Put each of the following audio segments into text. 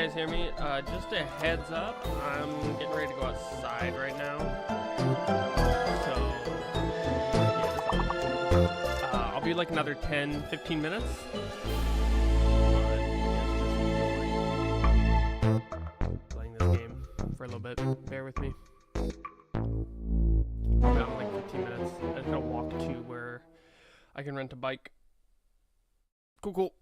guys hear me? Just a heads up, I'm getting ready to go outside right now. So, yeah, I'll be like another 10-15 minutes. Playing this game for a little bit. Bear with me. I'll be out in like 15 minutes. I just gotta walk to where I can rent a bike. Cool.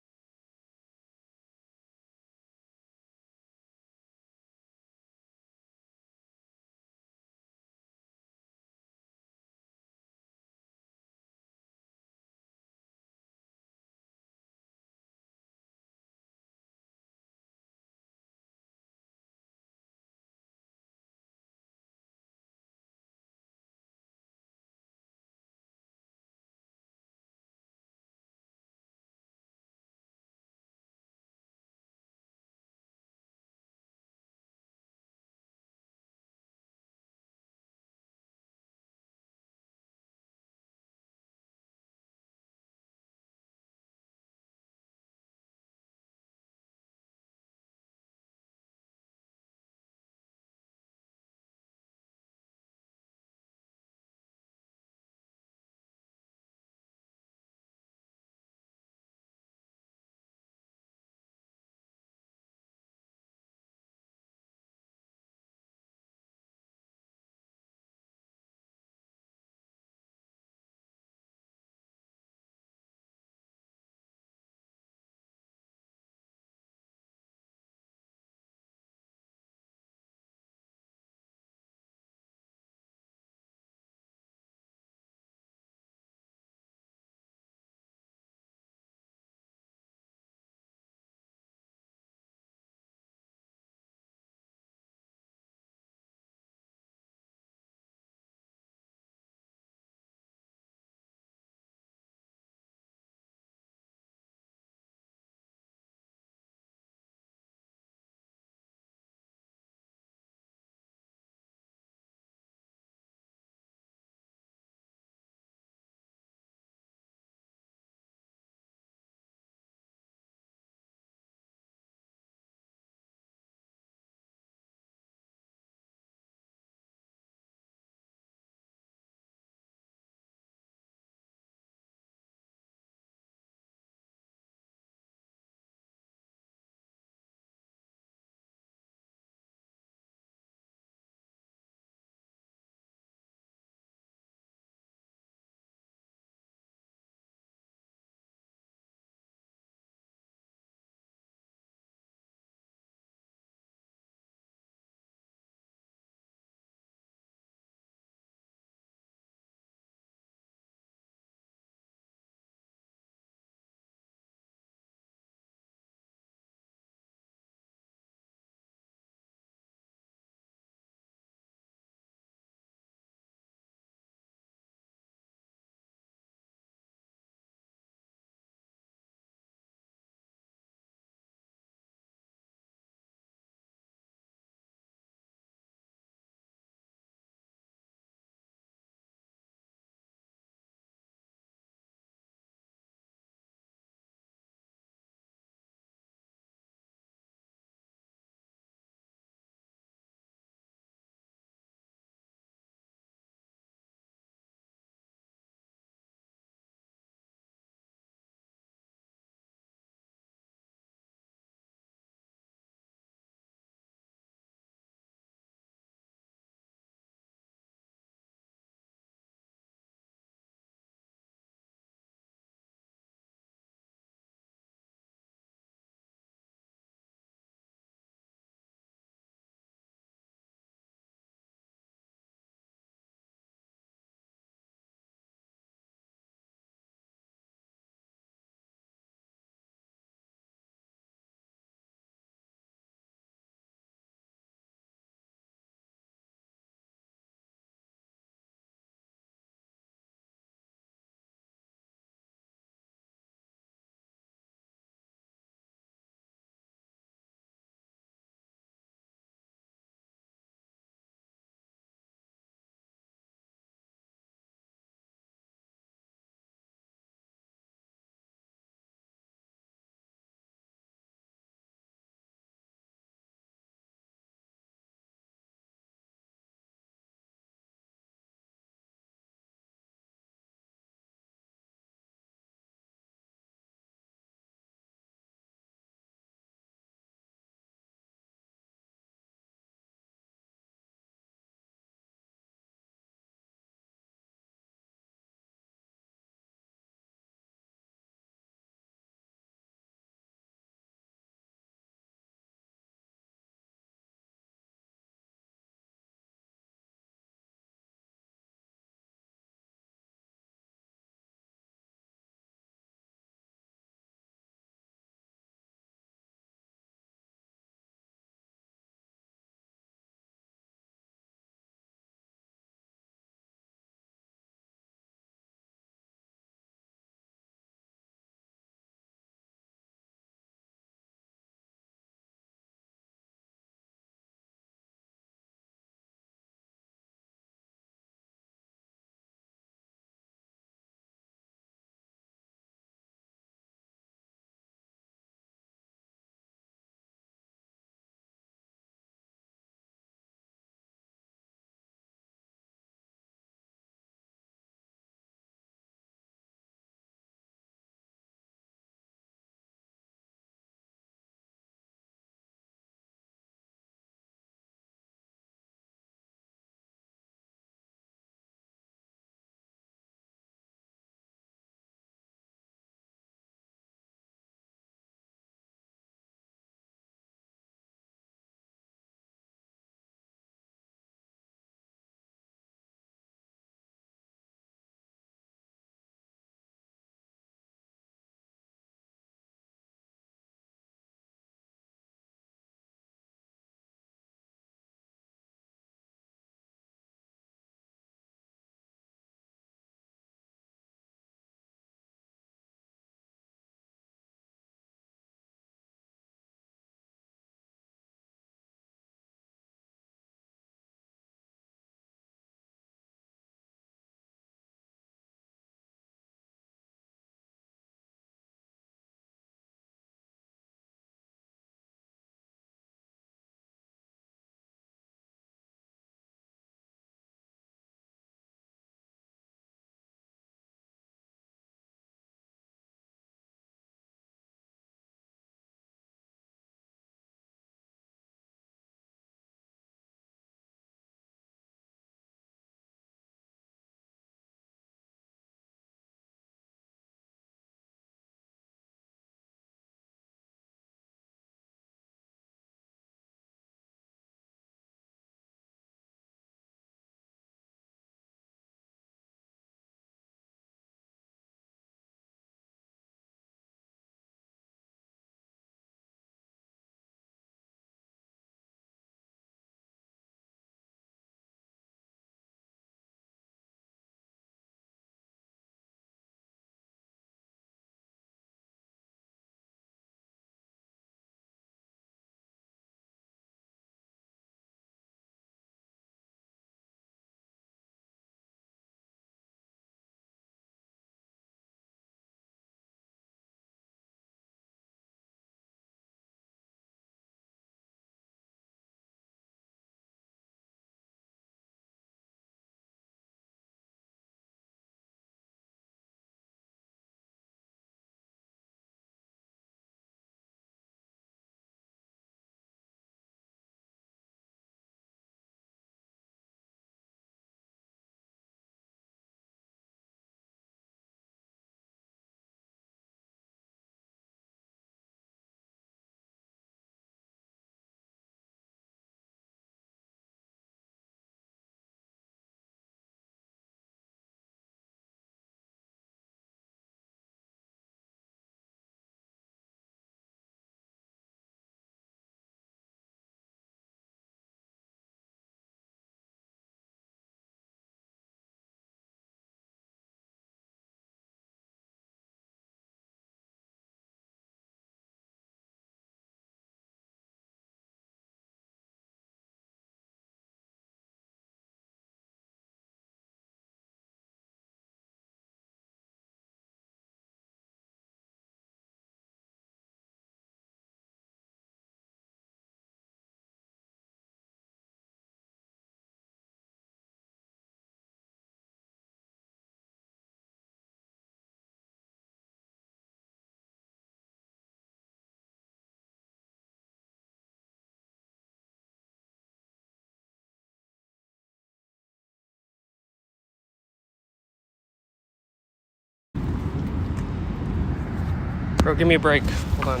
Bro, give me a break. Hold on.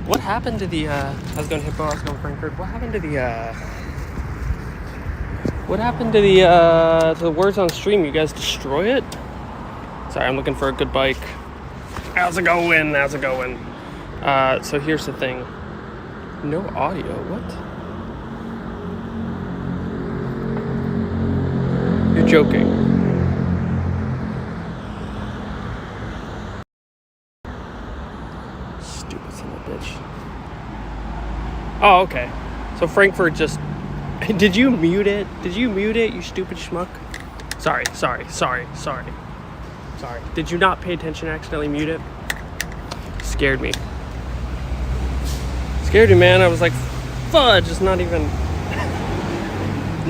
What happened to the, how's it going, Hippo? How's it going, Frankfurt? What happened to the words on stream? You guys destroy it? Sorry, I'm looking for a good bike. How's it going? How's it going? So here's the thing. No audio, what? You're joking. Stupid son of a bitch. Oh, okay. So Frankfurt just... Did you mute it? Did you mute it, you stupid schmuck? Sorry. Did you not pay attention and accidentally mute it? Scared me. Scared me, man. I was like, fudge, it's not even...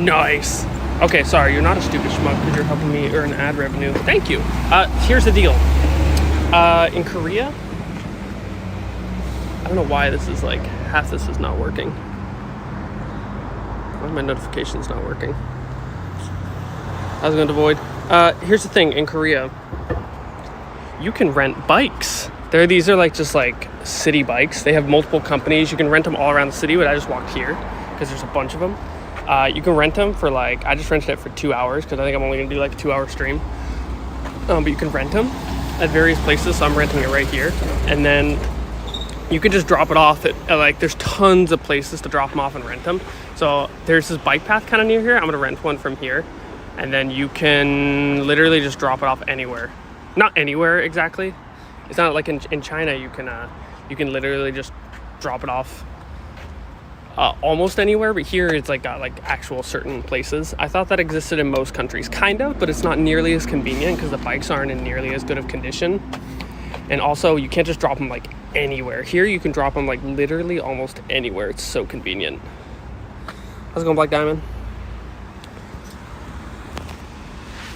Nice. Okay, sorry, you're not a stupid schmuck because you're helping me earn ad revenue. Thank you. Here's the deal. In Korea, I don't know why this is like, half this is not working. Why are my notifications not working? I was going to avoid. Here's the thing, in Korea, you can rent bikes. These are like just like city bikes. They have multiple companies. You can rent them all around the city, but I just walked here because there's a bunch of them. You can rent them for like, I just rented it for 2 hours because I think I'm only gonna do like a 2-hour stream. But you can rent them at various places, so I'm renting it right here. And then you can just drop it off at like, there's tons of places to drop them off and rent them. So there's this bike path kind of near here. I'm gonna rent one from here. And then you can literally just drop it off anywhere. Not anywhere exactly. It's not like in China, you can literally just drop it off almost anywhere, but here it's like got like actual certain places. I thought that existed in most countries, kind of, but it's not nearly as convenient because the bikes aren't in nearly as good of condition. And also you can't just drop them like anywhere. Here you can drop them like literally almost anywhere. It's so convenient. How's it going, Black Diamond?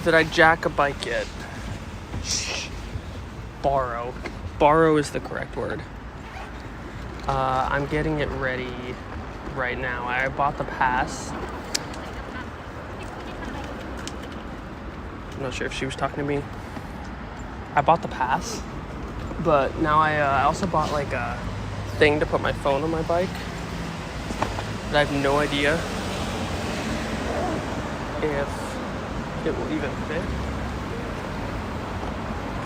Did I jack a bike yet? Shh. Borrow is the correct word. I'm getting it ready right now. I bought the pass. I'm not sure if she was talking to me. I bought the pass, but now I also bought like a thing to put my phone on my bike. But I have no idea if it will even fit.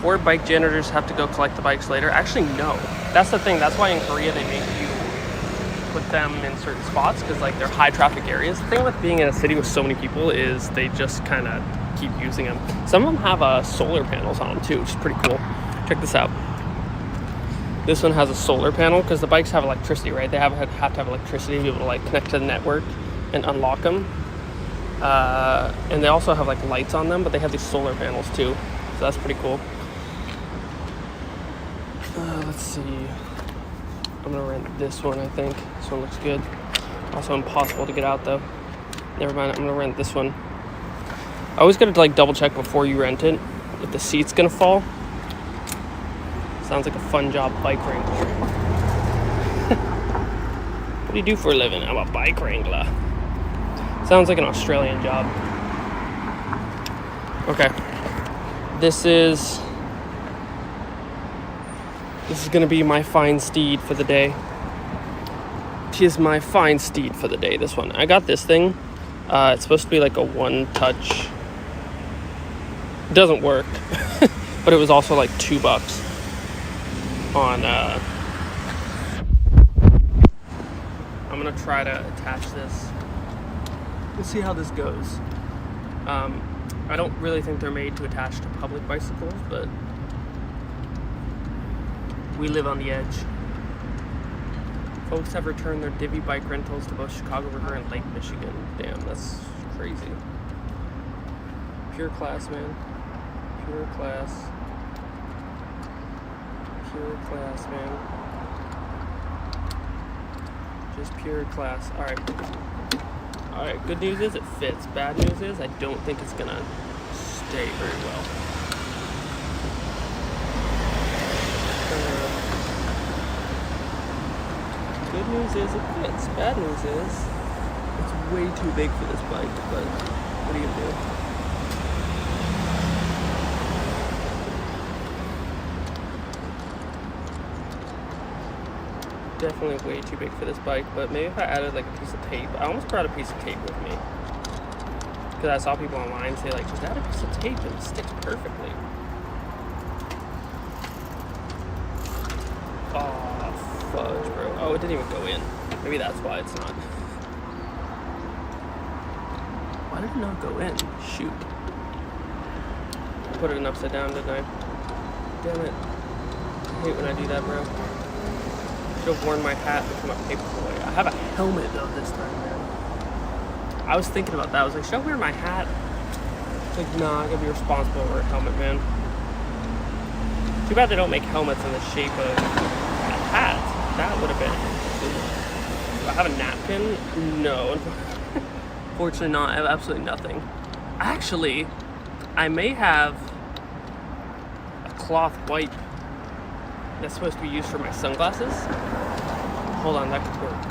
Poor bike janitors have to go collect the bikes later. Actually, no. That's the thing. That's why in Korea they make you put them in certain spots because like they're high traffic areas. The thing with being in a city with so many people is they just kind of keep using them. Some of them have solar panels on them too, which is pretty cool. Check this out. This one has a solar panel because the bikes have electricity, right? They have to have electricity to be able to like connect to the network and unlock them. And they also have like lights on them, but they have these solar panels too. So that's pretty cool. Let's see. I'm gonna rent this one, I think. This one looks good. Also impossible to get out though. Never mind, I'm gonna rent this one. I always gotta like double check before you rent it if the seat's gonna fall. Sounds like a fun job, bike wrangler. What do you do for a living? I'm a bike wrangler. Sounds like an Australian job. Okay. This is gonna be my fine steed for the day. Tis my fine steed for the day, this one. I got this thing. It's supposed to be like a one-touch. It doesn't work. But it was also like $2 on I'm gonna try to attach this. We'll see how this goes. I don't really think they're made to attach to public bicycles, but we live on the edge. Folks have returned their Divvy bike rentals to both Chicago River and Lake Michigan. Damn, that's crazy. Pure class, man. Pure class. Pure class, man. Just pure class. Alright, good news is it fits. Bad news is I don't think it's gonna stay very well. Good news is it fits. Bad news is it's way too big for this bike, but what are you gonna definitely way too big for this bike, but maybe if I added like a piece of tape. I almost brought a piece of tape with me. Because I saw people online say like, just add a piece of tape and it sticks perfectly. Oh, fudge, bro. Oh, it didn't even go in. Maybe that's why it's not. Why did it not go in? Shoot. I put it in upside down, didn't I? Damn it. I hate when I do that, bro. Should have worn my hat and become a paperboy. I have a helmet though this time, man. I was thinking about that. I was like, should I wear my hat? It's like, nah, I gotta be responsible and wear a helmet, man. Too bad they don't make helmets in the shape of a hat. That would have been cool. Do I have a napkin? No. Fortunately not. I have absolutely nothing. Actually, I may have a cloth wipe that's supposed to be used for my sunglasses. Hold on, that could work.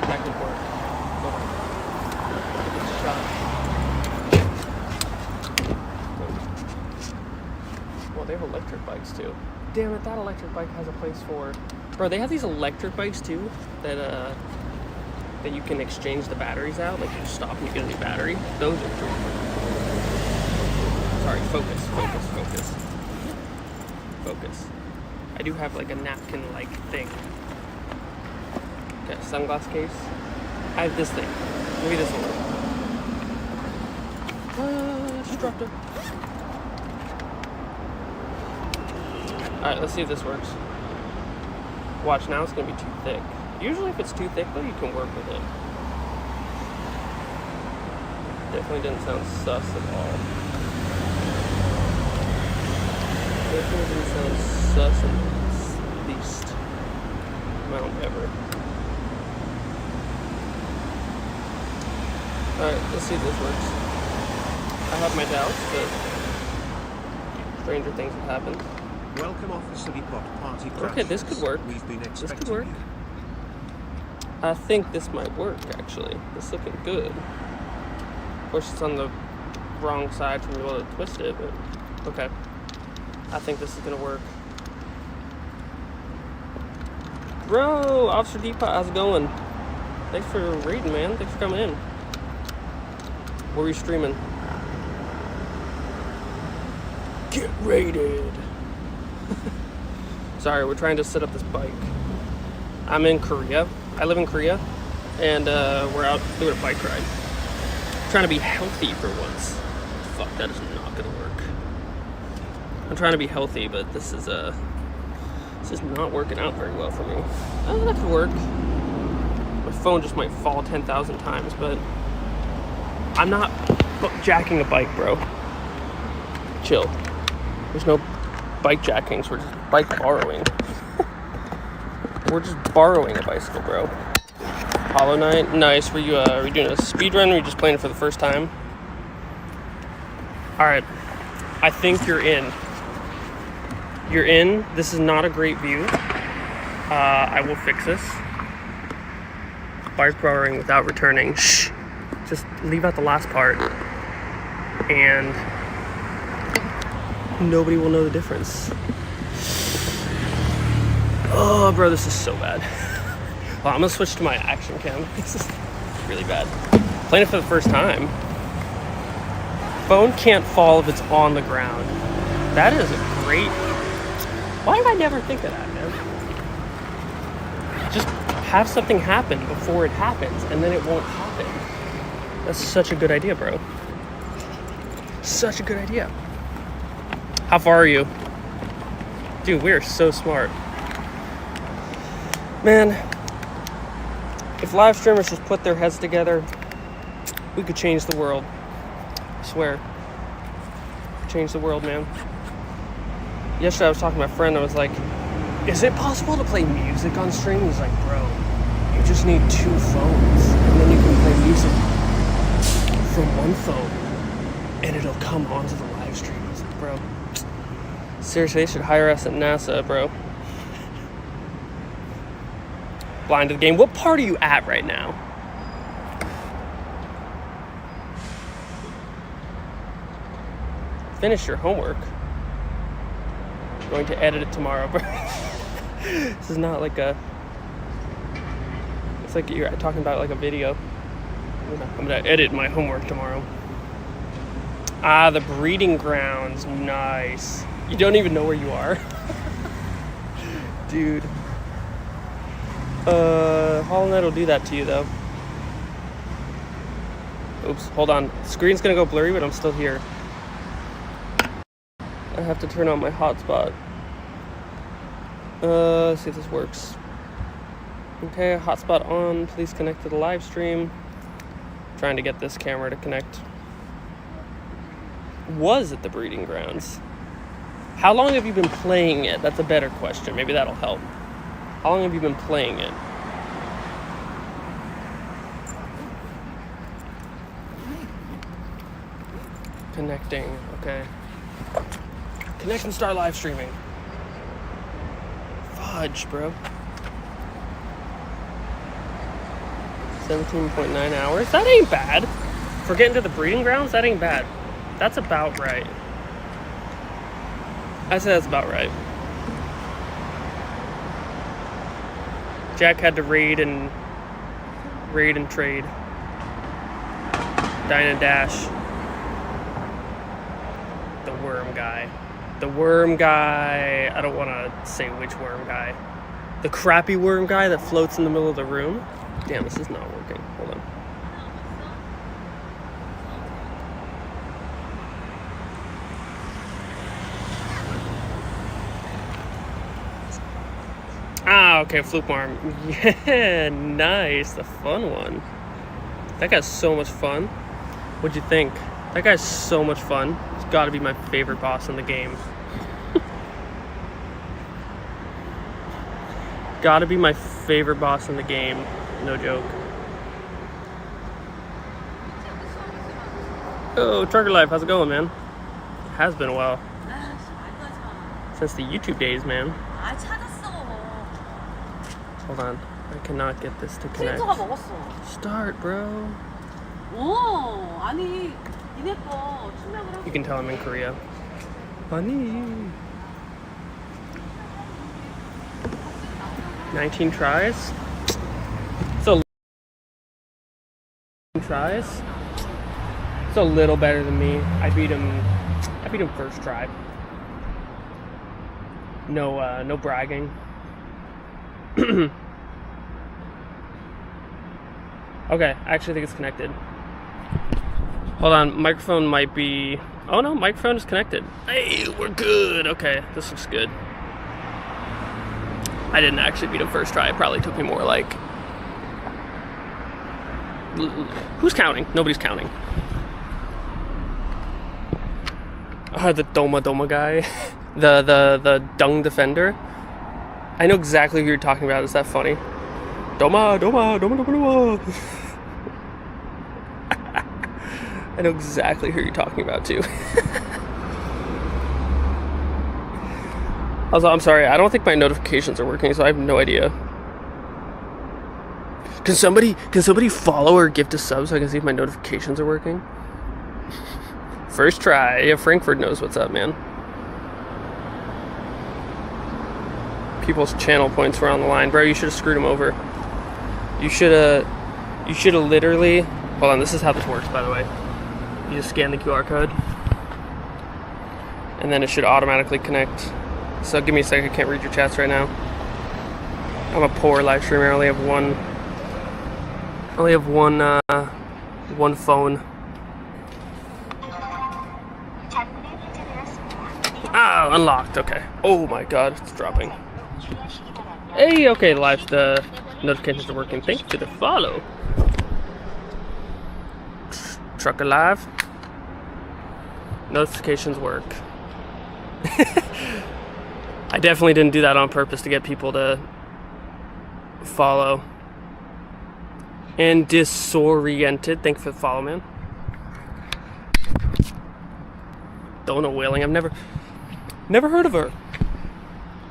That could work. Hold on. Well, they have electric bikes too. Damn it, that electric bike has a place for... Bro, they have these electric bikes too that that you can exchange the batteries out. Like, you just stop and you get a new battery. Those are cool. Sorry, focus. I do have like a napkin-like thing. Okay, sunglass case. I have this thing. Maybe this will work. Disruptor. Alright, let's see if this works. Watch, now it's gonna be too thick. Usually if it's too thick though, you can work with it. Definitely didn't sound sus at all. Definitely didn't sound sus in the least amount ever. Alright, let's see if this works. I have my doubts, but stranger things have happened. Welcome Officer Depot Party Crashes. Okay, this could work. We've been This expecting could work. you. I think this might work, actually. This is looking good. Of course, it's on the wrong side from being able to twist it, but okay. I think this is gonna work. Bro, Officer Depot, how's it going? Thanks for reading, man. Thanks for coming in. What were you streaming? Get raided. Sorry, we're trying to set up this bike. I'm in Korea. I live in Korea, and we're out doing a bike ride. Trying to be healthy for once. Fuck, that is not gonna work. I'm trying to be healthy, but this is not working out very well for me. That could work. My phone just might fall 10,000 times, but I'm not jacking a bike, bro. Chill. There's no bike jackings. We're just bike borrowing. We're just borrowing a bicycle, bro. Hollow Knight, nice. Were you doing a speed run or were you just playing it for the first time? Alright. I think you're in. You're in. This is not a great view. I will fix this. Bike borrowing without returning. Shh. Just leave out the last part. And nobody will know the difference. Oh, bro, this is so bad. Well, I'm gonna switch to my action cam. This is really bad. Playing it for the first time. Phone can't fall if it's on the ground. That is a great... Why did I never think of that, man? Just have something happen before it happens, and then it won't happen. That's such a good idea, bro. Such a good idea. How far are you? Dude, we are so smart. Man, if live streamers just put their heads together, we could change the world. I swear. Change the world, man. Yesterday I was talking to my friend, I was like, is it possible to play music on stream? He's like, bro, you just need 2 phones, and then you can play music from one phone, and it'll come onto the live stream. I was like, bro, seriously, they should hire us at NASA, bro. Blind to the game. What part are you at right now? Finish your homework. Going to edit it tomorrow, bro. This is not like a... It's like you're talking about like a video. I'm gonna edit my homework tomorrow. Ah, the breeding grounds. Nice. You don't even know where you are. Dude. Hollow Knight will do that to you though. Oops, hold on. Screen's gonna go blurry, but I'm still here. I have to turn on my hotspot. See if this works. Okay, hotspot on. Please connect to the live stream. Trying to get this camera to connect. Was it the breeding grounds? How long have you been playing it? That's a better question. Maybe that'll help. How long have you been playing it? Connecting. Okay. Connect and start live streaming. Fudge, bro. 17.9 hours? That ain't bad. For getting to the breeding grounds, that ain't bad. That's about right. I say that's about right. Jack had to raid and trade. Dine and dash. The worm guy. The worm guy. I don't want to say which worm guy. The crappy worm guy that floats in the middle of the room. Damn, this is not working. Hold on. Ah, okay, fluke arm. Yeah, nice. The fun one. That guy's so much fun. What'd you think? That guy's so much fun. He's got to be my favorite boss in the game. Got to be my favorite boss in the game. No joke. Oh, Trucker Life, how's it going, man? Has been a while. Since the YouTube days, man. Hold on. I cannot get this to connect. Start, bro. You can tell I'm in Korea. Funny. 19 tries? So tries. It's a little better than me. I beat him first try. No bragging. Okay, I actually think it's connected. Hold on, microphone might be... Oh no, microphone is connected. Hey, we're good. Okay, this looks good. I didn't actually beat him first try. It probably took me more like... Who's counting? Nobody's counting. The Doma guy. the dung defender. I know exactly who you're talking about. Is that funny? Doma. I know exactly who you're talking about too. Also, I'm sorry, I don't think my notifications are working, so I have no idea. Can somebody follow or gift a sub so I can see if my notifications are working? First try. Yeah, Frankfurt knows what's up, man. People's channel points were on the line. Bro, you should have screwed them over. You should have literally... Hold on, this is how this works, by the way. You just scan the QR code. And then it should automatically connect. So give me a second, I can't read your chats right now. I'm a poor live streamer, I only have one phone. Ah, unlocked, okay. Oh my god, it's dropping. Hey, okay, the notifications are working. Thank you for the follow. Truck alive. Notifications work. I definitely didn't do that on purpose to get people to follow. And disoriented. Thank you for the follow, man. Donna Whaling. I've never heard of her.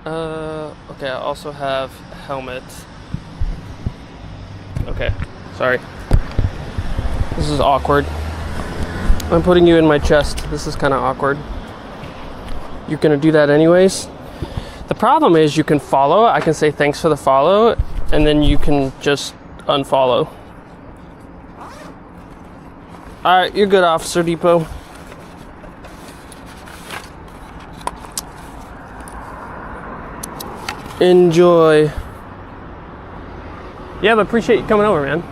Okay, I also have helmet. Okay, sorry. This is awkward. I'm putting you in my chest. This is kind of awkward. You're gonna do that anyways? The problem is you can follow. I can say thanks for the follow, and then you can just unfollow. All right, you're good, Officer Depot. Enjoy. Yeah, but appreciate you coming over, man.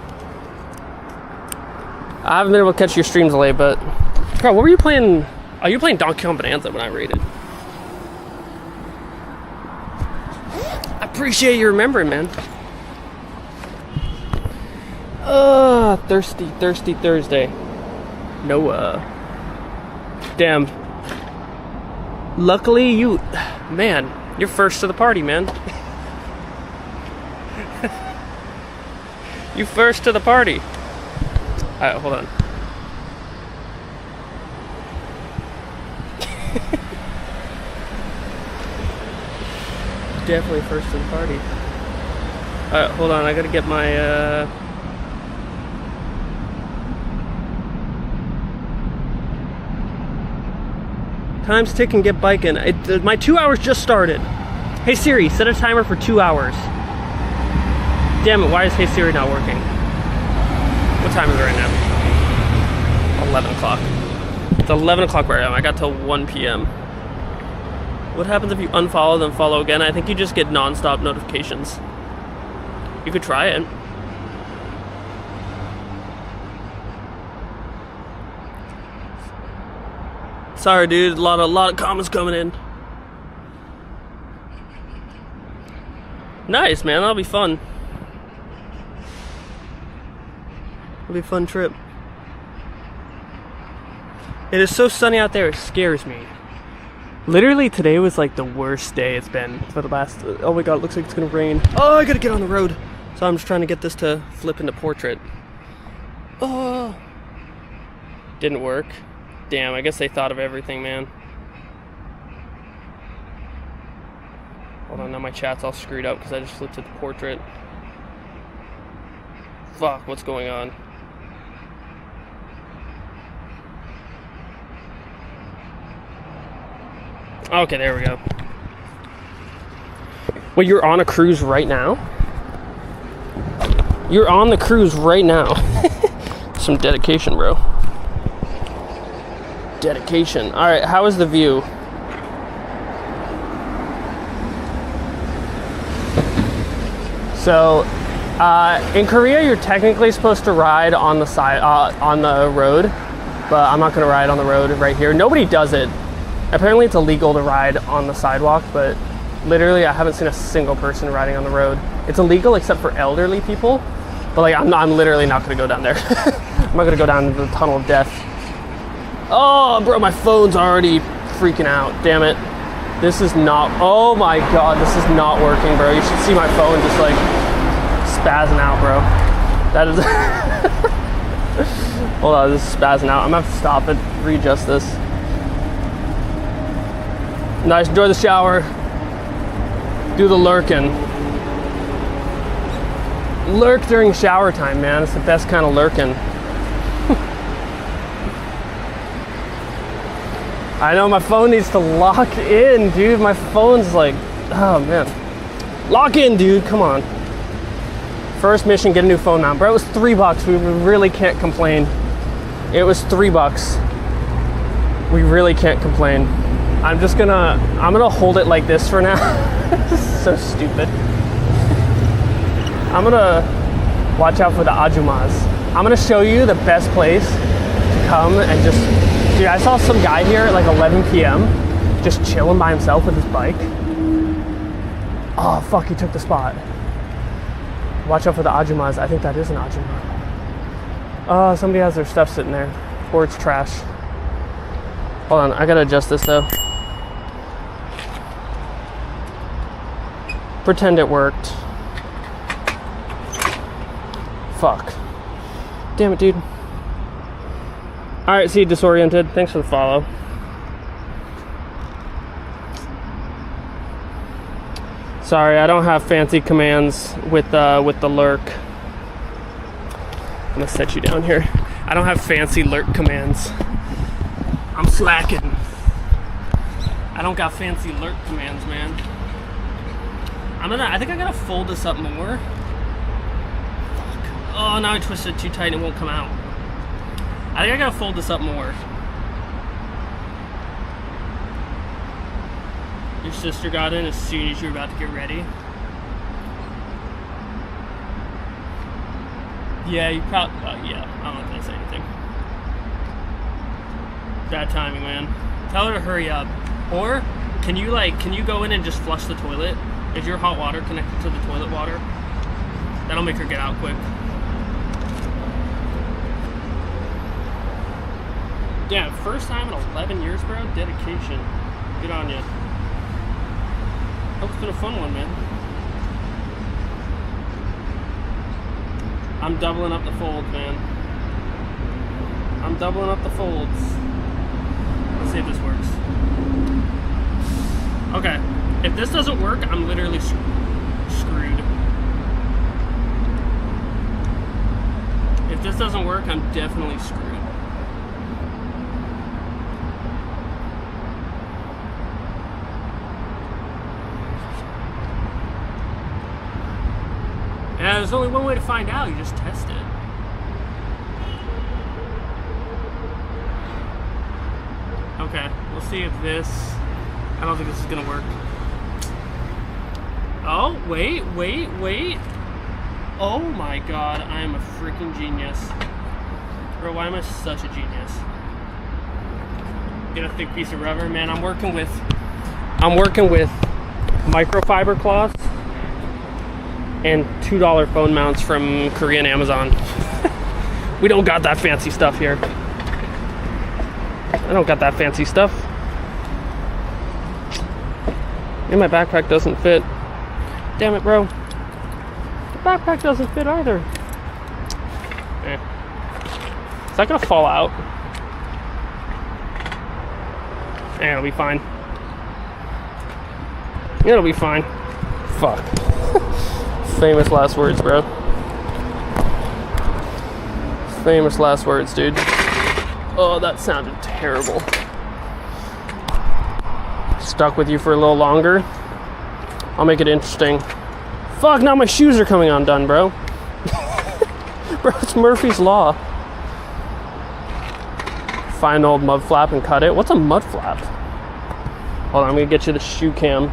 I haven't been able to catch your streams late, but bro, what were you playing? Oh, you were playing Donkey Kong Bonanza when I raided. I appreciate you remembering, man. Thirsty Thursday. Noah. Damn. Luckily, man, you're first to the party, man. You first to the party. Alright, hold on. Definitely first to the party. Alright, hold on, I gotta get my time's ticking, get biking. My 2 hours just started. Hey Siri, set a timer for 2 hours. Damn it, why is Hey Siri not working? What time is it right now? 11 o'clock. It's 11 o'clock right now. I got till 1 p.m. What happens if you unfollow then follow again? I think you just get non-stop notifications. You could try it. Sorry, dude. A lot of comments coming in. Nice, man. That'll be fun. It'll be a fun trip. It is so sunny out there. It scares me. Literally, today was like the worst day it's been for the last. Oh my god! It looks like it's gonna rain. Oh, I gotta get on the road. So I'm just trying to get this to flip into portrait. Oh, didn't work. Damn, I guess they thought of everything, man. Hold on, now my chat's all screwed up because I just flipped it to portrait. Fuck, what's going on? Okay, there we go. Well, you're on a cruise right now? You're on the cruise right now. Some dedication, bro. Dedication. All right, how is the view? So, in Korea, you're technically supposed to ride on the side, on the road, but I'm not gonna ride on the road right here. Nobody does it. Apparently, it's illegal to ride on the sidewalk, but literally, I haven't seen a single person riding on the road. It's illegal except for elderly people, but like, I'm literally not gonna go down there. I'm not gonna go down into the tunnel of death. Oh, bro, my phone's already freaking out. Damn it. This is not, oh my god, this is not working, bro. You should see my phone just like spazzing out, bro. That is, hold on, this is spazzing out. I'm gonna have to stop it, readjust this. Nice, enjoy the shower. Do the lurking. Lurk during shower time, man. It's the best kind of lurking. I know my phone needs to lock in, dude. My phone's like, oh man. Lock in, dude, come on. First mission, get a new phone now. Bro, it was $3. We really can't complain. It was $3. We really can't complain. I'm gonna hold it like this for now. This is so stupid. I'm gonna watch out for the ajumas. I'm gonna show you the best place to come and just, dude, I saw some guy here at like 11 p.m. just chilling by himself with his bike. Oh, fuck, he took the spot. Watch out for the ajumas. I think that is an ajuma. Oh, somebody has their stuff sitting there. Or it's trash. Hold on, I gotta adjust this though. Pretend it worked. Fuck. Damn it, dude. Alright, see you, disoriented. Thanks for the follow. Sorry, I don't have fancy commands with the lurk. I'm gonna set you down here. I don't have fancy lurk commands. I'm slacking. I don't got fancy lurk commands, man. I think I gotta fold this up more. Fuck. Oh, now I twisted it too tight and it won't come out. I think I gotta fold this up more. Your sister got in as soon as you were about to get ready. Yeah, you probably, yeah, I'm not gonna say anything. Bad timing, man. Tell her to hurry up. Or, can you go in and just flush the toilet? Is your hot water connected to the toilet water? That'll make her get out quick. Yeah, first time in 11 years, bro. Dedication. Good on you. Hope it's been a fun one, man. I'm doubling up the folds, man. I'm doubling up the folds. Let's see if this works. Okay. If this doesn't work, I'm literally screwed. If this doesn't work, I'm definitely screwed. And there's only one way to find out, you just test it. Okay, we'll see if this, I don't think this is gonna work. Oh, wait. Oh my god, I am a freaking genius. Bro, why am I such a genius? Get a thick piece of rubber, man. I'm working with microfiber cloths and $2 phone mounts from Korean Amazon. We don't got that fancy stuff here. I don't got that fancy stuff. And my backpack doesn't fit. Damn it, bro. The backpack doesn't fit either. Is that gonna fall out? It'll be fine. It'll be fine. Fuck. Famous last words, bro. Famous last words, dude. Oh, that sounded terrible. Stuck with you for a little longer. I'll make it interesting. Fuck, now my shoes are coming undone, bro. Bro, it's Murphy's Law. Find an old mud flap and cut it. What's a mud flap? Hold on, I'm gonna get you the shoe cam.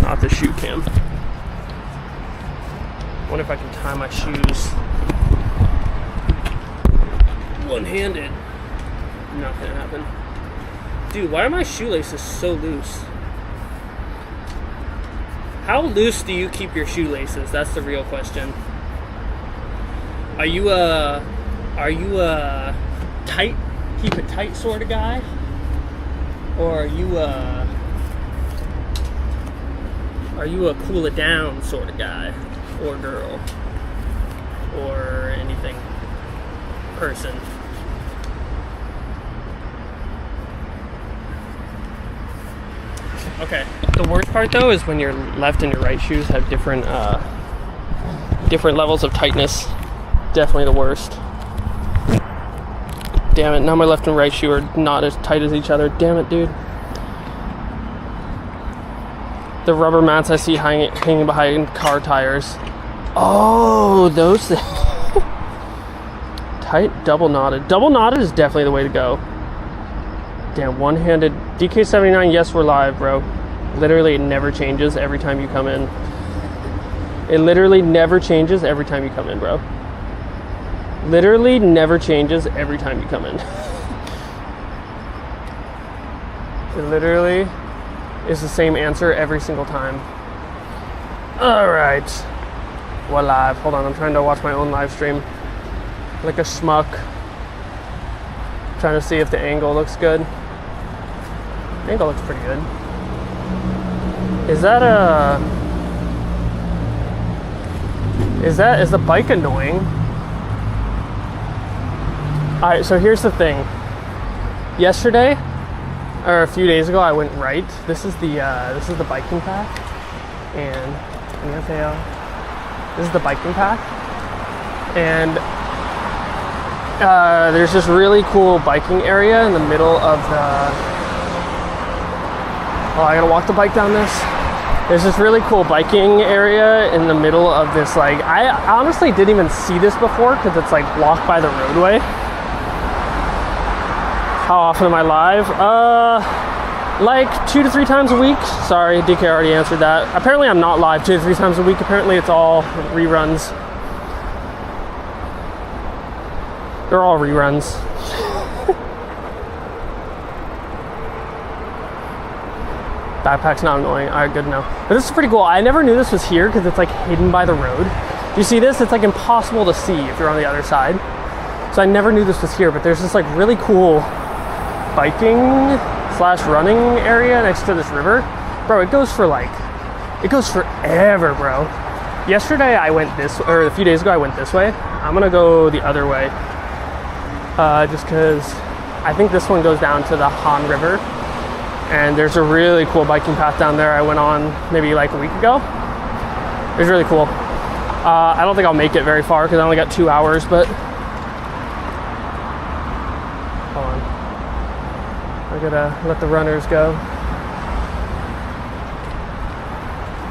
Not the shoe cam. Wonder if I can tie my shoes one-handed. Not gonna happen. Dude, why are my shoelaces so loose? How loose do you keep your shoelaces? That's the real question. Are you a tight, keep it tight sort of guy? Or are you a cool it down sort of guy? Or girl? Or anything? Person? Okay. The worst part though is when your left and your right shoes have different levels of tightness. Definitely the worst. Damn it, now my left and right shoe are not as tight as each other. Damn it, dude. The rubber mats I see hanging behind car tires. Oh, those things. Tight, double knotted. Double knotted is definitely the way to go. Damn, one-handed. DK79, yes, we're live, bro. Literally, it never changes every time you come in. It literally never changes every time you come in, bro. Literally never changes every time you come in. It literally is the same answer every single time. Alright. We're live. Hold on, I'm trying to watch my own live stream. Like a schmuck. Trying to see if the angle looks good. The angle looks pretty good. Is the bike annoying? Alright, so here's the thing. Yesterday, or a few days ago, I went right. This is the biking path. And this is the biking path. And there's this really cool biking area in the middle of Oh, I gotta walk the bike down this. There's this really cool biking area in the middle of this, like, I honestly didn't even see this before because it's like blocked by the roadway. How often am I live? Like 2 to 3 times a week. Sorry, DK already answered that. Apparently I'm not live 2 to 3 times a week. Apparently it's all reruns. They're all reruns. Backpack's not annoying. All right, good to know. But this is pretty cool. I never knew this was here because it's like hidden by the road. Do you see this? It's like impossible to see if you're on the other side. So I never knew this was here, but there's this like really cool biking / running area next to this river. Bro, it goes forever, bro. Yesterday I went this, or a few days ago I went this way. I'm gonna go the other way. Just because I think this one goes down to the Han River. And there's a really cool biking path down there I went on maybe like a week ago. It was really cool. I don't think I'll make it very far because I only got 2 hours, but hold on. I gotta let the runners go.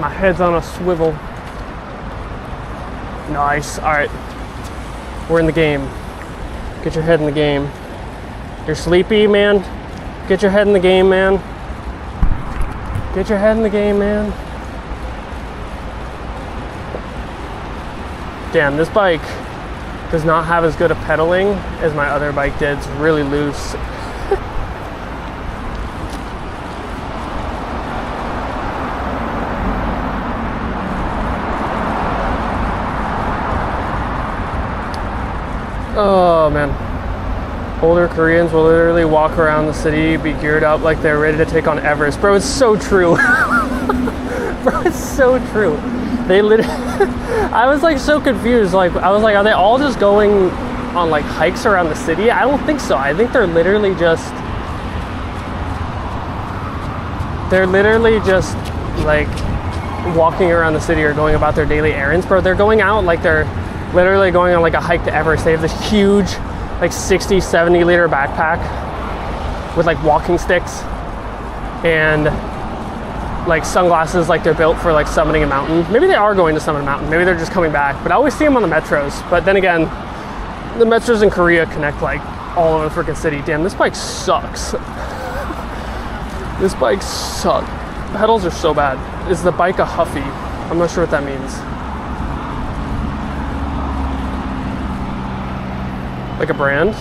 My head's on a swivel. Nice. All right. We're in the game. Get your head in the game. You're sleepy, man? Get your head in the game, man. Get your head in the game, man. Damn, this bike does not have as good a pedaling as my other bike did. It's really loose. Oh, man. Older Koreans will literally walk around the city, be geared up like they're ready to take on Everest. Bro, it's so true. Bro, it's so true. They literally, I was like so confused. Like, I was like, are they all just going on like hikes around the city? I don't think so. I think they're literally just like walking around the city or going about their daily errands. Bro, they're going out like they're literally going on like a hike to Everest. They have this huge like 60, 70 liter backpack with like walking sticks and like sunglasses, like they're built for like summiting a mountain. Maybe they are going to summit a mountain. Maybe they're just coming back. But I always see them on the metros. But then again, the metros in Korea connect like all over the freaking city. Damn, this bike sucks. This bike sucks. Pedals are so bad. Is the bike a Huffy? I'm not sure what that means. Like a brand?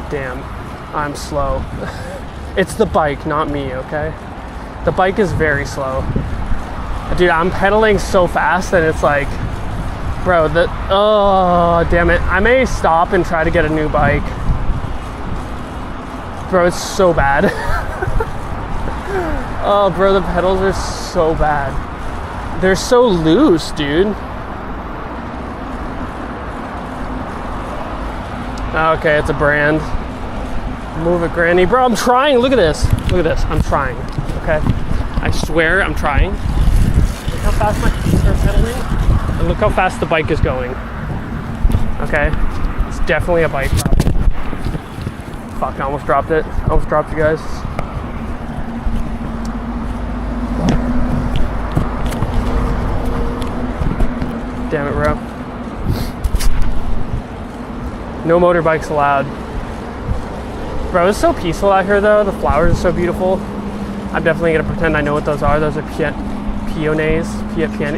Damn. I'm slow. It's the bike, not me, okay? The bike is very slow. Dude, I'm pedaling so fast that it's like, bro, oh, damn it. I may stop and try to get a new bike. Bro, it's so bad. Oh, bro, the pedals are so bad. They're so loose, dude. Okay, it's a brand. Move it, Granny. Bro, I'm trying. Look at this. Look at this. I'm trying. Okay? I swear I'm trying. Look how fast my feet are pedaling. And look how fast the bike is going. Okay? It's definitely a bike problem. Fuck, I almost dropped it. I almost dropped you guys. Damn it, bro. No motorbikes allowed. Bro, it's so peaceful out here, though. The flowers are so beautiful. I'm definitely gonna pretend I know what those are. Those are peonies,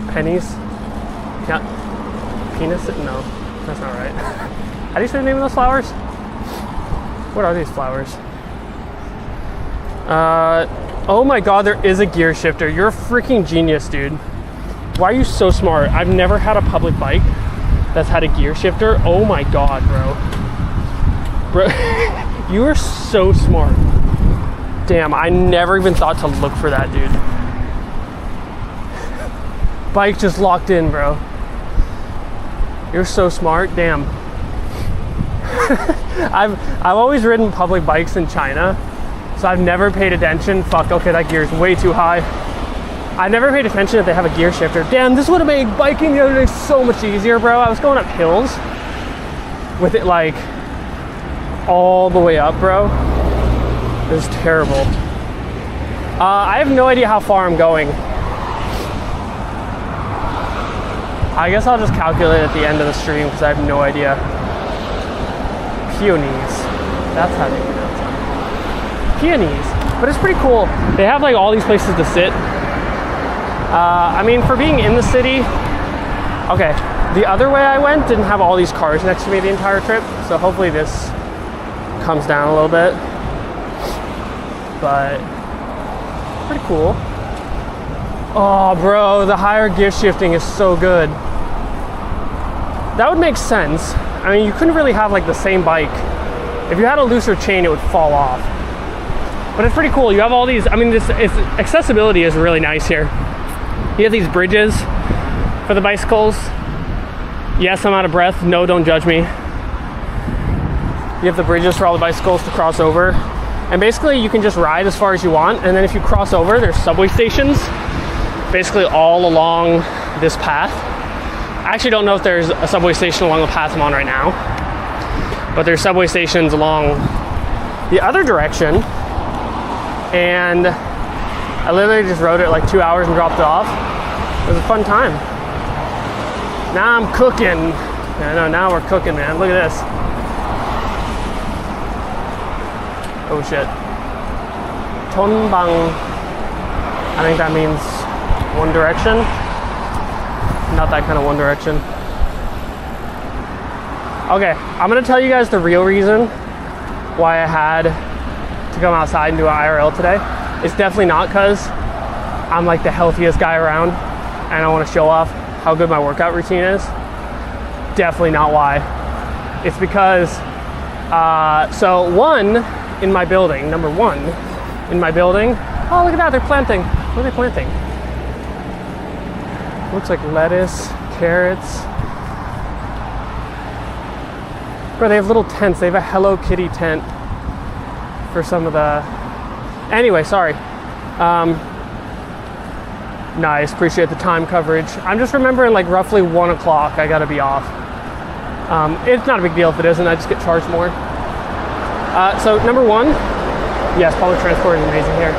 pennies. Penis? No, that's not right. How do you say the name of those flowers? What are these flowers? Oh my God, there is a gear shifter. You're a freaking genius, dude. Why are you so smart? I've never had a public bike that's had a gear shifter. Oh my God, bro. Bro, you are so smart. Damn, I never even thought to look for that, dude. Bike just locked in, bro. You're so smart, damn. I've always ridden public bikes in China, so I've never paid attention. Fuck, okay, that gear's way too high. I never paid attention if they have a gear shifter. Damn, this would have made biking the other day so much easier, bro. I was going up hills with it like all the way up, bro. It was terrible. I have no idea how far I'm going. I guess I'll just calculate at the end of the stream because I have no idea. Peonies. That's how they pronounce it. Peonies. But it's pretty cool. They have like all these places to sit. I mean, for being in the city, okay, the other way I went didn't have all these cars next to me the entire trip, so hopefully this comes down a little bit. But pretty cool. Oh, bro, the higher gear shifting is so good. That would make sense. I mean, you couldn't really have like the same bike. If you had a looser chain, it would fall off. But it's pretty cool. You have all these, I mean, accessibility is really nice here. You have these bridges for the bicycles. Yes, I'm out of breath. No, don't judge me. You have the bridges for all the bicycles to cross over. And basically you can just ride as far as you want. And then if you cross over, there's subway stations basically all along this path. I actually don't know if there's a subway station along the path I'm on right now, but there's subway stations along the other direction. And I literally just rode it like 2 hours and dropped it off. It was a fun time. Now I'm cooking. I know, now we're cooking, man. Look at this. Oh shit. Tonbang. I think that means One Direction. Not that kind of One Direction. Okay, I'm gonna tell you guys the real reason why I had to come outside and do an IRL today. It's definitely not because I'm like the healthiest guy around and I want to show off how good my workout routine is. Definitely not why. It's because, so one, in my building, number one, in my building, oh look at that, they're planting. What are they planting? Looks like lettuce, carrots. Bro, they have little tents. They have a Hello Kitty tent for some of the... Anyway, sorry. Nice, appreciate the time coverage. I'm just remembering like roughly 1 o'clock I gotta be off. It's not a big deal if it isn't, I just get charged more. So number one, yes, public transport is amazing here.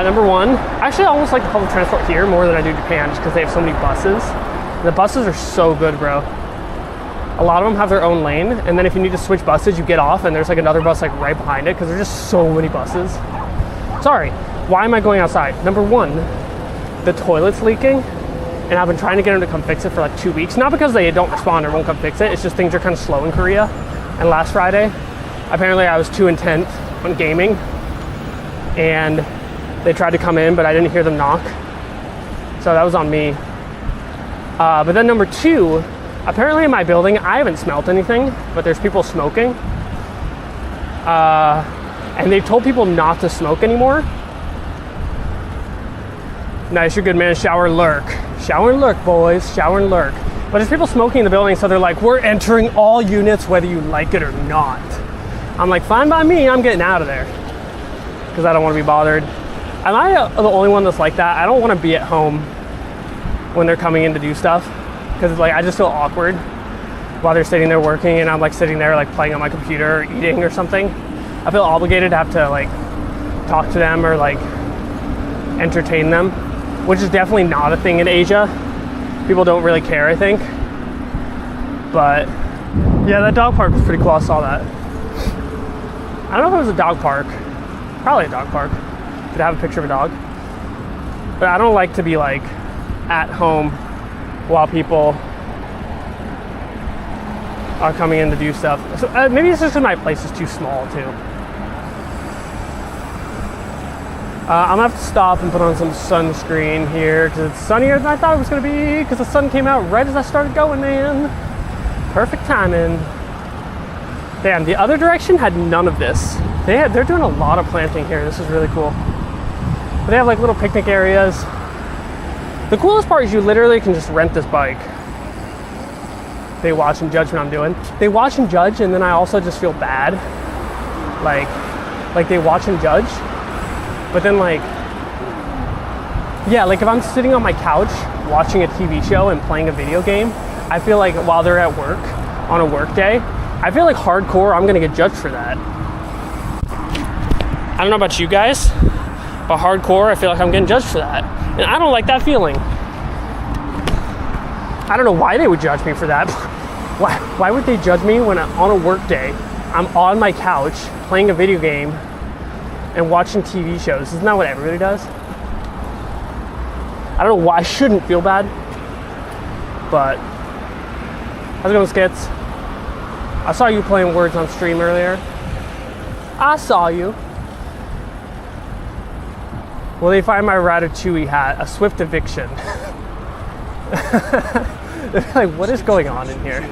Number one, actually I almost like the public transport here more than I do Japan just because they have so many buses. The buses are so good, bro. A lot of them have their own lane, and then if you need to switch buses, you get off and there's like another bus like right behind it because there's just so many buses. Sorry, why am I going outside? Number one, the toilet's leaking, and I've been trying to get them to come fix it for like 2 weeks. Not because they don't respond or won't come fix it, it's just things are kind of slow in Korea. And last Friday, apparently I was too intent on gaming, and they tried to come in, but I didn't hear them knock. So that was on me. But then number two, apparently in my building, I haven't smelt anything, but there's people smoking. And they've told people not to smoke anymore. Nice, you're good, man. Shower and lurk. Shower and lurk, boys. Shower and lurk. But there's people smoking in the building, so they're like, we're entering all units whether you like it or not. I'm like, fine by me, I'm getting out of there. Because I don't want to be bothered. Am I the only one that's like that? I don't want to be at home when they're coming in to do stuff. Because like, I just feel awkward while they're sitting there working and I'm like sitting there like playing on my computer or eating or something. I feel obligated to have to like talk to them or like entertain them, which is definitely not a thing in Asia. People don't really care, I think. But yeah, that dog park was pretty cool. I saw that. I don't know if it was a dog park. Probably a dog park. Did have a picture of a dog. But I don't like to be like at home while people are coming in to do stuff. So maybe it's just because my place is too small too. I'm gonna have to stop and put on some sunscreen here because it's sunnier than I thought it was gonna be because the sun came out right as I started going, man. Perfect timing. Damn, the other direction had none of this. They're doing a lot of planting here. This is really cool. But they have like little picnic areas. The coolest part is you literally can just rent this bike. They watch and judge what I'm doing. They watch and judge, and then I also just feel bad. Like they watch and judge, but then like, Yeah, like if I'm sitting on my couch watching a TV show and playing a video game, I feel like while they're at work on a work day, I feel like hardcore I'm gonna get judged for that. I don't know about you guys, but hardcore I feel like I'm getting judged for that. And I don't like that feeling. I don't know why they would judge me for that. Why would they judge me when on a work day, I'm on my couch playing a video game and watching TV shows? Isn't that what everybody does? I don't know why I shouldn't feel bad, but how's it going, Skits? I saw you playing Words on stream earlier. I saw you. Will they find my Ratatouille hat? A swift eviction. Like, what is going on in here?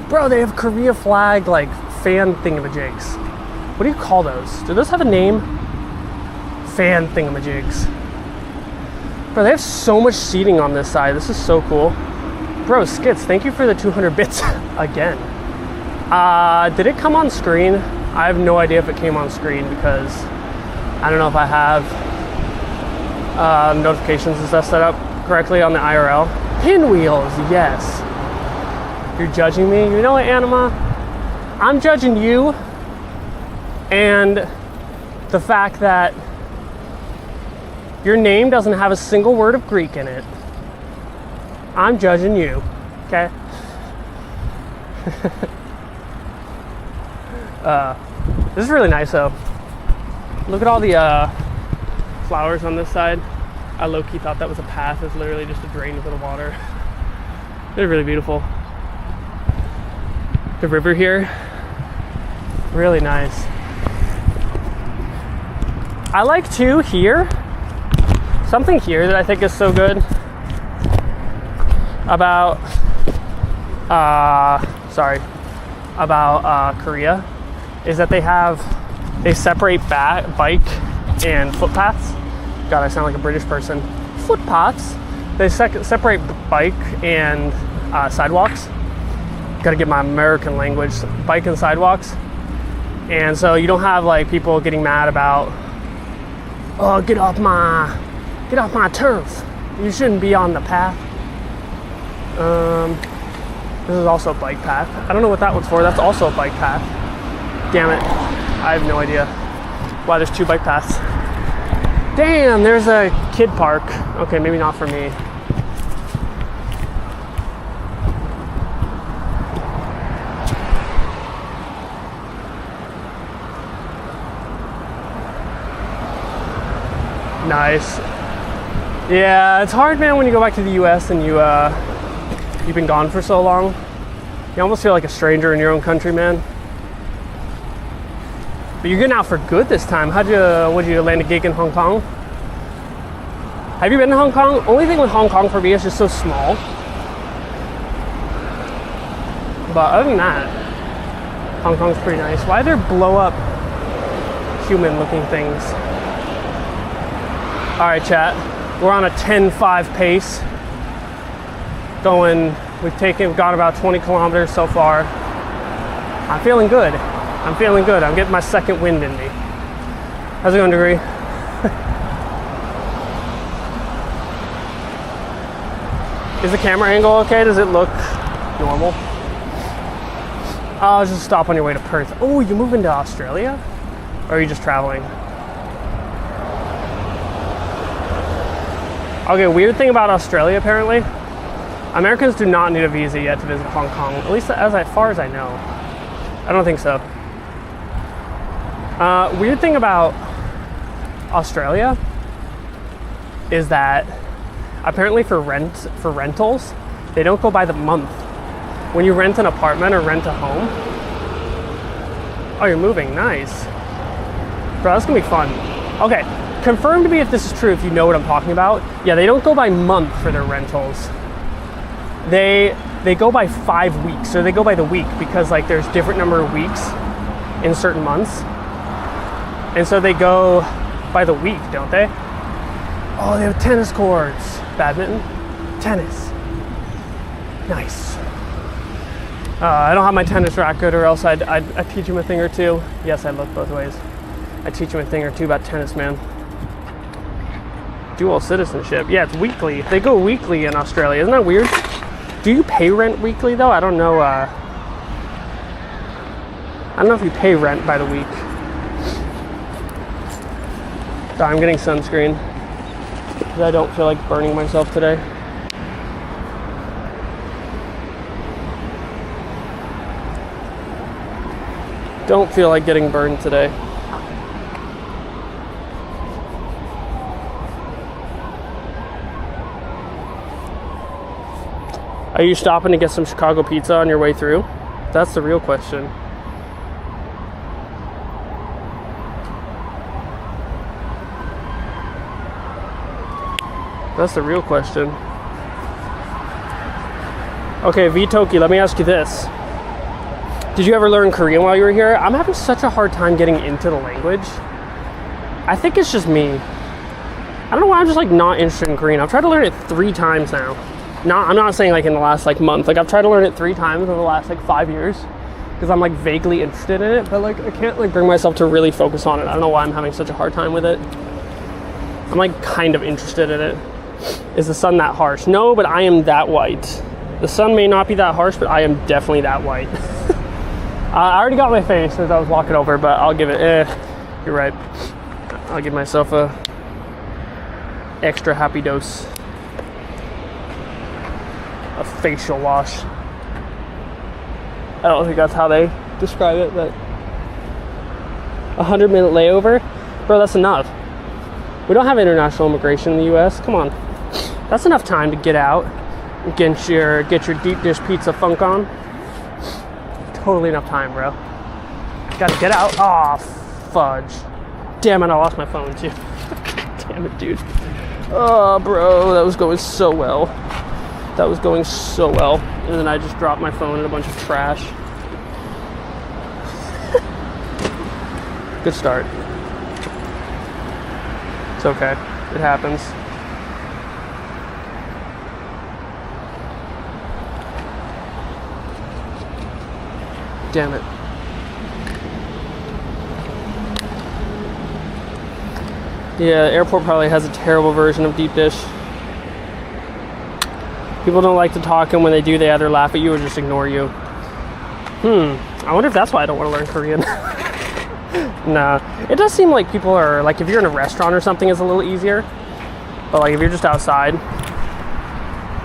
Bro, they have Korea flag, like, fan thingamajigs. What do you call those? Do those have a name? Fan thingamajigs. Bro, they have so much seating on this side. This is so cool. Bro, Skits, thank you for the 200 bits again. Did it come on screen? I have no idea if it came on screen because I don't know if I have notifications and stuff set up correctly on the IRL. Pinwheels, yes. You're judging me? You know what, Anima? I'm judging you and the fact that your name doesn't have a single word of Greek in it. I'm judging you, okay? This is really nice though. Look at all the flowers on this side. I low-key thought that was a path. It's literally just a drain with little water. They're really beautiful. The river here, really nice. I like too here, something here that I think is so good about Korea is that they separate bike and footpaths. God, I sound like a British person. Footpaths. They separate bike and sidewalks. Gotta get my American language. Bike and sidewalks. And so you don't have like people getting mad about, oh, get off my turf. You shouldn't be on the path. This is also a bike path. I don't know what that one's for. That's also a bike path. Damn it. I have no idea why there's two bike paths. Damn, there's a kid park. Okay, maybe not for me. Nice. Yeah, it's hard, man, when you go back to the US and you've been gone for so long. You almost feel like a stranger in your own country, man. But you're getting out for good this time. Would you land a gig in Hong Kong? Have you been to Hong Kong? Only thing with Hong Kong for me is just so small. But other than that, Hong Kong's pretty nice. Why are there blow up human looking things? All right, chat. We're on a 10-5 pace. We've gone about 20 kilometers so far. I'm feeling good. I'm getting my second wind in me. How's it going, Degree? Is the camera angle okay? Does it look normal? Oh, just stop on your way to Perth. Oh, you're moving to Australia? Or are you just traveling? Okay, weird thing about Australia, apparently. Americans do not need a visa yet to visit Hong Kong, at least as far as I know. I don't think so. Weird thing about Australia is that apparently for rentals, they don't go by the month. When you rent an apartment or rent a home, oh, you're moving, nice. Bro, that's gonna be fun. Okay, confirm to me if this is true, if you know what I'm talking about. Yeah, they don't go by month for their rentals. They go by 5 weeks, or they go by the week, because like there's different number of weeks in certain months. And so they go by the week, don't they? Oh, they have tennis courts. Badminton? Tennis. Nice. I don't have my tennis racket, or else I'd teach him a thing or two. Yes, I look both ways. I teach him a thing or two about tennis, man. Dual citizenship. Yeah, it's weekly. They go weekly in Australia. Isn't that weird? Do you pay rent weekly though? I don't know. I don't know if you pay rent by the week. So I'm getting sunscreen because I don't feel like burning myself today. Don't feel like getting burned today. Are you stopping to get some Chicago pizza on your way through? That's the real question. That's the real question. Okay, Vitoki, let me ask you this. Did you ever learn Korean while you were here? I'm having such a hard time getting into the language. I think it's just me. I don't know why I'm just like not interested in Korean. I've tried to learn it 3 times now. I'm not saying like in the last like month. Like I've tried to learn it 3 times over the last like 5 years because I'm like vaguely interested in it, but like I can't like bring myself to really focus on it. I don't know why I'm having such a hard time with it. I'm like kind of interested in it. Is the sun that harsh? No, but I am that white. The sun may not be that harsh, but I am definitely that white. I already got my face as I was walking over, but I'll give it, you're right. I'll give myself a extra happy dose. A facial wash. I don't think that's how they describe it, but 100-minute layover? Bro, that's enough. We don't have international immigration in the US. Come on. That's enough time to get out and get your deep dish pizza funk on. Totally enough time, bro. Gotta get out. Aw, fudge. Damn it, I lost my phone too. Damn it, dude. Oh, bro, that was going so well. That was going so well. And then I just dropped my phone in a bunch of trash. Good start. It's okay. It happens. Damn it. Yeah, the airport probably has a terrible version of deep dish. People don't like to talk, and when they do, they either laugh at you or just ignore you. I wonder if that's why I don't want to learn Korean. Nah, it does seem like people are, like if you're in a restaurant or something, it's a little easier. But like if you're just outside,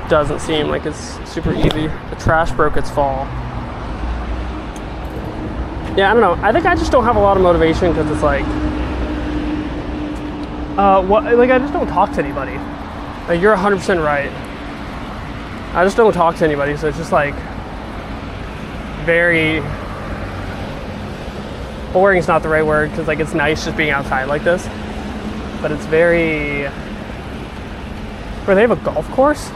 doesn't seem like it's super easy. The trash broke its fall. Yeah, I don't know. I think I just don't have a lot of motivation because it's like, I just don't talk to anybody. Like you're 100% right. I just don't talk to anybody, so it's just like very boring is not the right word because like it's nice just being outside like this, but it's very. Where they have a golf course,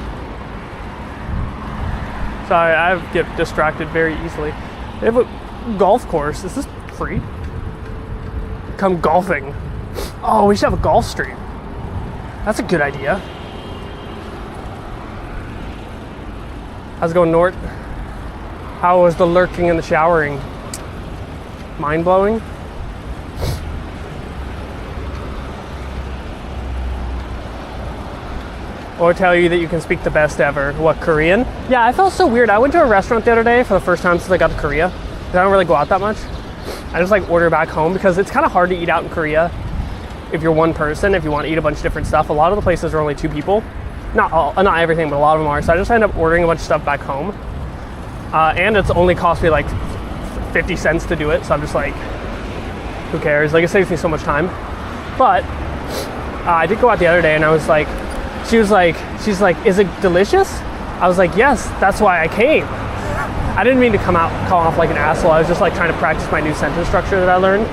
so I get distracted very easily. They have a golf course. Is this free? Come golfing. Oh, we should have a golf stream. That's a good idea. How's it going, Nort? How was the lurking and the showering? Mind-blowing? Or tell you that you can speak the best ever. What, Korean? Yeah, I felt so weird. I went to a restaurant the other day for the first time since I got to Korea. I don't really go out that much. I just like order back home because it's kind of hard to eat out in Korea if you're one person, if you want to eat a bunch of different stuff. A lot of the places are only 2 people. Not everything, but a lot of them are. So I just end up ordering a bunch of stuff back home. And it's only cost me like 50 cents to do it. So I'm just like, who cares? Like it saves me so much time. But I did go out the other day and I was like, she's like, is it delicious? I was like, yes, that's why I came. I didn't mean to come off like an asshole. I was just like trying to practice my new sentence structure that I learned.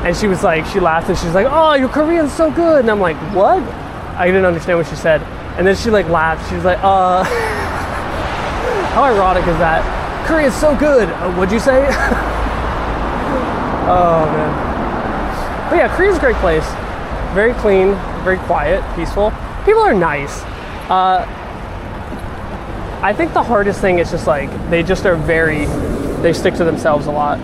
And she was like, she laughed and she's like, oh, your Korean's so good. And I'm like, what? I didn't understand what she said. And then she like laughed. She was like, how ironic is that? Korea's so good. What'd you say? Oh man. But yeah, Korea's a great place. Very clean, very quiet, peaceful. People are nice. I think the hardest thing is just like, they stick to themselves a lot.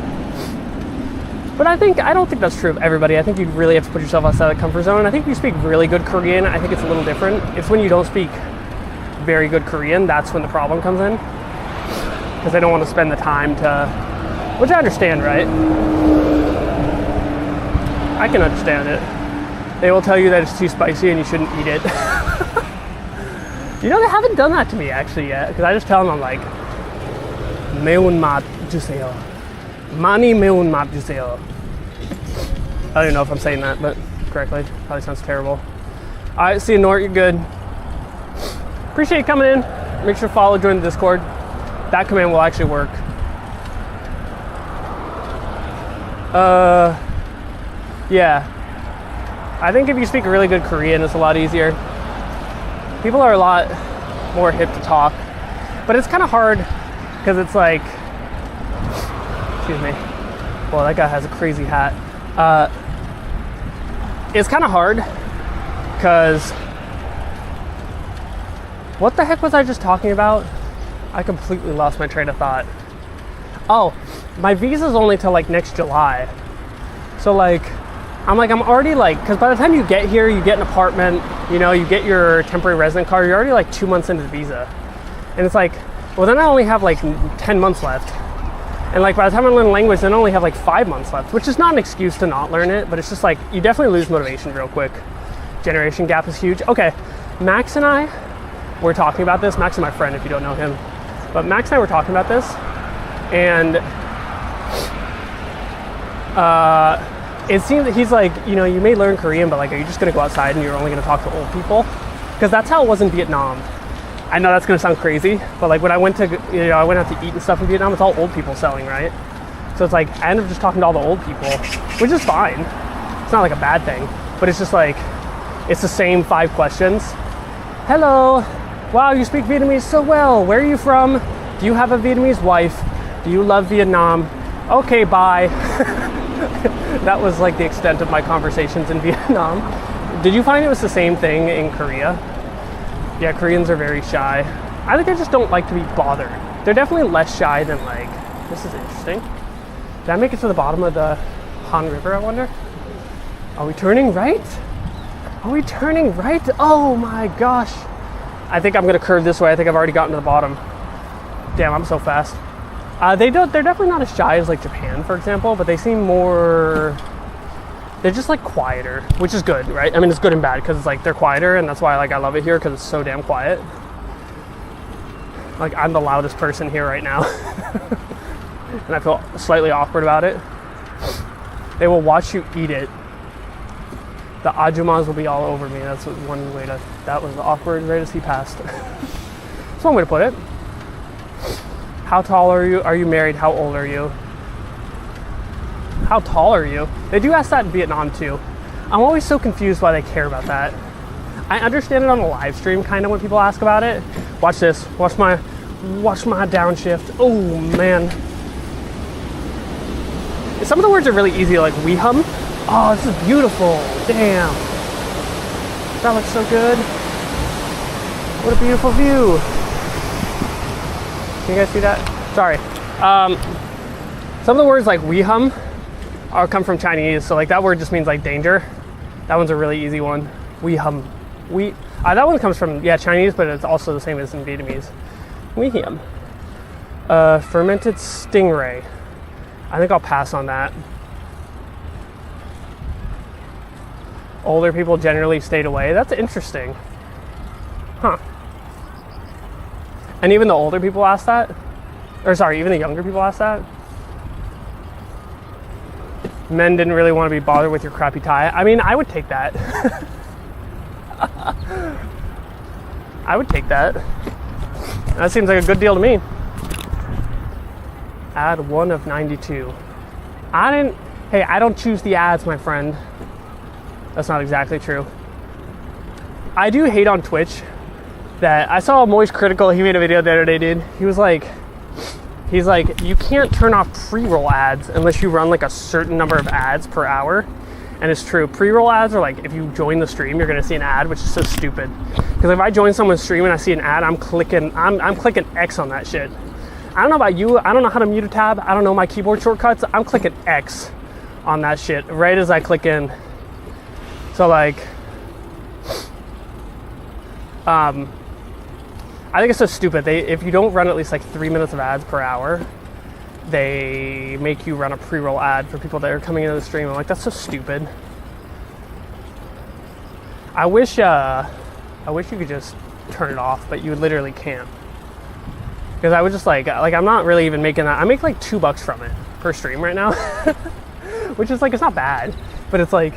But I don't think that's true of everybody. I think you really have to put yourself outside the comfort zone. And I think if you speak really good Korean, I think it's a little different. It's when you don't speak very good Korean, that's when the problem comes in. Because they don't want to spend the time to, which I understand, right? I can understand it. They will tell you that it's too spicy and you shouldn't eat it. You know, they haven't done that to me actually yet. Because I just tell them, I'm like, 매운맛 주세요. 많이 매운맛 주세요. I don't even know if I'm saying that, but correctly. Probably sounds terrible. All right, see you, Nort. You're good. Appreciate you coming in. Make sure to follow, join the Discord. That command will actually work. Yeah. I think if you speak really good Korean, it's a lot easier. People are a lot more hip to talk, but it's kind of hard because it's like, excuse me. Well, that guy has a crazy hat. It's kind of hard because what the heck was I just talking about? I completely lost my train of thought. Oh, my visa's only till like next July. So like, I'm already like, because by the time you get here, you get an apartment, you know, you get your temporary resident card, you're already like 2 months into the visa. And it's like, well, then I only have like 10 months left. And like by the time I learn the language, then I only have like 5 months left, which is not an excuse to not learn it, but it's just like, you definitely lose motivation real quick. Generation gap is huge. Okay, Max and I were talking about this. Max is my friend if you don't know him. But Max and I were talking about this, and it seems that he's like, you know, you may learn Korean, but like, are you just gonna go outside and you're only gonna talk to old people? Because that's how it was in Vietnam. I know that's gonna sound crazy, but like when I went to, you know, I went out to eat and stuff in Vietnam, it's all old people selling, right? So it's like, I ended up just talking to all the old people, which is fine. It's not like a bad thing, but it's just like, it's the same 5 questions. Hello, wow, you speak Vietnamese so well. Where are you from? Do you have a Vietnamese wife? Do you love Vietnam? Okay, bye. That was like the extent of my conversations in Vietnam. Did you find it was the same thing in Korea? Yeah, Koreans are very shy. I think they just don't like to be bothered. They're definitely less shy than like, this is interesting. Did I make it to the bottom of the Han River, I wonder? Are we turning right? Are we turning right? Oh my gosh. I think I'm gonna curve this way. I think I've already gotten to the bottom. Damn, I'm so fast. They're definitely not as shy as like Japan, for example, but they seem more, they're just like quieter, which is good, right? I mean, it's good and bad because it's like they're quieter, and that's why like I love it here because it's so damn quiet. Like I'm the loudest person here right now. And I feel slightly awkward about it. They will watch you eat it. The ajumas will be all over me. That's one way to, that was awkward right as he passed. That's one way to put it. How tall are you? Are you married? How old are you? How tall are you? They do ask that in Vietnam too. I'm always so confused why they care about that. I understand it on the live stream kind of when people ask about it. Watch this. Watch my downshift. Oh man. Some of the words are really easy, like we hum. Oh, this is beautiful. Damn. That looks so good. What a beautiful view. Can you guys see that? Sorry. Some of the words like we hum come from Chinese. So like that word just means like danger. That one's a really easy one. We hum. That one comes from, yeah, Chinese, but it's also the same as in Vietnamese. We hum. Fermented stingray. I think I'll pass on that. Older people generally stayed away. That's interesting. Huh. And even the older people ask that? Or sorry, even the younger people ask that? Men didn't really want to be bothered with your crappy tie. I mean, I would take that. I would take that. That seems like a good deal to me. Ad 1 of 92. Hey, I don't choose the ads, my friend. That's not exactly true. I do hate on Twitch that I saw Moist Critical, he made a video the other day, dude. He's like, you can't turn off pre-roll ads unless you run like a certain number of ads per hour. And it's true. Pre-roll ads are like, if you join the stream, you're gonna see an ad, which is so stupid. Because if I join someone's stream and I see an ad, I'm clicking X on that shit. I don't know about you, I don't know how to mute a tab, I don't know my keyboard shortcuts, I'm clicking X on that shit right as I click in. So like, I think it's so stupid. If you don't run at least like 3 minutes of ads per hour, they make you run a pre-roll ad for people that are coming into the stream. I'm like, that's so stupid. I wish you could just turn it off, but you literally can't. Because I would just like I'm not really even making that. I make like $2 from it per stream right now, which is like, it's not bad, but it's like,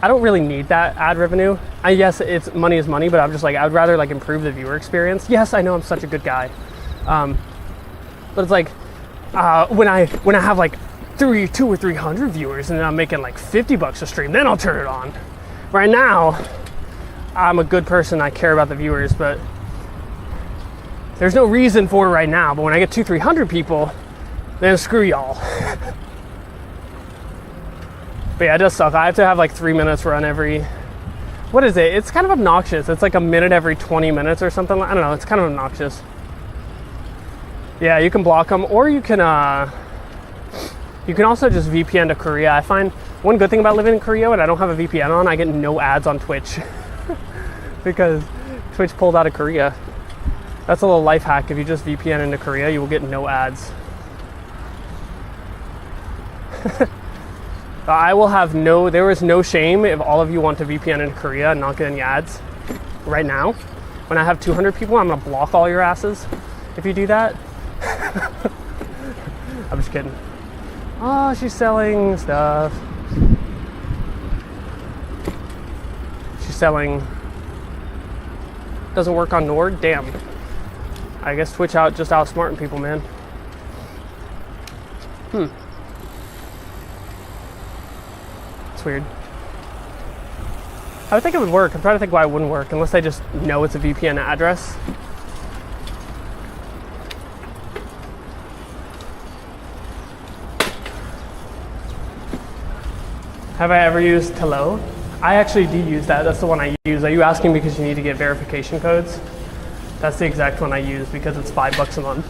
I don't really need that ad revenue. Yes, it's money is money, but I'm just like, I would rather like improve the viewer experience. Yes, I know I'm such a good guy, but it's like when I have like 200 or 300 viewers and then I'm making like $50 a stream, then I'll turn it on. Right now, I'm a good person. I care about the viewers, but there's no reason for it right now. But when I get 200-300 people, then screw y'all. But yeah, it does suck. I have to have like 3 minutes run every, what is it? It's kind of obnoxious. It's like a minute every 20 minutes or something. I don't know. It's kind of obnoxious. Yeah, you can block them, or you can also just VPN to Korea. I find one good thing about living in Korea, when I don't have a VPN on, I get no ads on Twitch because Twitch pulled out of Korea. That's a little life hack. If you just VPN into Korea, you will get no ads. There is no shame if all of you want to VPN into Korea and not get any ads. Right now, when I have 200 people, I'm gonna block all your asses if you do that. I'm just kidding. Oh, she's selling stuff. She's selling. Doesn't work on Nord? Damn. I guess Twitch just outsmarting people, man. It's weird. I would think it would work. I'm trying to think why it wouldn't work, unless they just know it's a VPN address. Have I ever used Hello? I actually do use that. That's the one I use. Are you asking because you need to get verification codes? That's the exact one I use because it's $5 a month.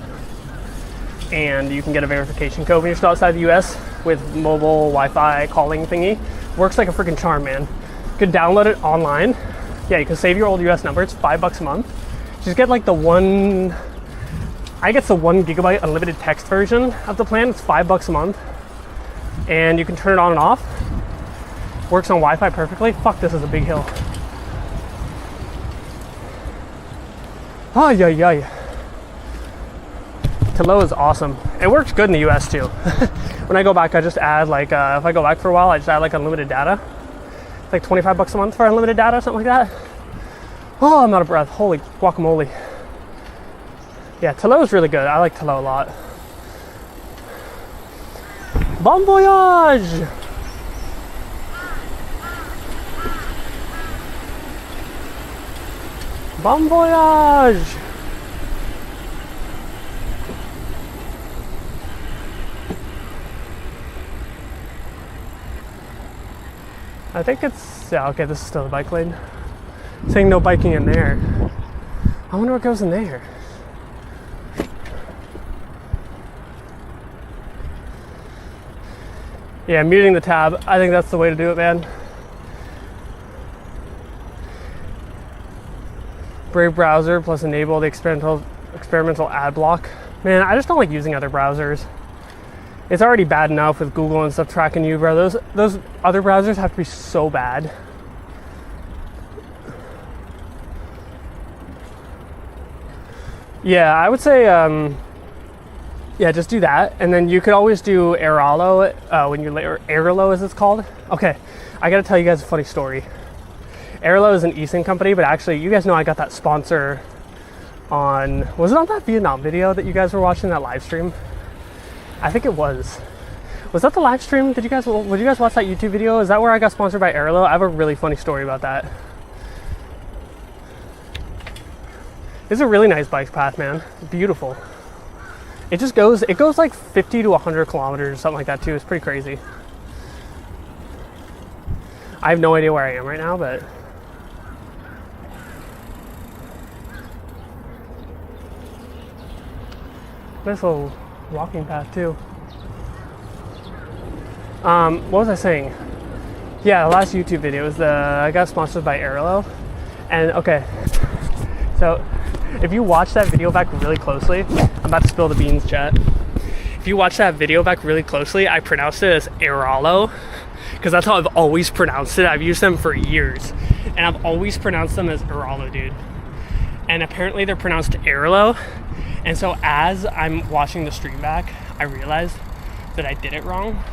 And you can get a verification code when you're still outside the US with mobile Wi-Fi calling thingy. Works like a freaking charm, man. You could download it online. Yeah, you can save your old US number. It's $5 a month. Just get like the I guess the 1 gigabyte unlimited text version of the plan. It's $5 a month. And you can turn it on and off. Works on Wi-Fi perfectly. Fuck, this is a big hill. Oh, yeah. Hello is awesome. It works good in the US too. When I go back, I just add like, if I go back for a while, I just add like unlimited data. It's like $25 a month for unlimited data, something like that. Oh, I'm out of breath. Holy guacamole. Yeah, Hello is really good. I like Hello a lot. Bon voyage! Bon voyage! I think it's, yeah, okay, this is still the bike lane. Saying no biking in there. I wonder what goes in there. Yeah, muting the tab. I think that's the way to do it, man. Brave browser plus enable the experimental ad block. Man, I just don't like using other browsers. It's already bad enough with Google and stuff tracking you, bro. Those other browsers have to be so bad. Yeah, I would say, yeah, just do that. And then you could always do IRL, when you're IRL as it's called. Okay, I gotta tell you guys a funny story. IRL is an eSIM company, but actually, you guys know I got that sponsor on, was it on that Vietnam video that you guys were watching, that live stream? I think it was. Was that the live stream? Would you guys watch that YouTube video? Is that where I got sponsored by IRL? I have a really funny story about that. It's a really nice bike path, man. Beautiful. It goes like 50 to 100 kilometers or something like that too. It's pretty crazy. I have no idea where I am right now, but nice little walking path too. What was I saying? Yeah, the last YouTube video was I got sponsored by IRL. And okay, so if you watch that video back really closely, I'm about to spill the beans, chat. If you watch that video back really closely, I pronounced it as Iralo, because that's how I've always pronounced it. I've used them for years, and I've always pronounced them as Iralo, dude. And apparently they're pronounced Iralo. And so as I'm watching the stream back, I realized that I did it wrong.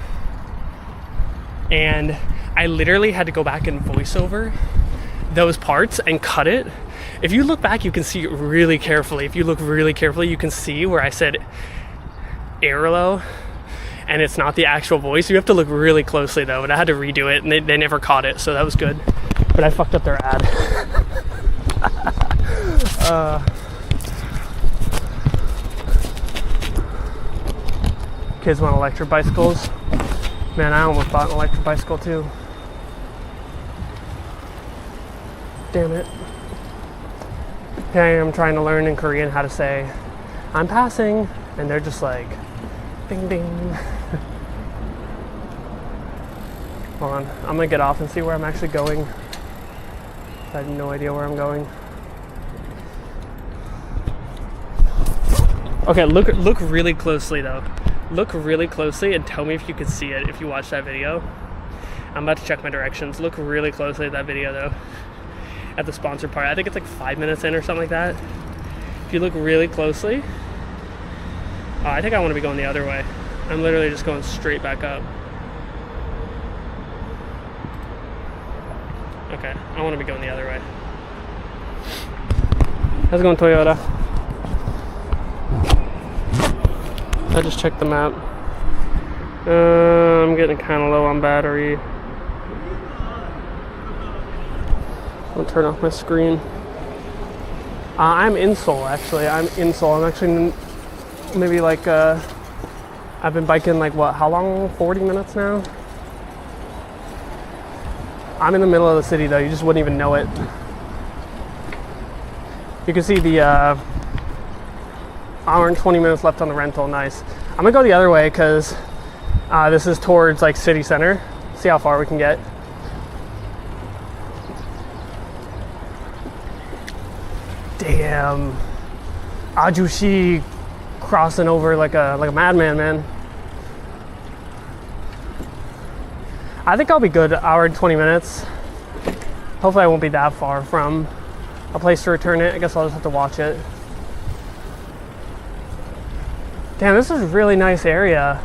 And I literally had to go back and voice over those parts and cut it. If you look back, you can see it really carefully. If you look really carefully, you can see where I said Iralo and it's not the actual voice. You have to look really closely though, but I had to redo it and they never caught it, so that was good. But I fucked up their ad. Kids want electric bicycles. Man, I almost bought an electric bicycle too. Damn it. Here I am trying to learn in Korean how to say, I'm passing, and they're just like, ding ding. Hold on, I'm gonna get off and see where I'm actually going. I have no idea where I'm going. Okay, look really closely though. Look really closely and tell me if you can see it if you watch that video. I'm about to check my directions. Look really closely at that video though. At the sponsor part. I think it's like 5 minutes in or something like that. If you look really closely, I think I want to be going the other way. I'm literally just going straight back up. Okay, I want to be going the other way. How's it going, Toyota? I just checked the map. I'm getting kind of low on battery. I'll turn off my screen. I'm in Seoul, actually. I'm in Seoul. I'm actually maybe like, I've been biking like what, how long? 40 minutes now? I'm in the middle of the city though. You just wouldn't even know it. You can see the hour and 20 minutes left on the rental. Nice. I'm gonna go the other way because this is towards like city center. See how far we can get. Damn, Ajushi crossing over like a madman, man. I think I'll be good. Hour and 20 minutes. Hopefully I won't be that far from a place to return it. I guess I'll just have to watch it. Damn, this is a really nice area.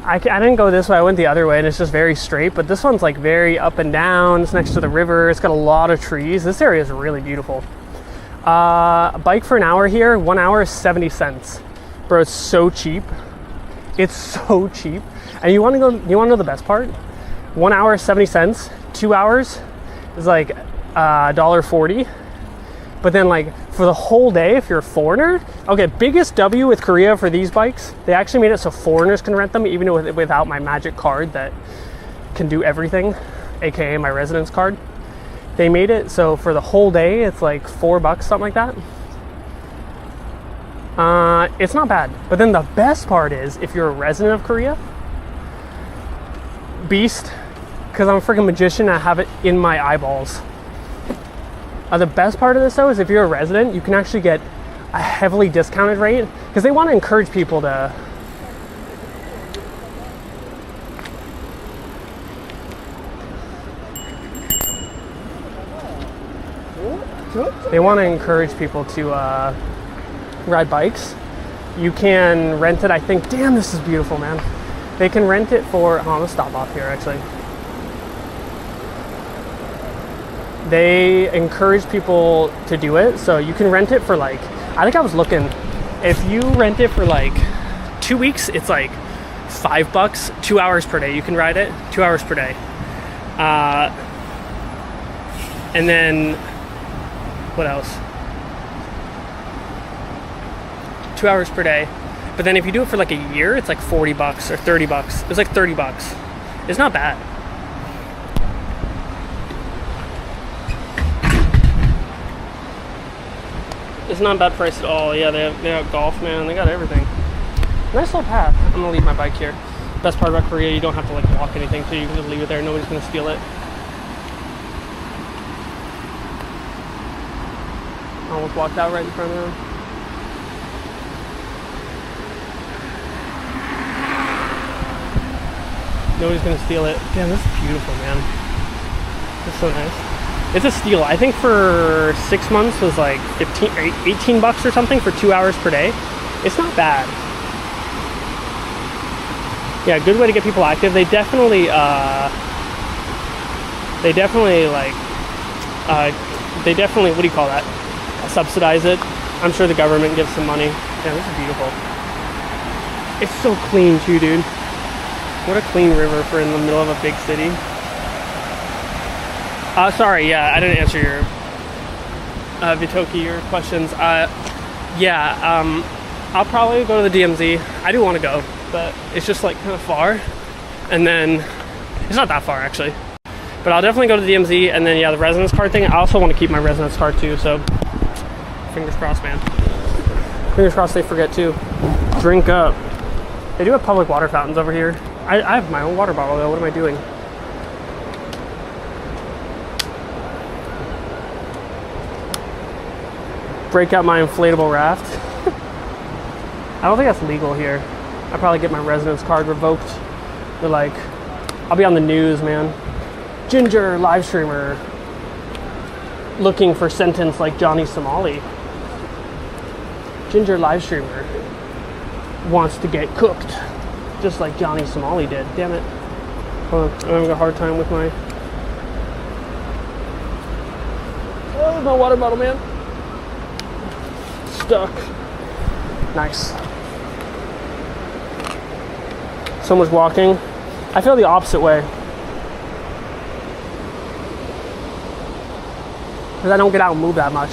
I didn't go this way, I went the other way, and it's just very straight, but this one's like very up and down. It's next to the river. It's got a lot of trees. This area is really beautiful. A bike for an hour here, 1 hour is 70 cents. Bro, it's so cheap. It's so cheap. And you wanna know the best part? 1 hour is 70 cents, 2 hours is like $1.40. But then like for the whole day, if you're a foreigner, okay, biggest W with Korea for these bikes, they actually made it so foreigners can rent them, even without my magic card that can do everything, AKA my residence card. They made it so for the whole day, it's like $4, something like that. It's not bad. But then the best part is, if you're a resident of Korea, beast, because I'm a freaking magician, I have it in my eyeballs. The best part of this though is if you're a resident, you can actually get a heavily discounted rate because they want to encourage people to ride bikes. You can rent it, I think. Damn, this is beautiful, man. They can rent it for, let's stop off here actually. They encourage people to do it, so you can rent it for like, I think I was looking, if you rent it for like 2 weeks, it's like $5, 2 hours per day. You can ride it 2 hours per day. And then, what else? 2 hours per day. But then if you do it for like a year, it's like $40 or $30. It's like $30. It's not bad. It's not a bad price at all. Yeah, they got golf, man. They got everything. Nice little path. I'm gonna leave my bike here. Best part about Korea, you don't have to like walk anything, so you can just leave it there. Nobody's gonna steal it. I almost walked out right in front of them. Nobody's gonna steal it. Damn, this is beautiful, man. It's so nice. It's a steal. I think for 6 months was like 15 or 18 bucks or something for 2 hours per day. It's not bad. Yeah, good way to get people active. They definitely what do you call that? Subsidize it. I'm sure the government gives some money. Yeah, this is beautiful. It's so clean too, dude. What a clean river for in the middle of a big city. Sorry, yeah, I didn't answer your Vitoki, your questions. I'll probably go to the DMZ. I do want to go, but it's just like kind of far. And then it's not that far actually. But I'll definitely go to the DMZ, and then yeah, the residence card thing. I also want to keep my residence card too, so fingers crossed, man. Fingers crossed they forget to drink up. They do have public water fountains over here. I have my own water bottle though. What am I doing? Break out my inflatable raft. I don't think that's legal here. I'll probably get my residence card revoked. They're like, I'll be on the news, man. Ginger live streamer looking for sentence like Johnny Somali. Ginger live streamer wants to get cooked just like Johnny Somali did. Damn it. Hold on. I'm having a hard time with my water bottle, man. Stuck. Nice. So much walking. I feel the opposite way. Because I don't get out and move that much.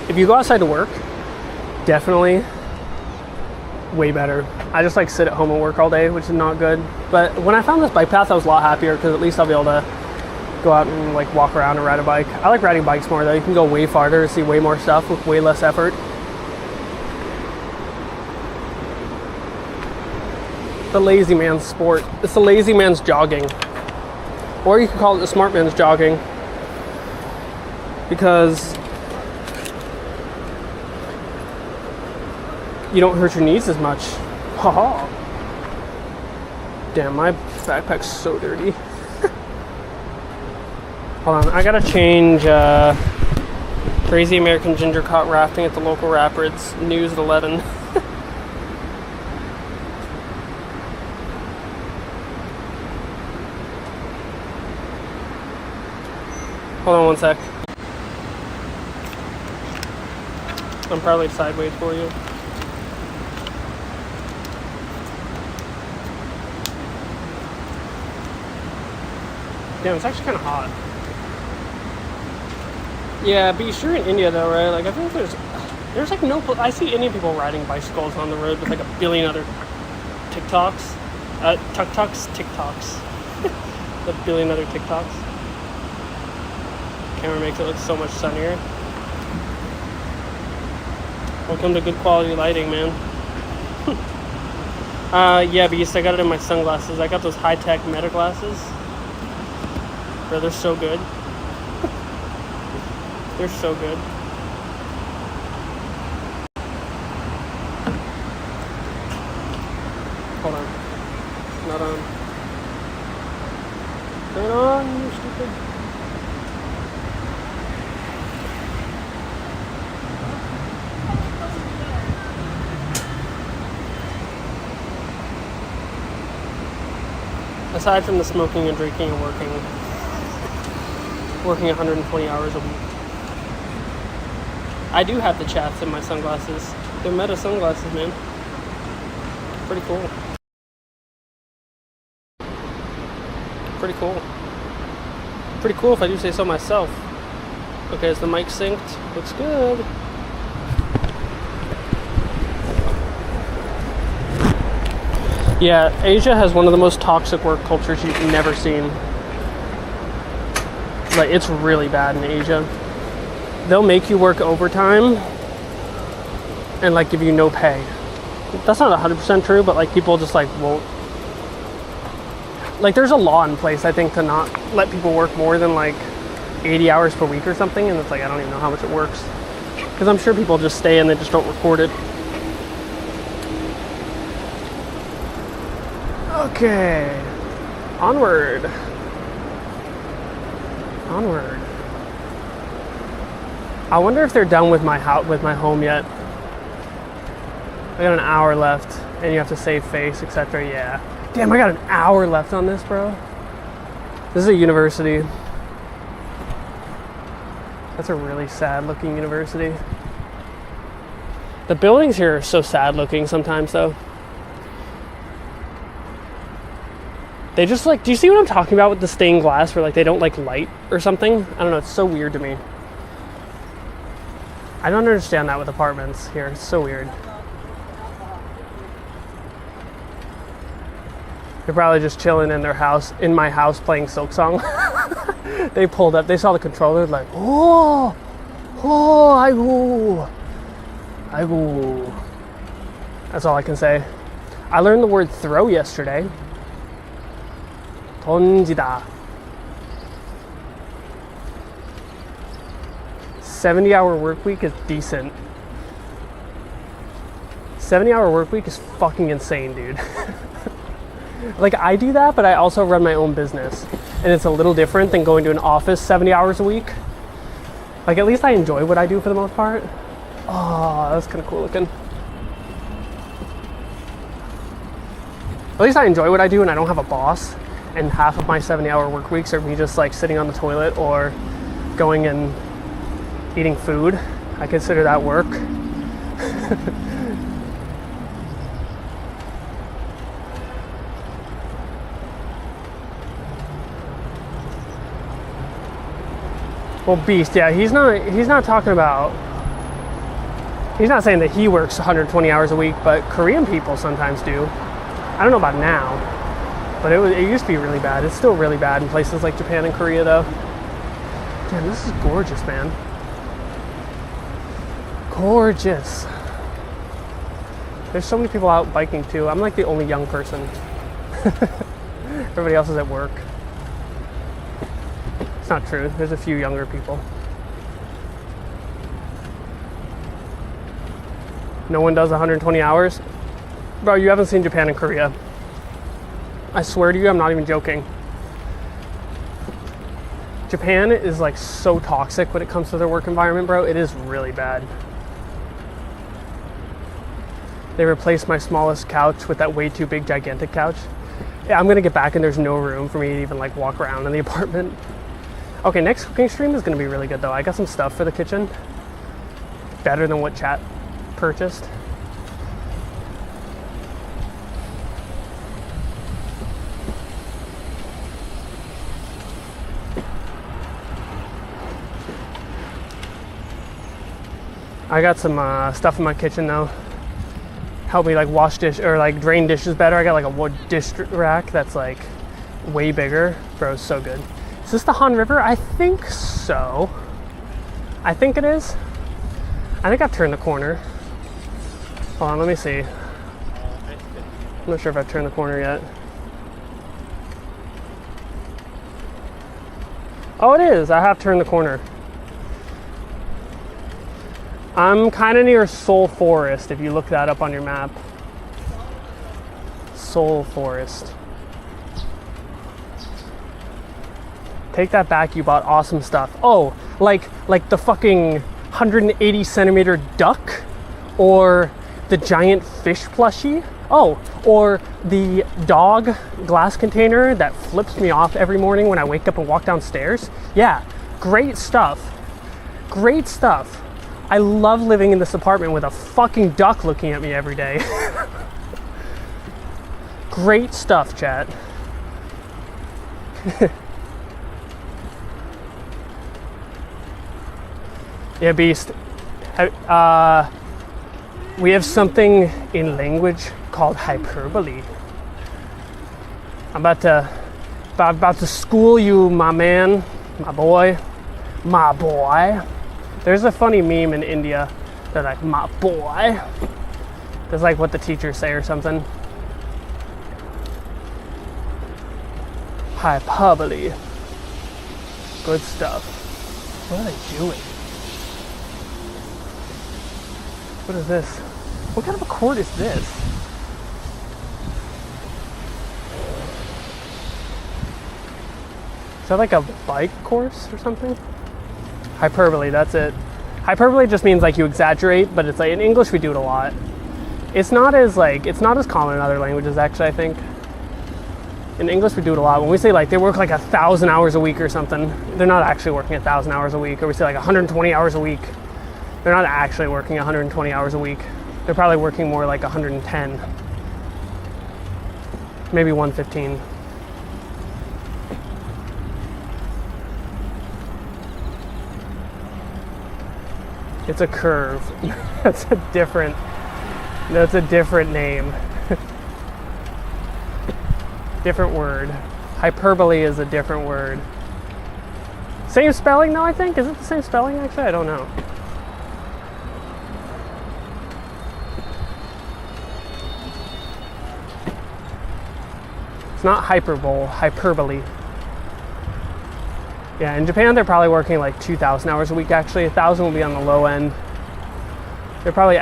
If you go outside to work, definitely way better. I just like sit at home and work all day, which is not good. But when I found this bike path, I was a lot happier because at least I'll be able to go out and like walk around and ride a bike. I like riding bikes more though. You can go way farther and see way more stuff with way less effort. The lazy man's sport. It's the lazy man's jogging. Or you could call it the smart man's jogging. Because you don't hurt your knees as much. Haha. Damn, my backpack's so dirty. Hold on, I gotta change Crazy American Ginger caught rafting at the local rapids. News at 11. Hold on one sec. I'm probably sideways for you. Damn, it's actually kind of hot. Yeah, but you're in India though, right? Like I think there's like no. I see Indian people riding bicycles on the road with like a billion other TikToks, TikToks, a billion other TikToks. Camera makes it look so much sunnier. Welcome to good quality lighting, man. Yeah, Beast, I got it in my sunglasses. I got those high-tech Meta glasses. Bro, they're so good. They're so good. Hold on. Not on. Not on, you stupid. Aside from the smoking and drinking and working 120 hours a week, I do have the chaps in my sunglasses. They're Meta sunglasses, man. Pretty cool. Pretty cool. Pretty cool if I do say so myself. Okay, is the mic synced? Looks good. Yeah, Asia has one of the most toxic work cultures you've never seen. Like, it's really bad in Asia. They'll make you work overtime and like give you no pay. That's not 100% true, but like people just like won't like there's a law in place, I think, to not let people work more than like 80 hours per week or something, and it's like I don't even know how much it works, because I'm sure people just stay and they just don't record it. Okay, onward. I wonder if they're done with my home yet. I got an hour left, and you have to save face, etc. Yeah. Damn, I got an hour left on this, bro. This is a university. That's a really sad-looking university. The buildings here are so sad-looking sometimes, though. They just like, do you see what I'm talking about with the stained glass where like they don't like light or something? I don't know, it's so weird to me. I don't understand that with apartments here. It's so weird. They're probably just chilling in their house, in my house, playing Silk Song. They pulled up, they saw the controller, like, oh, I go. That's all I can say. I learned the word throw yesterday. 던지다. 70-hour work week is decent. 70-hour work week is fucking insane, dude. Like, I do that, but I also run my own business. And it's a little different than going to an office 70 hours a week. Like, at least I enjoy what I do for the most part. Oh, that's kind of cool looking. At least I enjoy what I do and I don't have a boss. And half of my 70-hour work weeks are me just like sitting on the toilet or going and eating food. I consider that work. Well, Beast, yeah, he's not talking about, he's not saying that he works 120 hours a week, but Korean people sometimes do. I don't know about now, but it used to be really bad. It's still really bad in places like Japan and Korea, though. Damn, this is gorgeous, man. Gorgeous. There's so many people out biking, too. I'm like the only young person. Everybody else is at work. It's not true. There's a few younger people. No one does 120 hours? Bro, you haven't seen Japan and Korea. I swear to you, I'm not even joking. Japan is like so toxic when it comes to their work environment, bro. It is really bad. They replaced my smallest couch with that way too big, gigantic couch. Yeah, I'm gonna get back and there's no room for me to even like walk around in the apartment. Okay, next cooking stream is gonna be really good though. I got some stuff for the kitchen. Better than what chat purchased. I got some stuff in my kitchen though. Help me like wash dish or like drain dishes better. I got like a wood dish rack that's like way bigger. Bro, so good. Is this the Han River? I think so. I think it is. I think I've turned the corner. Hold on, let me see. I'm not sure if I've turned the corner yet. Oh, it is. I have turned the corner. I'm kind of near Seoul Forest, if you look that up on your map. Seoul Forest. Take that back, you bought awesome stuff. Oh, like the fucking 180 centimeter duck? Or the giant fish plushie? Oh, or the dog glass container that flips me off every morning when I wake up and walk downstairs? Yeah, great stuff. Great stuff. I love living in this apartment with a fucking duck looking at me every day. Great stuff, chat. Yeah, Beast. We have something in language called hyperbole. I'm about to school you, my man, my boy. There's a funny meme in India. They're like, my boy. That's like what the teachers say or something. Hyperbole. Good stuff. What are they doing? What is this? What kind of a court is this? Is that like a bike course or something? Hyperbole, that's it. Hyperbole just means like you exaggerate, but it's like in English we do it a lot. It's not as common in other languages actually, I think. In English we do it a lot. When we say like they work like 1,000 hours a week or something, they're not actually working 1,000 hours a week. Or we say like 120 hours a week, they're not actually working 120 hours a week. They're probably working more like 110, maybe 115. It's a curve. That's a different name. Different word. Hyperbole is a different word. Same spelling though, I think? Is it the same spelling actually? I don't know. It's not hyperbole. Yeah, in Japan they're probably working like 2,000 hours a week actually. 1,000 will be on the low end. They're probably,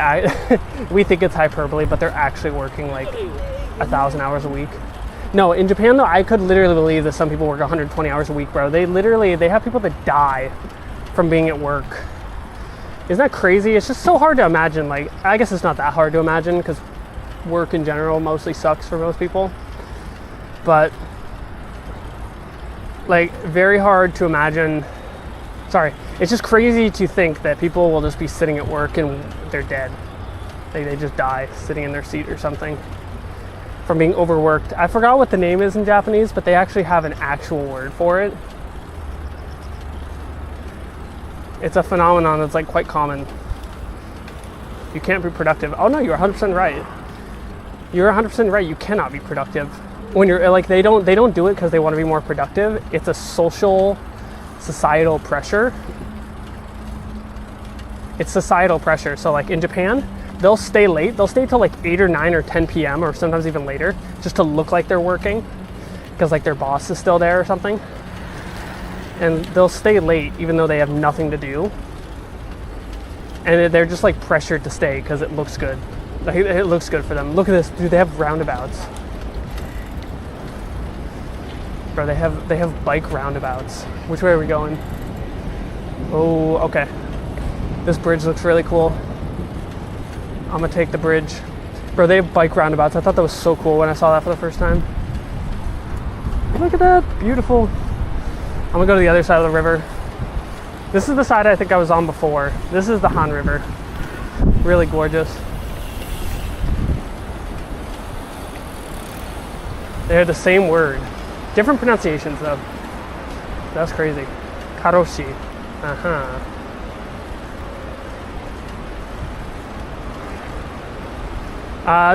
we think it's hyperbole, but they're actually working like 1,000 hours a week. No, in Japan though, I could literally believe that some people work 120 hours a week, bro. They have people that die from being at work. Isn't that crazy? It's just so hard to imagine. Like, I guess it's not that hard to imagine because work in general mostly sucks for most people. But like, very hard to imagine. Sorry, it's just crazy to think that people will just be sitting at work and they're dead. They just die sitting in their seat or something from being overworked. I forgot what the name is in Japanese, but they actually have an actual word for it. It's a phenomenon that's like quite common. You can't be productive. Oh no, you're 100% right. You're 100% right. You cannot be productive. When you're like, they don't do it because they want to be more productive. It's a societal pressure. It's societal pressure. So like in Japan, they'll stay late. They'll stay till like 8 or 9 or 10 p.m. or sometimes even later just to look like they're working because like their boss is still there or something. And they'll stay late even though they have nothing to do. And they're just like pressured to stay because it looks good. Like, it looks good for them. Look at this, dude, they have roundabouts. Bro, they have bike roundabouts. Which way are we going? Oh, okay. This bridge looks really cool. I'm gonna take the bridge. Bro, they have bike roundabouts. I thought that was so cool when I saw that for the first time. Look at that, beautiful. I'm gonna go to the other side of the river. This is the side I think I was on before. This is the Han River. Really gorgeous. They're the same word. Different pronunciations though. That's crazy. Karoshi. Uh-huh.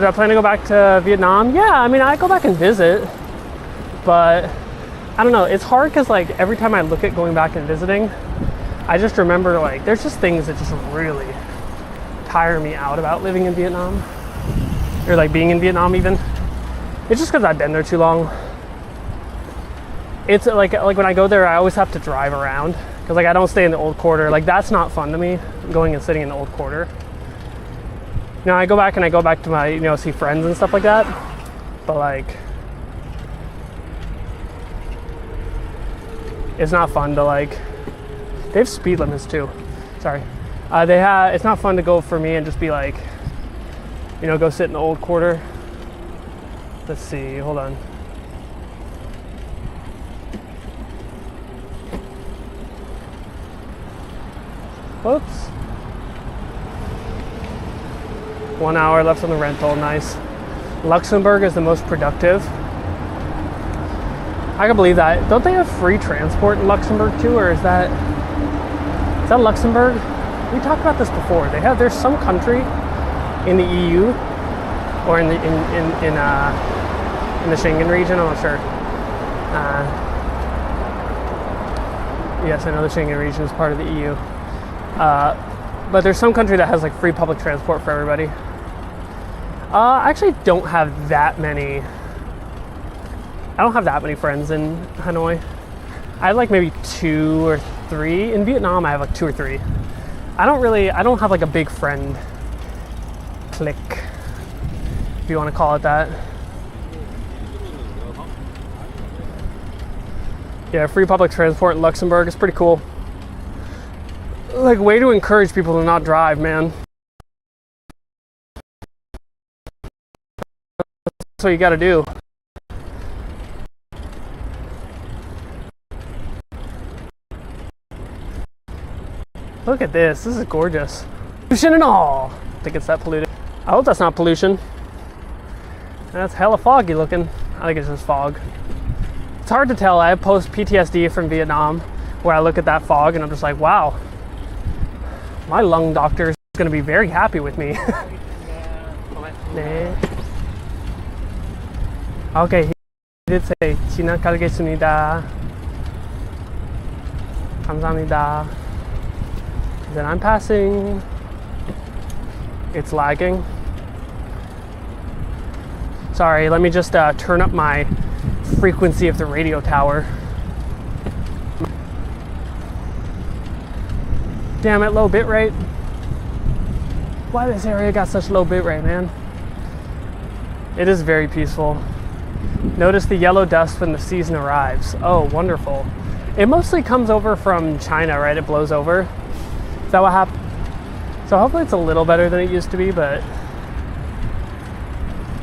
Do I plan to go back to Vietnam? Yeah, I mean, I go back and visit, but I don't know. It's hard because like every time I look at going back and visiting, I just remember like there's just things that just really tire me out about living in Vietnam or like being in Vietnam even. It's just because I've been there too long. It's like when I go there, I always have to drive around because like I don't stay in the old quarter. Like that's not fun to me, going and sitting in the old quarter. Now I go back to my, see friends and stuff like that. But like, it's not fun to like, they have speed limits too. Sorry. It's not fun to go for me and just be like, go sit in the old quarter. Let's see, hold on. Whoops. 1 hour left on the rental, nice. Luxembourg is the most productive. I can believe that. Don't they have free transport in Luxembourg too, or is that Luxembourg? We talked about this before. There's some country in the EU or in the Schengen region. I'm not sure. Yes, I know the Schengen region is part of the EU. But there's some country that has like free public transport for everybody. I actually don't have that many I don't have that many friends in Hanoi. I have like maybe 2 or 3. In Vietnam, I have like 2 or 3. I don't have like a big friend clique, if you want to call it that. Yeah, free public transport in Luxembourg is pretty cool. Like, way to encourage people to not drive, man. That's what you gotta do. Look at this. This is gorgeous. Pollution and all. I think it's that polluted. I hope that's not pollution. That's hella foggy looking. I think it's just fog. It's hard to tell. I have post PTSD from Vietnam where I look at that fog and I'm just like, wow, my lung doctor is going to be very happy with me. Okay, he did say, "China kalgesumida." 감사합니다. Then I'm passing. It's lagging. Sorry, let me just turn up my frequency of the radio tower. Damn it, low bit rate. Why this area got such low bit rate, man? It is very peaceful. Notice the yellow dust when the season arrives. Oh, wonderful. It mostly comes over from China, right? It blows over. Is that what happened? So hopefully it's a little better than it used to be, but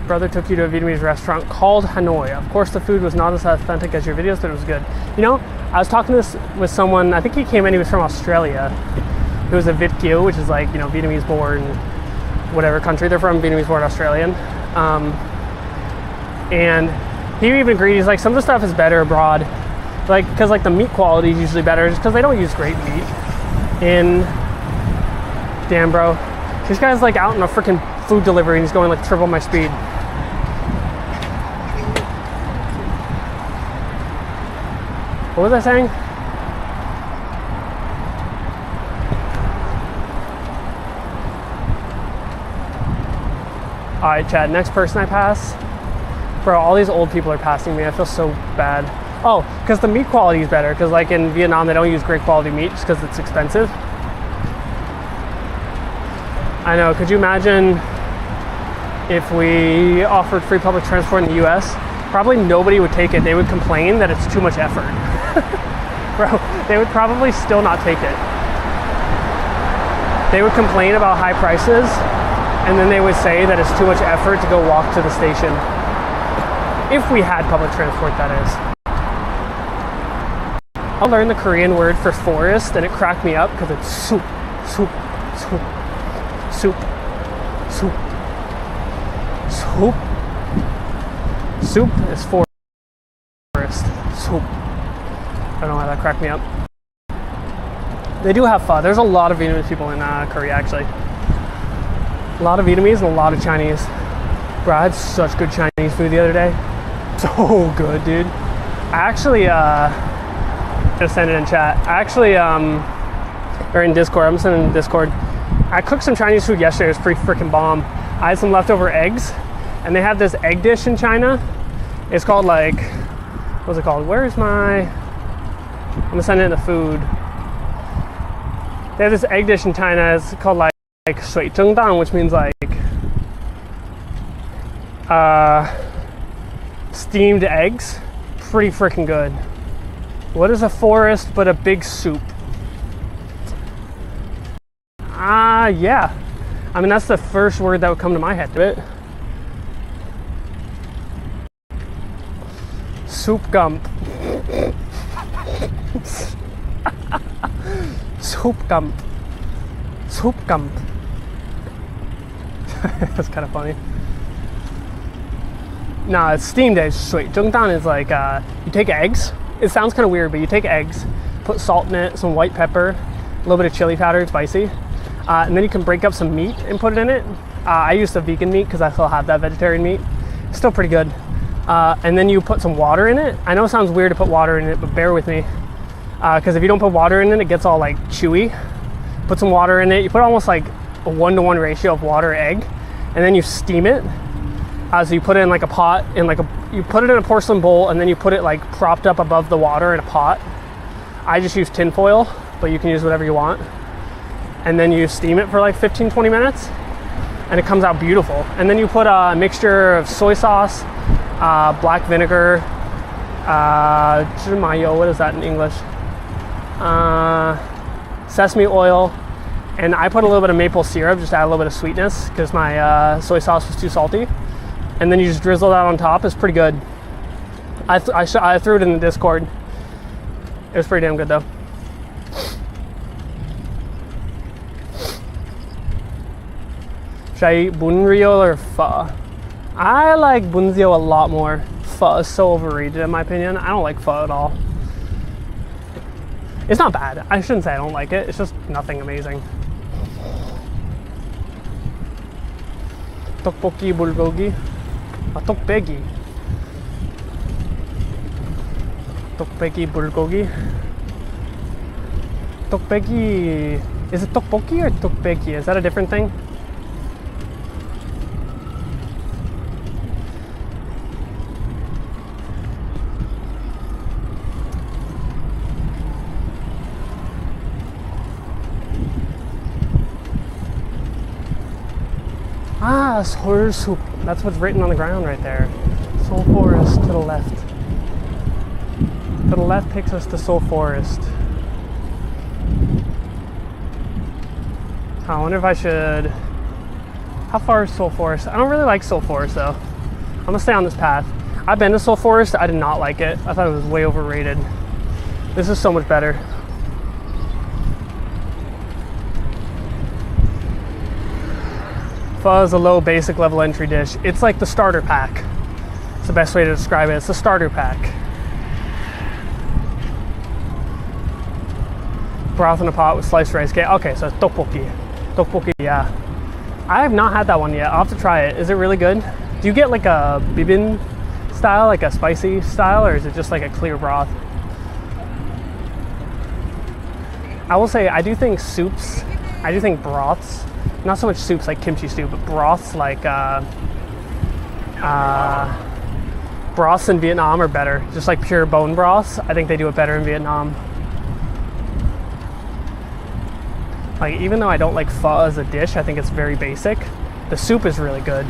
brother took you to a Vietnamese restaurant called Hanoi. Of course, the food was not as authentic as your videos, but it was good. You know, I was talking with someone, I think he came in, he was from Australia. He was a Viet Kieu, which is like, you know, Vietnamese born, whatever country they're from, Vietnamese born Australian. And he even agreed, he's like, some of the stuff is better abroad. Like, because like the meat quality is usually better just because they don't use great meat. Damn, bro. This guy's like out in a freaking food delivery and he's going like triple my speed. What was I saying? All right, Chad, next person I pass. Bro, all these old people are passing me. I feel so bad. Oh, because the meat quality is better. Because like in Vietnam, they don't use great quality meat just because it's expensive. I know, could you imagine if we offered free public transport in the US? Probably nobody would take it. They would complain that it's too much effort. Bro, they would probably still not take it. They would complain about high prices, and then they would say that it's too much effort to go walk to the station. If we had public transport, that is. I learned the Korean word for forest, and it cracked me up because it's soup, soup, soup, soup, soup, soup. Soup is forest. Soup. I don't know why that cracked me up. They do have pho. There's a lot of Vietnamese people in Korea, actually. A lot of Vietnamese and a lot of Chinese. Bro, I had such good Chinese food the other day. So good, dude. I actually, just send it in chat. I actually, or in Discord, I'm sending in Discord. I cooked some Chinese food yesterday. It was pretty freaking bomb. I had some leftover eggs, and they have this egg dish in China. It's called like, what's it called? Where's my, I'm gonna send it in the food. They have this egg dish in China. It's called like shui zheng dang, which means like steamed eggs. Pretty freaking good. What is a forest but a big soup? Yeah. I mean, that's the first word that would come to my head. It. Soup gump. Soup gump. Soup gump. That's kind of funny. Nah, it's steamed eggs. Shui zheng dan is like, you take eggs. It sounds kind of weird, but you take eggs, put salt in it, some white pepper, a little bit of chili powder, it's spicy. And then you can break up some meat and put it in it. I used the vegan meat because I still have that vegetarian meat. It's still pretty good. And then you put some water in it. I know it sounds weird to put water in it, but bear with me. Because if you don't put water in it, it gets all like chewy. Put some water in it. You put almost like a 1-to-1 ratio of water egg, and then you steam it. So you put it in like a pot, you put it in a porcelain bowl, and then you put it like propped up above the water in a pot. I just use tin foil, but you can use whatever you want. And then you steam it for like 15-20 minutes, and it comes out beautiful. And then you put a mixture of soy sauce, black vinegar, mayo, what is that in English? Sesame oil, and I put a little bit of maple syrup, just to add a little bit of sweetness, because my soy sauce was too salty. And then you just drizzle that on top. It's pretty good. I threw it in the Discord. It was pretty damn good though. Should I eat bunryo or pho? I like bunryo a lot more. Pho is so overrated in my opinion. I don't like pho at all. It's not bad. I shouldn't say I don't like it. It's just nothing amazing. Tteokbokki, bulgogi. Tteokbokki. Tteokbokki, bulgogi. Tteokbokki. Is it tteokbokki or tteokbokki? Is that a different thing? Ah, Seoul soup. That's what's written on the ground right there. Seoul Forest to the left. To the left takes us to Seoul Forest. I wonder if I should... How far is Seoul Forest? I don't really like Seoul Forest though. I'm gonna stay on this path. I've been to Seoul Forest. I did not like it. I thought it was way overrated. This is so much better. Pho is a low basic level entry dish. It's like the starter pack. It's the best way to describe it. It's the starter pack. Broth in a pot with sliced rice cake. Okay, so tteokbokki. Tteokbokki, yeah. I have not had that one yet. I'll have to try it. Is it really good? Do you get like a bibin style, like a spicy style, or is it just like a clear broth? I will say, I do think soups, I do think broths, not so much soups like kimchi stew, but broths like broths in Vietnam are better. Just like pure bone broths, I think they do it better in Vietnam. Like, even though I don't like pho as a dish, I think it's very basic. The soup is really good.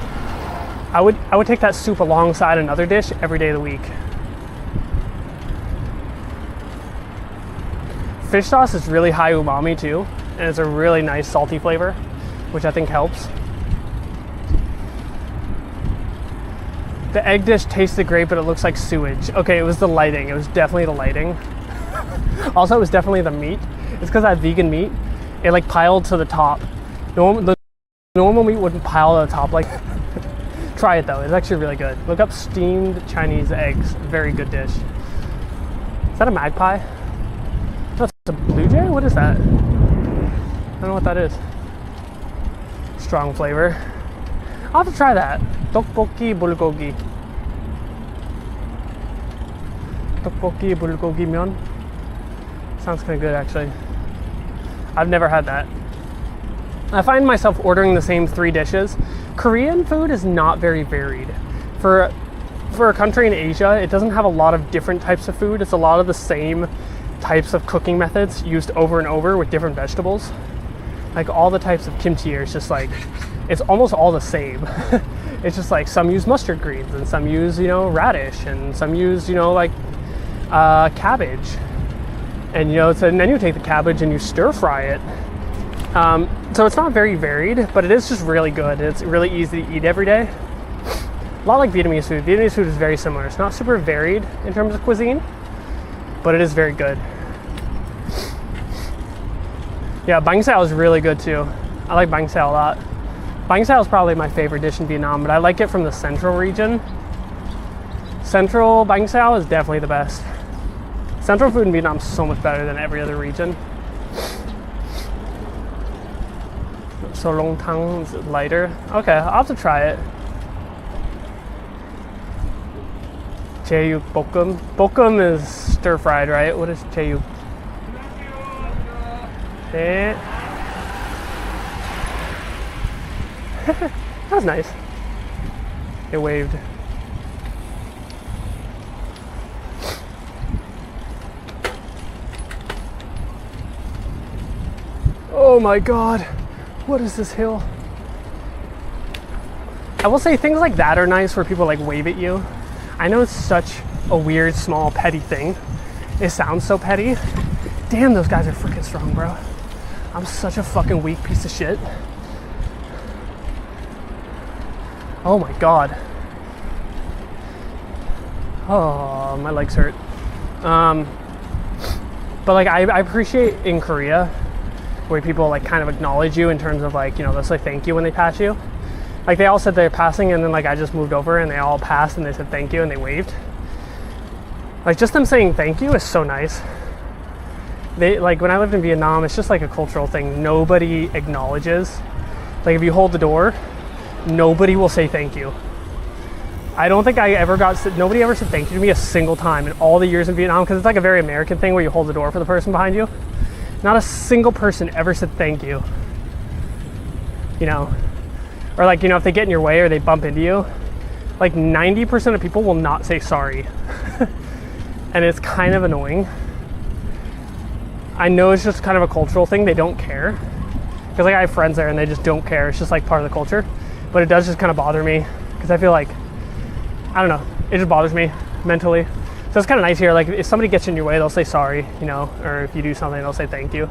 I would take that soup alongside another dish every day of the week. Fish sauce is really high umami too, and it's a really nice salty flavor, which I think helps. The egg dish tasted great, but it looks like sewage. Okay, it was the lighting. It was definitely the lighting. Also, it was definitely the meat. It's because I have vegan meat. It like piled to the top. The normal meat wouldn't pile to the top like. Try it though, it's actually really good. Look up steamed Chinese eggs, very good dish. Is that a magpie? No, it's a blue jay? What is that? I don't know what that is. Strong flavor. I'll have to try that. Tteokbokki bulgogi. Tteokbokki bulgogi myeon. Sounds kind of good actually. I've never had that. I find myself ordering the same 3 dishes. Korean food is not very varied. For a country in Asia, it doesn't have a lot of different types of food. It's a lot of the same types of cooking methods used over and over with different vegetables. Like all the types of kimchi are just like, it's almost all the same. It's just like some use mustard greens and some use, radish, and some use, cabbage. And and then you take the cabbage and you stir fry it. So it's not very varied, but it is just really good. It's really easy to eat every day. A lot like Vietnamese food. Vietnamese food is very similar. It's not super varied in terms of cuisine, but it is very good. Yeah, bánh xèo is really good too. I like bánh xèo a lot. Bánh xèo is probably my favorite dish in Vietnam, but I like it from the central region. Central bánh xèo is definitely the best. Central food in Vietnam is so much better than every other region. So long tang is lighter. Okay, I'll have to try it. Cheyuk bokum. Bokum is stir fried, right? What is cheyuk? That was nice. They waved. Oh my God, what is this hill? I will say things like that are nice where people like wave at you. I know it's such a weird, small, petty thing. It sounds so petty. Damn, those guys are freaking strong, bro. I'm such a fucking weak piece of shit. Oh my God. Oh, my legs hurt. But like I appreciate in Korea where people like kind of acknowledge you in terms of like, you know, they'll say thank you when they pass you. Like they all said they're passing, and then like I just moved over and they all passed and they said thank you and they waved. Like just them saying thank you is so nice. They like when I lived in Vietnam, it's just like a cultural thing. Nobody acknowledges. Like if you hold the door, nobody will say thank you. I don't think nobody ever said thank you to me a single time in all the years in Vietnam, because it's like a very American thing where you hold the door for the person behind you. Not a single person ever said thank you. You know, or like, you know, if they get in your way or they bump into you, like 90% of people will not say sorry. And it's kind of annoying. I know it's just kind of a cultural thing. They don't care. Because like I have friends there and they just don't care. It's just like part of the culture. But it does just kind of bother me because I feel like, I don't know, it just bothers me mentally. So it's kind of nice here. Like if somebody gets in your way, they'll say sorry, you know, or if you do something, they'll say thank you.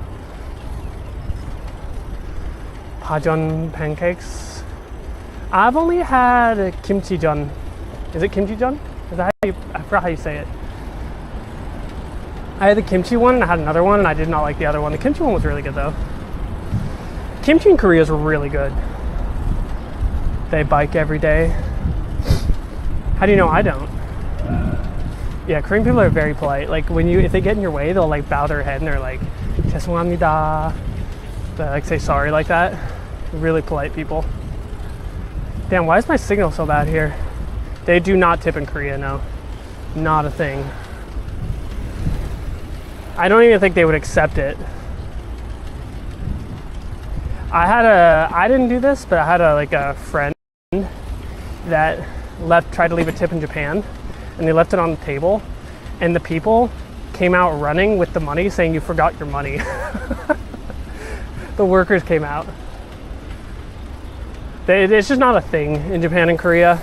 Pajeon pancakes. I've only had kimchi jeon. Is it kimchi jeon? Is that how I forgot how you say it. I had the kimchi one and I had another one and I did not like the other one. The kimchi one was really good though. Kimchi in Korea is really good. They bike every day. How do you know I don't? Yeah, Korean people are very polite. Like if they get in your way, they'll like bow their head and they're like, 죄송합니다. They like say sorry like that. Really polite people. Damn, why is my signal so bad here? They do not tip in Korea, no. Not a thing. I don't even think they would accept it. I didn't do this, but I had a friend that tried to leave a tip in Japan, and they left it on the table, and the people came out running with the money saying you forgot your money. The workers came out. It's just not a thing in Japan and Korea.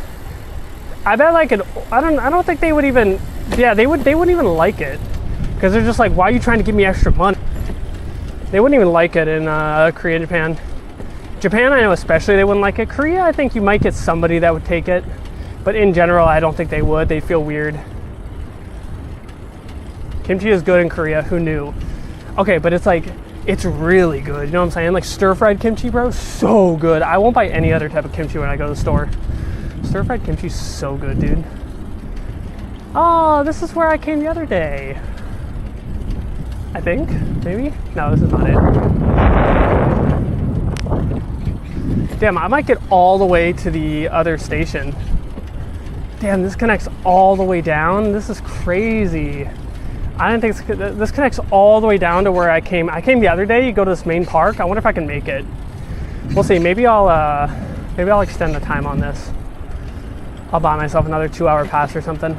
I bet like I don't think they would even, yeah, they wouldn't even like it, because they're just like, why are you trying to give me extra money? They wouldn't even like it in Korea and Japan. Japan, I know especially they wouldn't like it. Korea, I think you might get somebody that would take it, but in general, I don't think they would. They'd feel weird. Kimchi is good in Korea. Who knew? Okay, but it's like, it's really good. You know what I'm saying? Like stir-fried kimchi, bro, so good. I won't buy any other type of kimchi when I go to the store. Stir-fried kimchi is so good, dude. Oh, this is where I came the other day. I think, maybe? No, this is not it. Damn, I might get all the way to the other station. Damn, this connects all the way down. This is crazy. I didn't think this connects all the way down to where I came. I came the other day. You go to this main park. I wonder if I can make it. We'll see. Maybe I'll extend the time on this. I'll buy myself another 2-hour pass or something.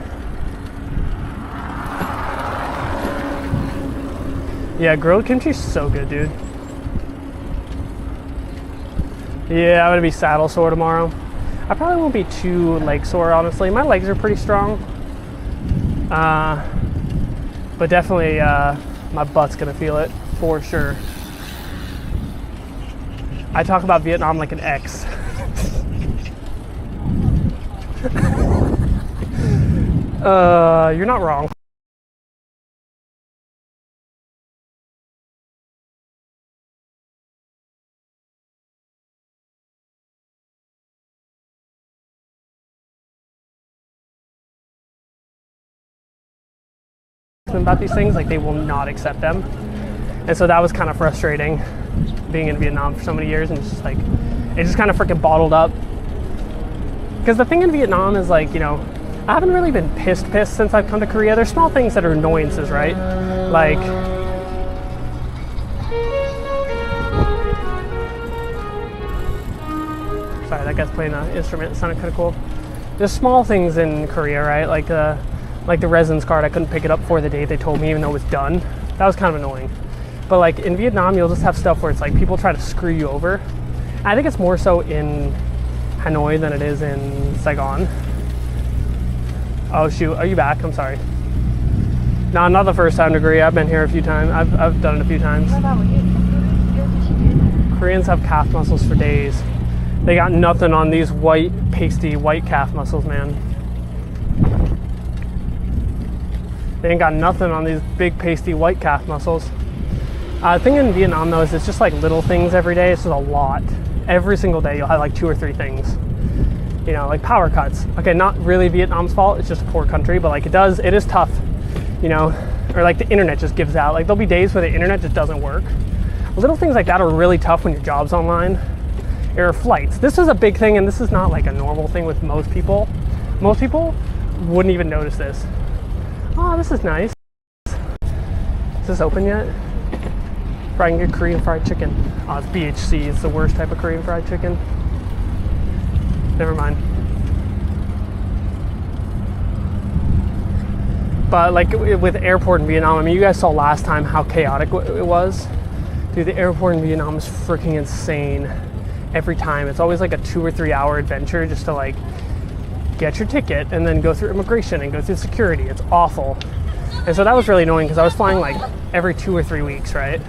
Yeah, grilled kimchi is so good, dude. Yeah, I'm gonna be saddle sore tomorrow. I probably won't be too leg sore, honestly. My legs are pretty strong. But definitely my butt's gonna feel it for sure. I talk about Vietnam like an ex. You're not wrong. About these things, like they will not accept them, and so that was kind of frustrating being in Vietnam for so many years, and it's just like it just kind of freaking bottled up. Because the thing in Vietnam is like, you know, I haven't really been pissed since I've come to Korea. There's small things that are annoyances, right? Like sorry, that guy's playing an instrument. It sounded kind of cool. there's small things in Korea, right? Like the residence card, I couldn't pick it up for the date they told me, even though it was done. That was kind of annoying. But like in Vietnam, you'll just have stuff where it's like people try to screw you over. And I think it's more so in Hanoi than it is in Saigon. Oh shoot, are you back? I'm sorry. No, not the first time to Korea. I've been here a few times. I've done it a few times. Koreans have calf muscles for days. They got nothing on these white, pasty, white calf muscles, man. They ain't got nothing on these big, pasty, white calf muscles. The thing in Vietnam, though, is it's just like little things every day. It's just a lot. Every single day, you'll have like 2 or 3 things. You know, like power cuts. Okay, not really Vietnam's fault. It's just a poor country, but like it is tough, you know, or like the internet just gives out. Like there'll be days where the internet just doesn't work. Little things like that are really tough when your job's online. Or flights. This is a big thing, and this is not like a normal thing with most people. Most people wouldn't even notice this. Oh, this is nice. Is this open yet? Probably can get Korean fried chicken. Oh, it's BHC. It's the worst type of Korean fried chicken. Never mind. But like with the airport in Vietnam, I mean, you guys saw last time how chaotic it was. Dude, the airport in Vietnam is freaking insane. Every time. It's always like a 2 or 3 hour adventure just to like get your ticket and then go through immigration and go through security. It's awful. And so that was really annoying because I was flying like every 2 or 3 weeks, right?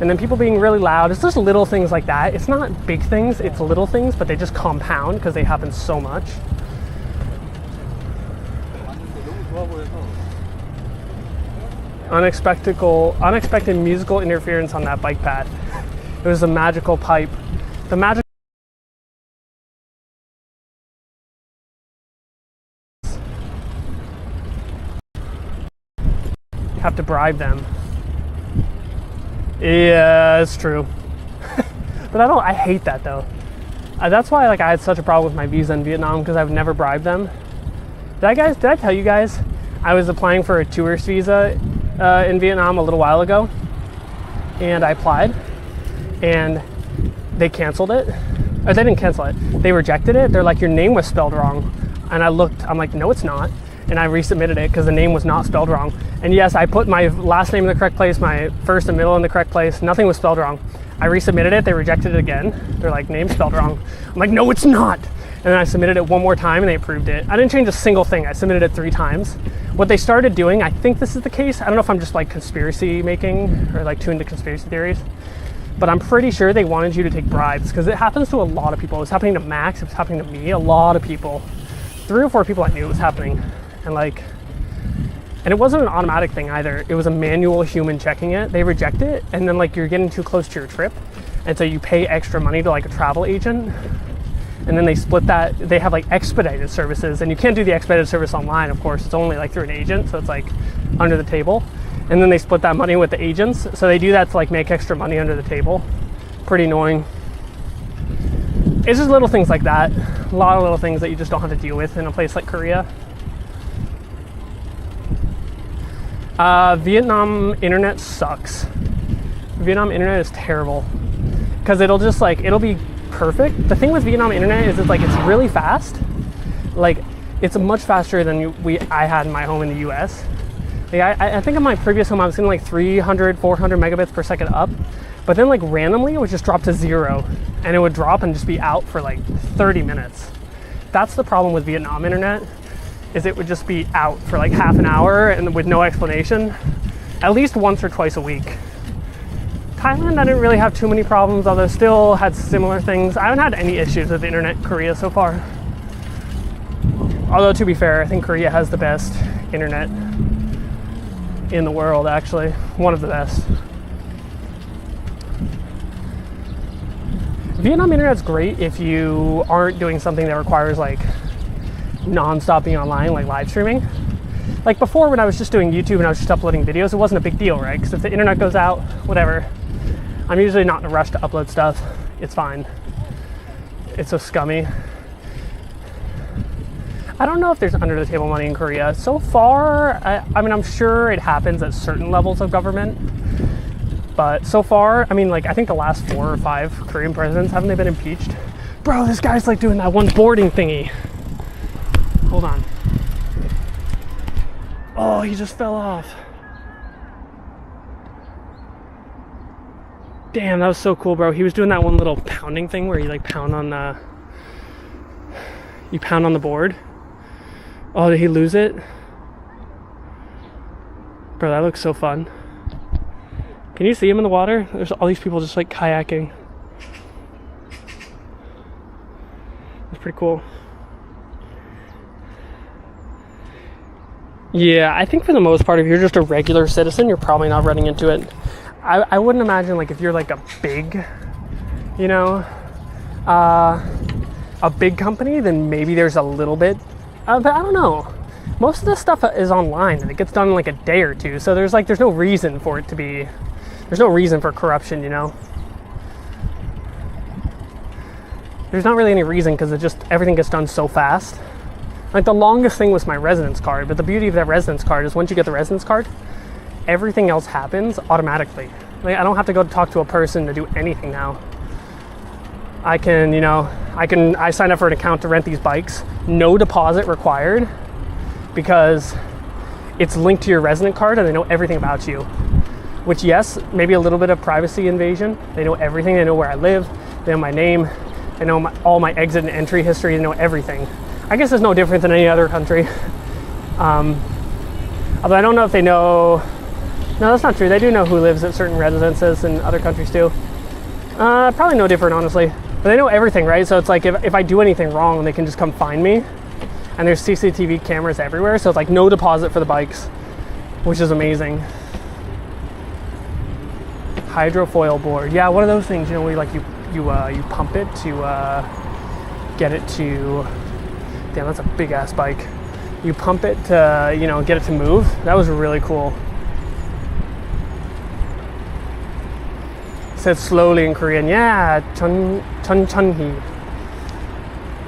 And then people being really loud. It's just little things like that. It's not big things, it's little things, but they just compound because they happen so much. Unexpected musical interference on that bike path. It was a magical pipe. The magic. You have to bribe them. Yeah, it's true. But I hate that though. That's why like I had such a problem with my visa in Vietnam, because I've never bribed them. Did I tell you guys I was applying for a tourist visa in Vietnam a little while ago, and I applied, and they canceled it. Or they didn't cancel it. They rejected it. They're like, your name was spelled wrong. And I looked, I'm like, no, it's not. And I resubmitted it because the name was not spelled wrong. And yes, I put my last name in the correct place, my first and middle in the correct place. Nothing was spelled wrong. I resubmitted it. They rejected it again. They're like, name spelled wrong. I'm like, no, it's not. And then I submitted it one more time and they approved it. I didn't change a single thing. I submitted it 3 times. What they started doing, I think this is the case. I don't know if I'm just like conspiracy making or like too into conspiracy theories, but I'm pretty sure they wanted you to take bribes because it happens to a lot of people. It was happening to Max. It was happening to me. A lot of people. 3 or 4 people I knew it was happening. And it wasn't an automatic thing either. It was a manual human checking it. They reject it, and then like you're getting too close to your trip, and so you pay extra money to like a travel agent, and then they split that. They have like expedited services, and you can't do the expedited service online, of course. It's only like through an agent, so it's like under the table. And then they split that money with the agents, so they do that to like make extra money under the table. Pretty annoying. It's just little things like that. A lot of little things that you just don't have to deal with in a place like Korea. Vietnam internet sucks. Vietnam internet is terrible because it'll be perfect. The thing with Vietnam internet is it's really fast. Like it's much faster than I had in my home in the US. Like, I think in my previous home I was getting like 300, 400 megabits per second up, but then like randomly it would just drop to 0, and it would drop and just be out for like 30 minutes. That's the problem with Vietnam internet. Is it would just be out for like half an hour and with no explanation, at least once or twice a week. Thailand, I didn't really have too many problems, although still had similar things. I haven't had any issues with internet in Korea so far. Although to be fair, I think Korea has the best internet in the world, actually. One of the best. Vietnam internet's great if you aren't doing something that requires like non-stop being online, like live streaming. Like before, when I was just doing YouTube and I was just uploading videos, it wasn't a big deal, right? Because if the internet goes out, whatever. I'm usually not in a rush to upload stuff. It's fine. It's so scummy. I don't know if there's under the table money in Korea. So far, I mean, I'm sure it happens at certain levels of government. But so far, I mean, like, I think the last 4 or 5 Korean presidents, haven't they been impeached? Bro, this guy's like doing that one boarding thingy. Hold on. Oh, he just fell off. Damn, that was so cool, bro. He was doing that one little pounding thing where you like pound on the board. Oh, did he lose it? Bro, that looks so fun. Can you see him in the water? There's all these people just like kayaking. It's pretty cool. Yeah, I think for the most part, if you're just a regular citizen, you're probably not running into it. I wouldn't imagine like if you're like a big, you know, a big company, then maybe there's a little bit, but I don't know. Most of this stuff is online and it gets done in like a day or two. So there's no reason for it to be, there's no reason for corruption, you know? There's not really any reason because everything gets done so fast. Like the longest thing was my residence card, but the beauty of that residence card is once you get the residence card, everything else happens automatically. Like I don't have to go talk to a person to do anything now. I signed up for an account to rent these bikes, no deposit required, because it's linked to your resident card and they know everything about you. Which yes, maybe a little bit of privacy invasion. They know everything, they know where I live, they know my name, they know all my exit and entry history, they know everything. I guess it's no different than any other country. Although I don't know if they know, no, that's not true. They do know who lives at certain residences in other countries too. Probably no different, honestly. But they know everything, right? So it's like if I do anything wrong, they can just come find me. And there's CCTV cameras everywhere, so it's like no deposit for the bikes, which is amazing. Hydrofoil board. Yeah, one of those things, you know, where you pump it to get it to, damn, that's a big ass bike. You pump it to, you know, get it to move. That was really cool. It said slowly in Korean. Yeah, chun he.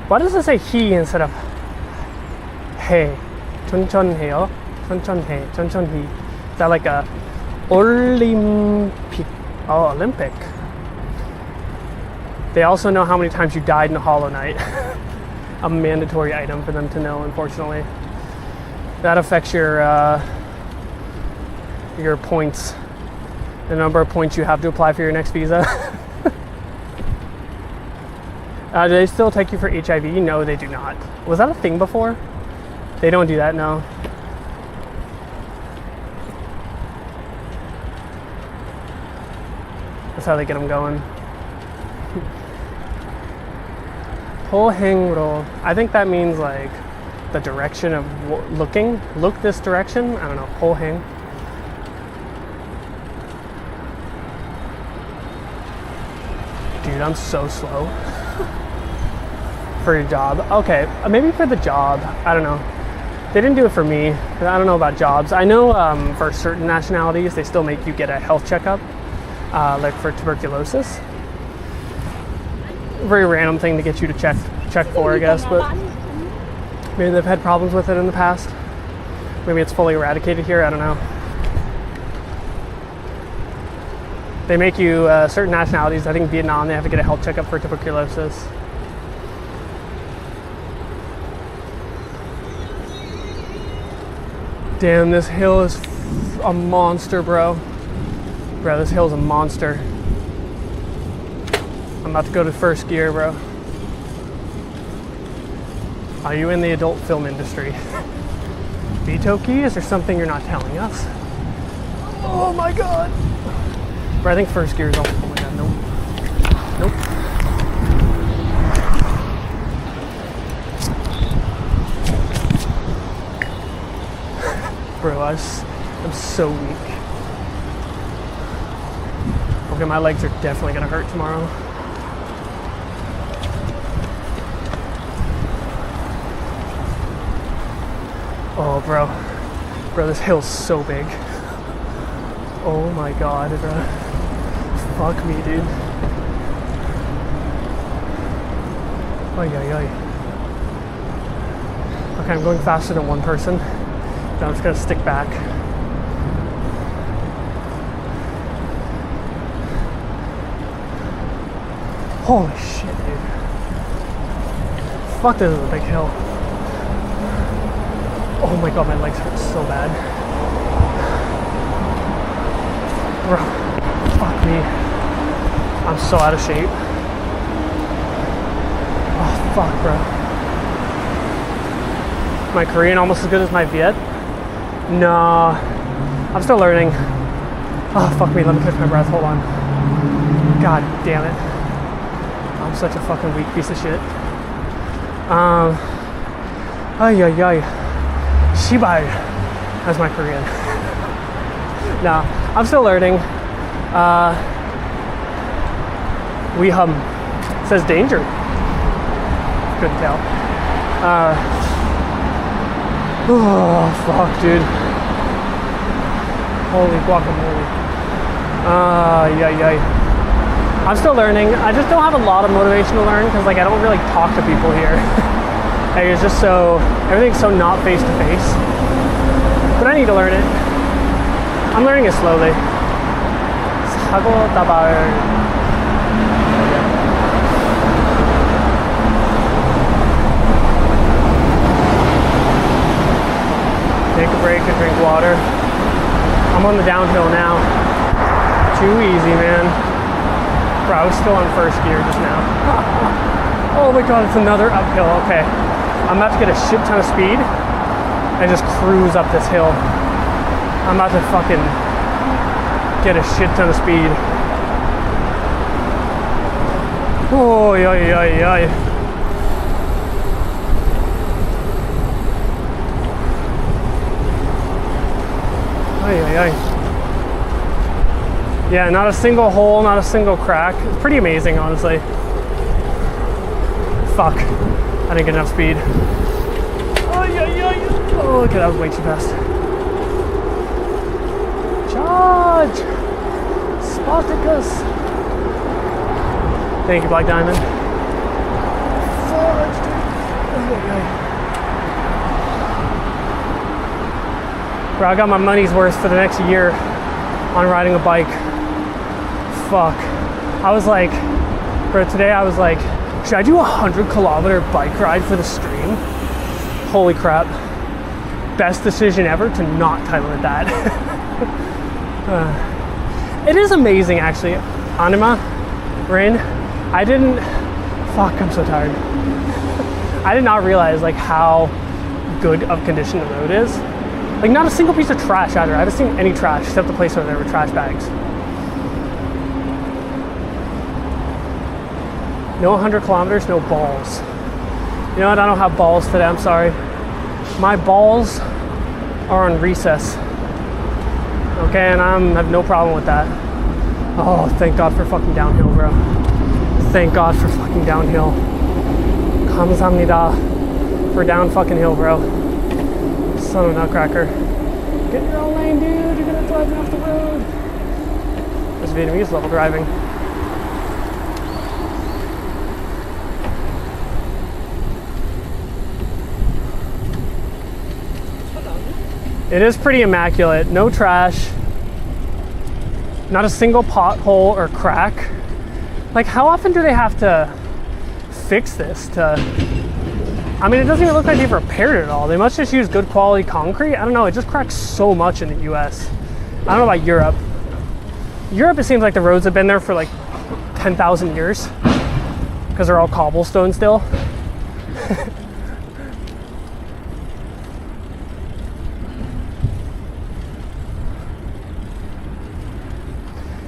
Why does it say he instead of he? Chun he요? Chun he. Is that like a Olympic? Oh, Olympic. They also know how many times you died in a Hollow Knight. A mandatory item for them to know, unfortunately. That affects your points, the number of points you have to apply for your next visa. Do they still take you for HIV? No, they do not. Was that a thing before? They don't do that, no. That's how they get them going. Pohengro. I think that means like the direction of looking. Look this direction. I don't know. Poheng. Dude, I'm so slow. For your job. Okay, maybe for the job. I don't know. They didn't do it for me. I don't know about jobs. I know for certain nationalities, they still make you get a health checkup, like for tuberculosis. Very random thing to get you to check for, I guess, but maybe they've had problems with it in the past. Maybe it's fully eradicated here, I don't know. They make you certain nationalities, I think Vietnam, they have to get a health checkup for tuberculosis. Damn, this hill is a monster, bro. Bro, this hill is a monster. I'm about to go to first gear, bro. Are you in the adult film industry? Bitoki, is there something you're not telling us? Oh my god. Bro, I think first gear is all. Oh my god, nope. Bro, I'm so weak. Okay, my legs are definitely gonna hurt tomorrow. Oh, bro, this hill's so big. Oh my god, bro. Fuck me, dude. Oy, oy, oy. Okay, I'm going faster than one person. Now I'm just gonna stick back. Holy shit, dude. Fuck, this is a big hill. Oh my god, my legs hurt so bad. Bro, fuck me. I'm so out of shape. Oh, fuck, bro. My Korean almost as good as my Viet? No, I'm still learning. Oh, fuck me, let me catch my breath, hold on. God damn it. I'm such a fucking weak piece of shit. Ay, ay, ay. Shibai. That's my Korean. No, I'm still learning. We hum. It says danger. Couldn't tell. Oh, fuck, dude. Holy guacamole. Yeah. I'm still learning. I just don't have a lot of motivation to learn because, like, I don't really talk to people here. Like, it's just so, everything's so not face to face. But I need to learn it. I'm learning it slowly. 사고 다발. Take a break and drink water. I'm on the downhill now. Too easy, man. Bro, I was still on first gear just now. Oh my god, it's another uphill. Okay. I'm about to get a shit ton of speed and just cruise up this hill. I'm about to fucking get a shit ton of speed. Oh, yeah. Yeah, not a single hole, not a single crack. It's pretty amazing, honestly. Fuck. I didn't get enough speed. Oh, okay, that was way too fast. Charge! Spartacus! Thank you, Black Diamond. Fudge, dude. Bro, I got my money's worth for the next year on riding a bike. Fuck. I was like, bro, today I was like, should I do a 100-kilometer bike ride for the stream? Holy crap. Best decision ever to not title it that. It is amazing, actually. Anima, Rin, I'm so tired. I did not realize like how good of condition the road is. Like, not a single piece of trash either. I haven't seen any trash except the place over there with trash bags. No 100 kilometers, no balls. You know what? I don't have balls today. I'm sorry. My balls are on recess. Okay, and I have no problem with that. Oh, thank God for fucking downhill, bro. Thank God for fucking downhill. 감사합니다 for down fucking hill, bro. Son of a nutcracker. Get in your own lane, dude. You're gonna drive me off the road. This Vietnamese level driving. It is pretty immaculate. No trash. Not a single pothole or crack. Like, how often do they have to fix this I mean, it doesn't even look like they've repaired it at all. They must just use good quality concrete. I don't know, it just cracks so much in the US. I don't know about Europe. Europe, it seems like the roads have been there for like 10,000 years because they're all cobblestone still.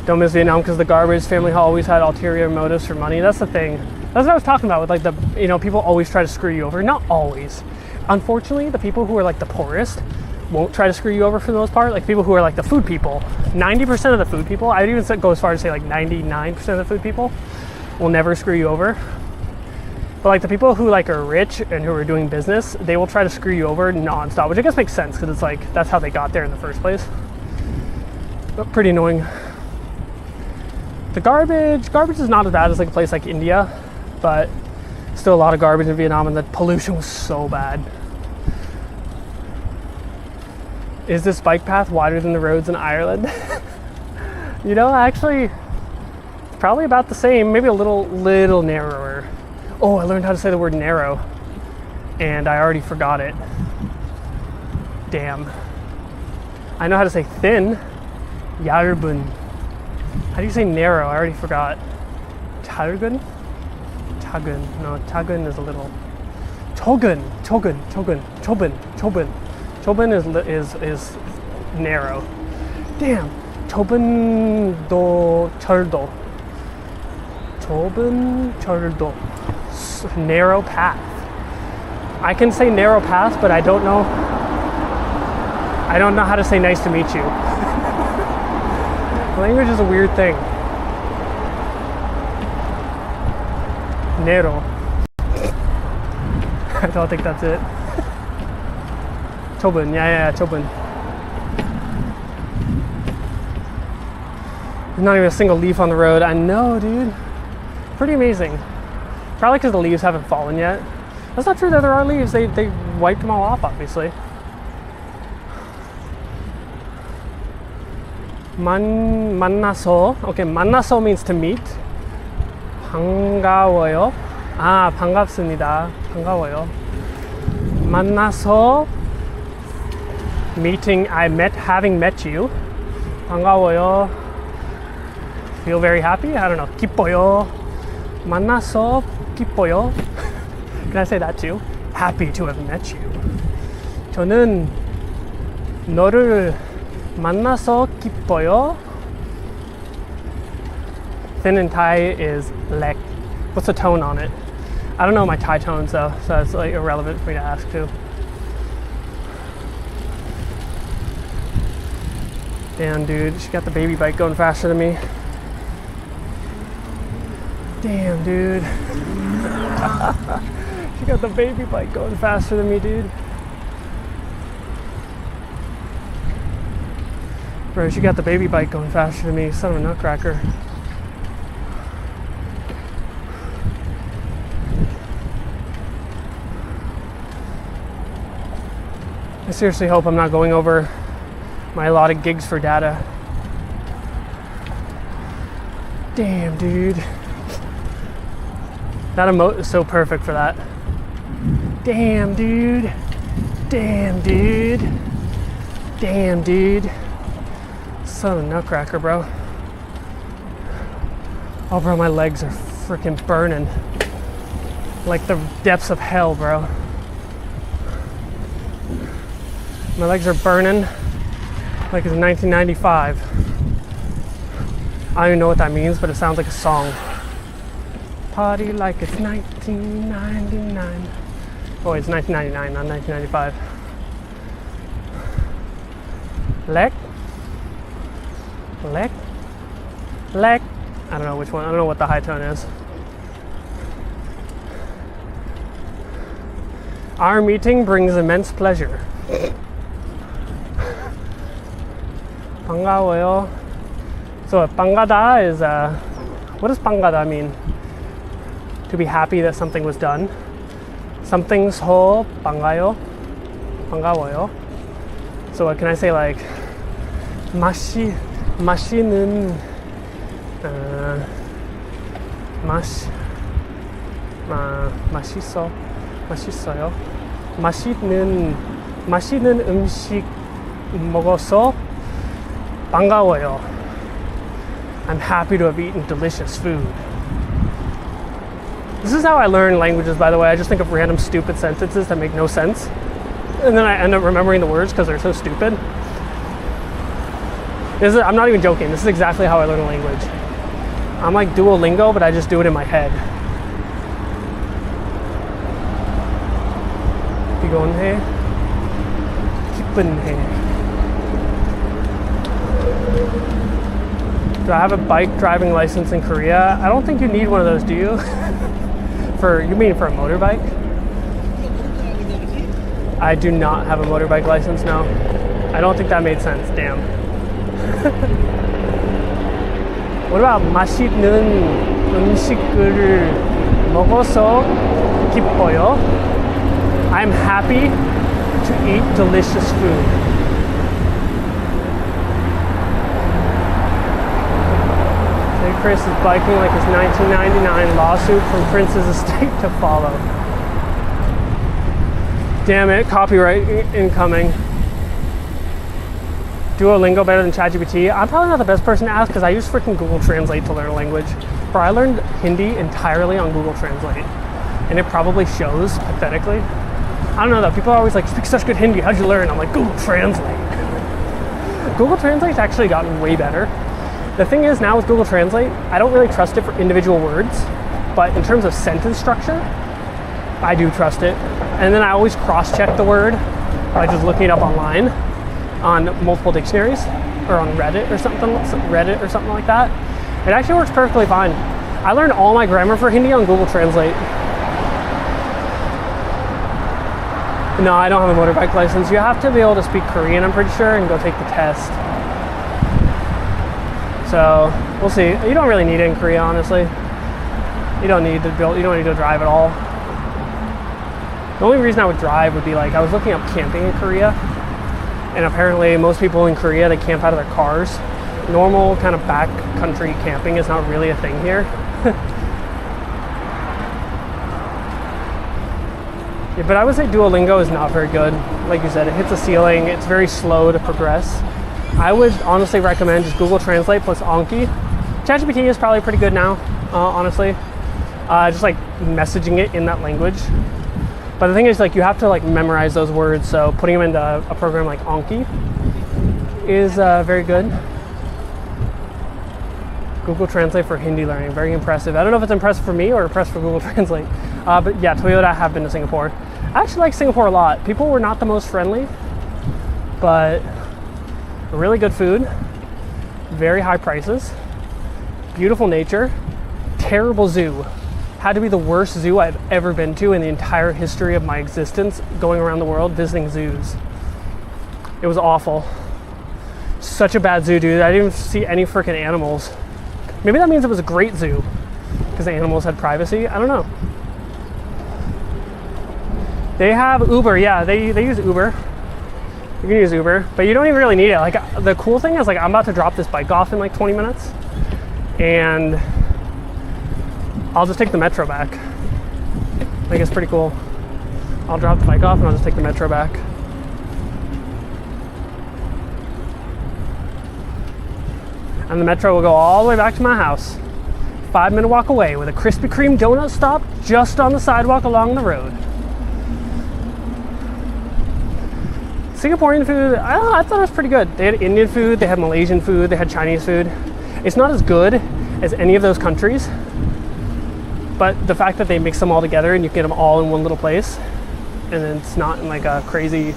Don't miss Vietnam because the garbage family always had ulterior motives for money. That's the thing. That's what I was talking about with like the, you know, people always try to screw you over. Not always. Unfortunately, the people who are like the poorest won't try to screw you over for the most part. Like people who are like the food people, 90% of the food people, I'd even go as far as say like 99% of the food people will never screw you over. But like the people who like are rich and who are doing business, they will try to screw you over nonstop, which I guess makes sense because it's like, that's how they got there in the first place. But pretty annoying. The garbage is not as bad as like a place like India, but still a lot of garbage in Vietnam, and the pollution was so bad. Is this bike path wider than the roads in Ireland? You know, actually, it's probably about the same, maybe a little narrower. Oh, I learned how to say the word narrow, and I already forgot it. Damn. I know how to say thin. 얇은. How do you say narrow? I already forgot. 작은? 작은. No, 작은 is a little. 좁은. 좁은 is narrow. Damn. 좁은 철도. Narrow path. I can say narrow path, but I don't know how to say nice to meet you. Language is a weird thing. Narrow. I don't think that's it. 좁은. Yeah, 좁은. There's not even a single leaf on the road. I know, dude. Pretty amazing. Probably because the leaves haven't fallen yet. That's not true that there are leaves. They wiped them all off, obviously. 만나서. Okay, 만나서 means to meet. 반가워요. 아, 반갑습니다. 반가워요. 만나서. Meeting, having met you. 반가워요. Feel very happy? I don't know. 기뻐요. 만나서 기뻐요. Can I say that too? Happy to have met you. 저는 너를 만나서 기뻐요. Thin in Thai is lek. What's the tone on it? I don't know my Thai tones though, so it's like irrelevant for me to ask too. Damn, dude, she got the baby bike going faster than me. Damn, dude. She got the baby bike going faster than me, dude. Bro, she got the baby bike going faster than me. Son of a nutcracker. I seriously hope I'm not going over my allotted gigs for data. Damn, dude. That emote is so perfect for that. Damn, dude. Damn, dude. Damn, dude. Son of a nutcracker, bro. Oh, bro, my legs are freaking burning. Like the depths of hell, bro. My legs are burning like it's 1995. I don't even know what that means, but it sounds like a song. Party like it's 1999. Oh, it's 1999, not 1995. Leg. I don't know which one. I don't know what the high tone is. Our meeting brings immense pleasure. 반가워요. So 반가다 is what does 반가다 mean? To be happy that something was done. Something's 호 반가요. 반가워요. So what can I say, like 맛있는 맛있어요. 맛있는 음식 먹어서 반가워요. I'm happy to have eaten delicious food. This is how I learn languages, by the way. I just think of random stupid sentences that make no sense. And then I end up remembering the words because they're so stupid. I'm not even joking. This is exactly how I learn a language. I'm like Duolingo, but I just do it in my head. 피곤해. 기쁜 해. Do I have a bike driving license in Korea? I don't think you need one of those, do you? You mean for a motorbike? I do not have a motorbike license, no. I don't think that made sense, damn. What about 맛있는 음식을 먹어서 기뻐요? I'm happy to eat delicious food. Chris is biking like his 1999 lawsuit from Prince's estate to follow. Damn it, copyright incoming. Duolingo better than ChatGPT? I'm probably not the best person to ask because I use freaking Google Translate to learn a language. Bro, I learned Hindi entirely on Google Translate, and it probably shows pathetically. I don't know though, people are always like, speak such good Hindi, how'd you learn? I'm like, Google Translate. Google Translate's actually gotten way better. The thing is now with Google Translate, I don't really trust it for individual words, but in terms of sentence structure, I do trust it. And then I always cross-check the word by just looking it up online on multiple dictionaries or on Reddit or something like that. It actually works perfectly fine. I learned all my grammar for Hindi on Google Translate. No, I don't have a motorbike license. You have to be able to speak Korean, I'm pretty sure, and go take the test. So we'll see. You don't really need it in Korea, honestly. You don't need to drive at all. The only reason I would drive would be like, I was looking up camping in Korea, and apparently most people in Korea, they camp out of their cars. Normal kind of backcountry camping is not really a thing here. Yeah, but I would say Duolingo is not very good. Like you said, it hits a ceiling. It's very slow to progress. I would honestly recommend just Google Translate plus Anki. ChatGPT is probably pretty good now, honestly. Just like messaging it in that language. But the thing is, like, you have to like memorize those words. So putting them into a program like Anki is very good. Google Translate for Hindi learning, very impressive. I don't know if it's impressive for me or impressive for Google Translate. But yeah, Toyota have been to Singapore. I actually like Singapore a lot. People were not the most friendly, but really good food, very high prices, beautiful nature, terrible zoo. Had to be the worst zoo I've ever been to in the entire history of my existence, going around the world visiting zoos. It was awful. Such a bad zoo, dude. I didn't even see any freaking animals. Maybe that means it was a great zoo because the animals had privacy. I don't know. They have Uber. Yeah, they use Uber. You can use Uber, but you don't even really need it. Like, the cool thing is, like, I'm about to drop this bike off in like 20 minutes, and I'll just take the metro back. Like, it's pretty cool. I'll drop the bike off and I'll just take the metro back. And the metro will go all the way back to my house. 5-minute walk away with a Krispy Kreme donut stop just on the sidewalk along the road. Singaporean food, I thought it was pretty good. They had Indian food, they had Malaysian food, they had Chinese food. It's not as good as any of those countries, but the fact that they mix them all together and you get them all in one little place, and then it's not in like a crazy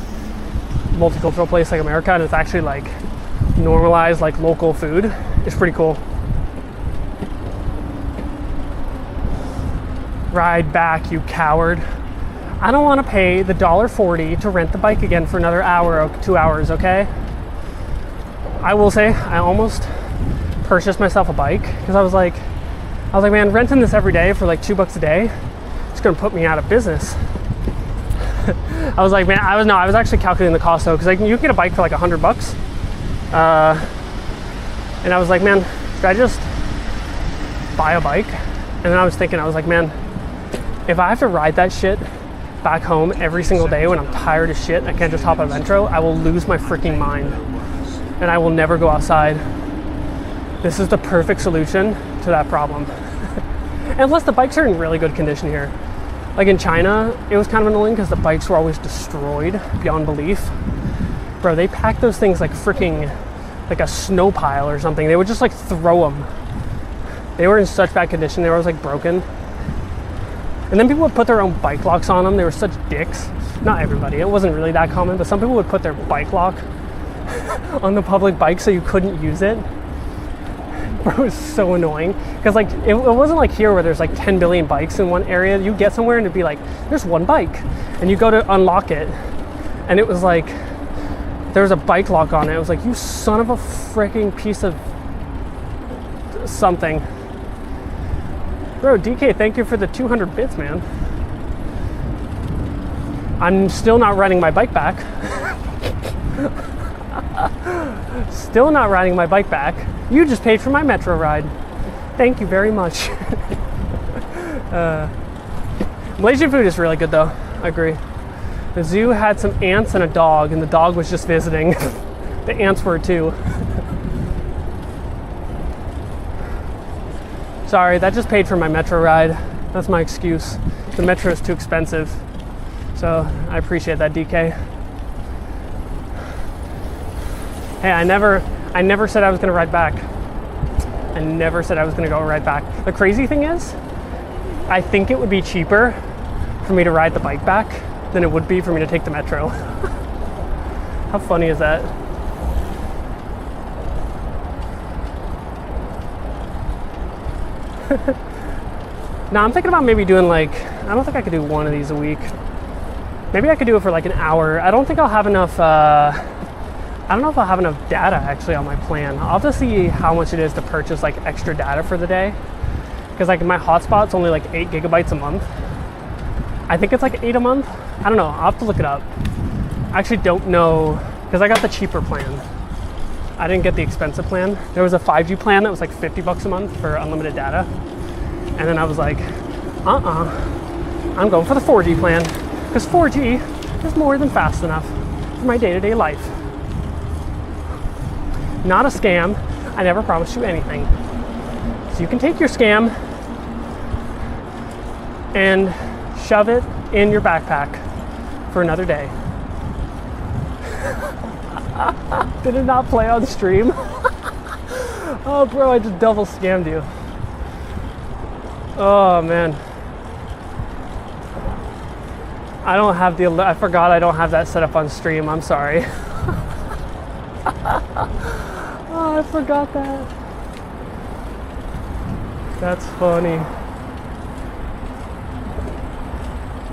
multicultural place like America, and it's actually like normalized like local food, is pretty cool. Ride back, you coward. I don't want to pay the $1.40 to rent the bike again for another hour or 2 hours, okay? I will say, I almost purchased myself a bike because I was like, man, renting this every day for like $2 a day, it's gonna put me out of business. I was like, man, I was actually calculating the cost though, because like, you can get a bike for like $100. And I was like, man, should I just buy a bike? And then I was thinking, I was like, man, if I have to ride that shit back home every single day when I'm tired as shit, I can't just hop on Ventro, I will lose my freaking mind and I will never go outside. This is the perfect solution to that problem. And plus the bikes are in really good condition here. Like in China, it was kind of annoying because the bikes were always destroyed beyond belief. Bro, they packed those things like freaking, like a snow pile or something. They would just like throw them. They were in such bad condition, they were always like broken. And then people would put their own bike locks on them. They were such dicks. Not everybody, it wasn't really that common, but some people would put their bike lock on the public bike so you couldn't use it. Bro, it was so annoying. Because like, it wasn't like here where there's like 10 billion bikes in one area. You get somewhere and it'd be like, there's one bike. And you go to unlock it. And it was like, there was a bike lock on it. It was like, you son of a freaking piece of something. Bro, DK, thank you for the 200 bits, man. I'm still not riding my bike back. Still not riding my bike back. You just paid for my metro ride. Thank you very much. Malaysian food is really good though, I agree. The zoo had some ants and a dog, and the dog was just visiting. The ants were too. Sorry, that just paid for my metro ride. That's my excuse. The metro is too expensive. So I appreciate that, DK. Hey, I never said I was gonna ride back. I never said I was gonna go ride back. The crazy thing is, I think it would be cheaper for me to ride the bike back than it would be for me to take the metro. How funny is that? Now I'm thinking about maybe doing like, I don't think I could do one of these a week. Maybe I could do it for like an hour. I don't think I'll have enough, I don't know if I'll have enough data actually on my plan. I'll have to see how much it is to purchase like extra data for the day. Because like my hotspot's only like 8 gigabytes a month. I think it's like 8 a month. I don't know, I'll have to look it up. I actually don't know, because I got the cheaper plan. I didn't get the expensive plan. There was a 5G plan that was like $50 a month for unlimited data. And then I was like, I'm going for the 4G plan, because 4G is more than fast enough for my day-to-day life. Not a scam. I never promised you anything. So you can take your scam and shove it in your backpack for another day. Did it not play on stream? Oh, bro, I just double scammed you. Oh, man. I forgot I don't have that set up on stream. I'm sorry. Oh, I forgot that. That's funny.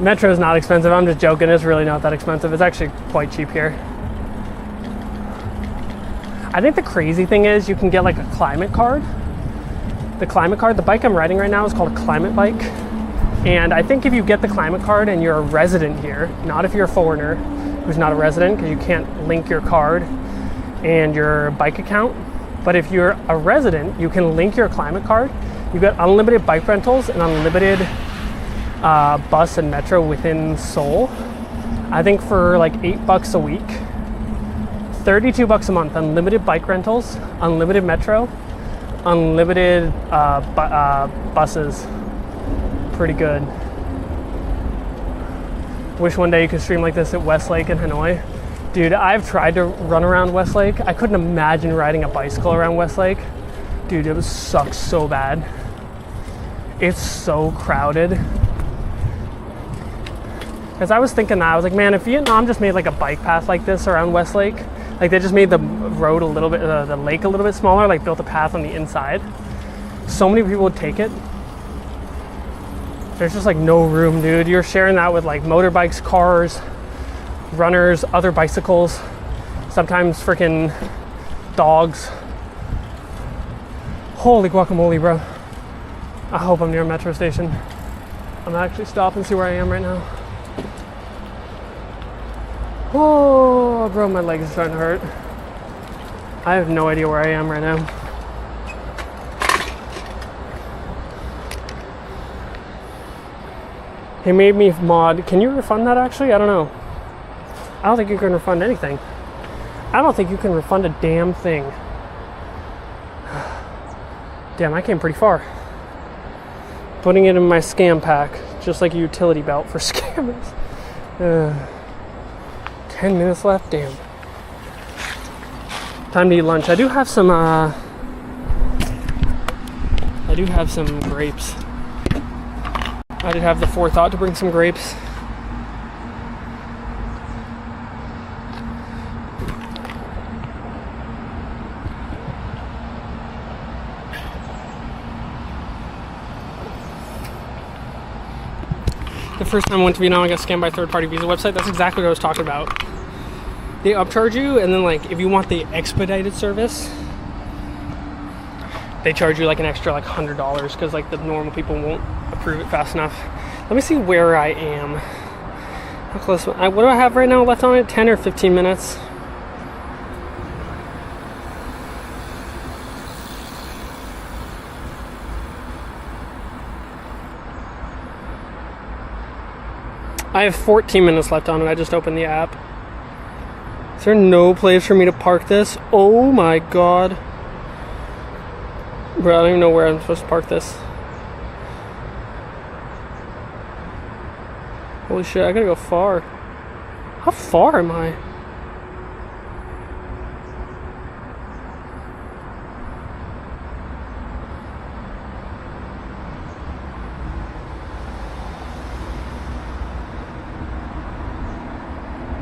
Metro's not expensive. I'm just joking. It's really not that expensive. It's actually quite cheap here. I think the crazy thing is you can get like a climate card. The climate card, the bike I'm riding right now is called a climate bike. And I think if you get the climate card and you're a resident here, not if you're a foreigner who's not a resident, because you can't link your card and your bike account. But if you're a resident, you can link your climate card. You get unlimited bike rentals and unlimited bus and metro within Seoul. I think for like $8 a week, $32 a month, unlimited bike rentals, unlimited metro, unlimited buses. Pretty good. Wish one day you could stream like this at Westlake in Hanoi. Dude, I've tried to run around Westlake. I couldn't imagine riding a bicycle around Westlake. Dude, it sucks so bad. It's so crowded. Because I was thinking that, I was like, man, if Vietnam just made like a bike path like this around Westlake, like they just made the road a little bit, the lake a little bit smaller, like built a path on the inside, so many people would take it. There's just like no room, dude. You're sharing that with like motorbikes, cars, runners, other bicycles, sometimes freaking dogs. Holy guacamole, bro. I hope I'm near a metro station. I'm gonna actually stop and see where I am right now. Oh, bro, my leg is starting to hurt. I have no idea where I am right now. He made me mod. Can you refund that actually? I don't know. I don't think you can refund anything. I don't think you can refund a damn thing. Damn, I came pretty far. Putting it in my scam pack, just like a utility belt for scammers. 10 minutes left, damn. Time to eat lunch. I do have some grapes. I did have the forethought to bring some grapes. The first time I went to Vietnam, I got scammed by a third-party visa website. That's exactly what I was talking about. They upcharge you, and then like if you want the expedited service, they charge you like an extra like $100 because like the normal people won't approve it fast enough. Let me see where I am. How close? What do I have right now left on it? 10 or 15 minutes. I have 14 minutes left on it. I just opened the app. Is there no place for me to park this? Oh my god. Bro, I don't even know where I'm supposed to park this. Holy shit, I gotta go far. How far am I?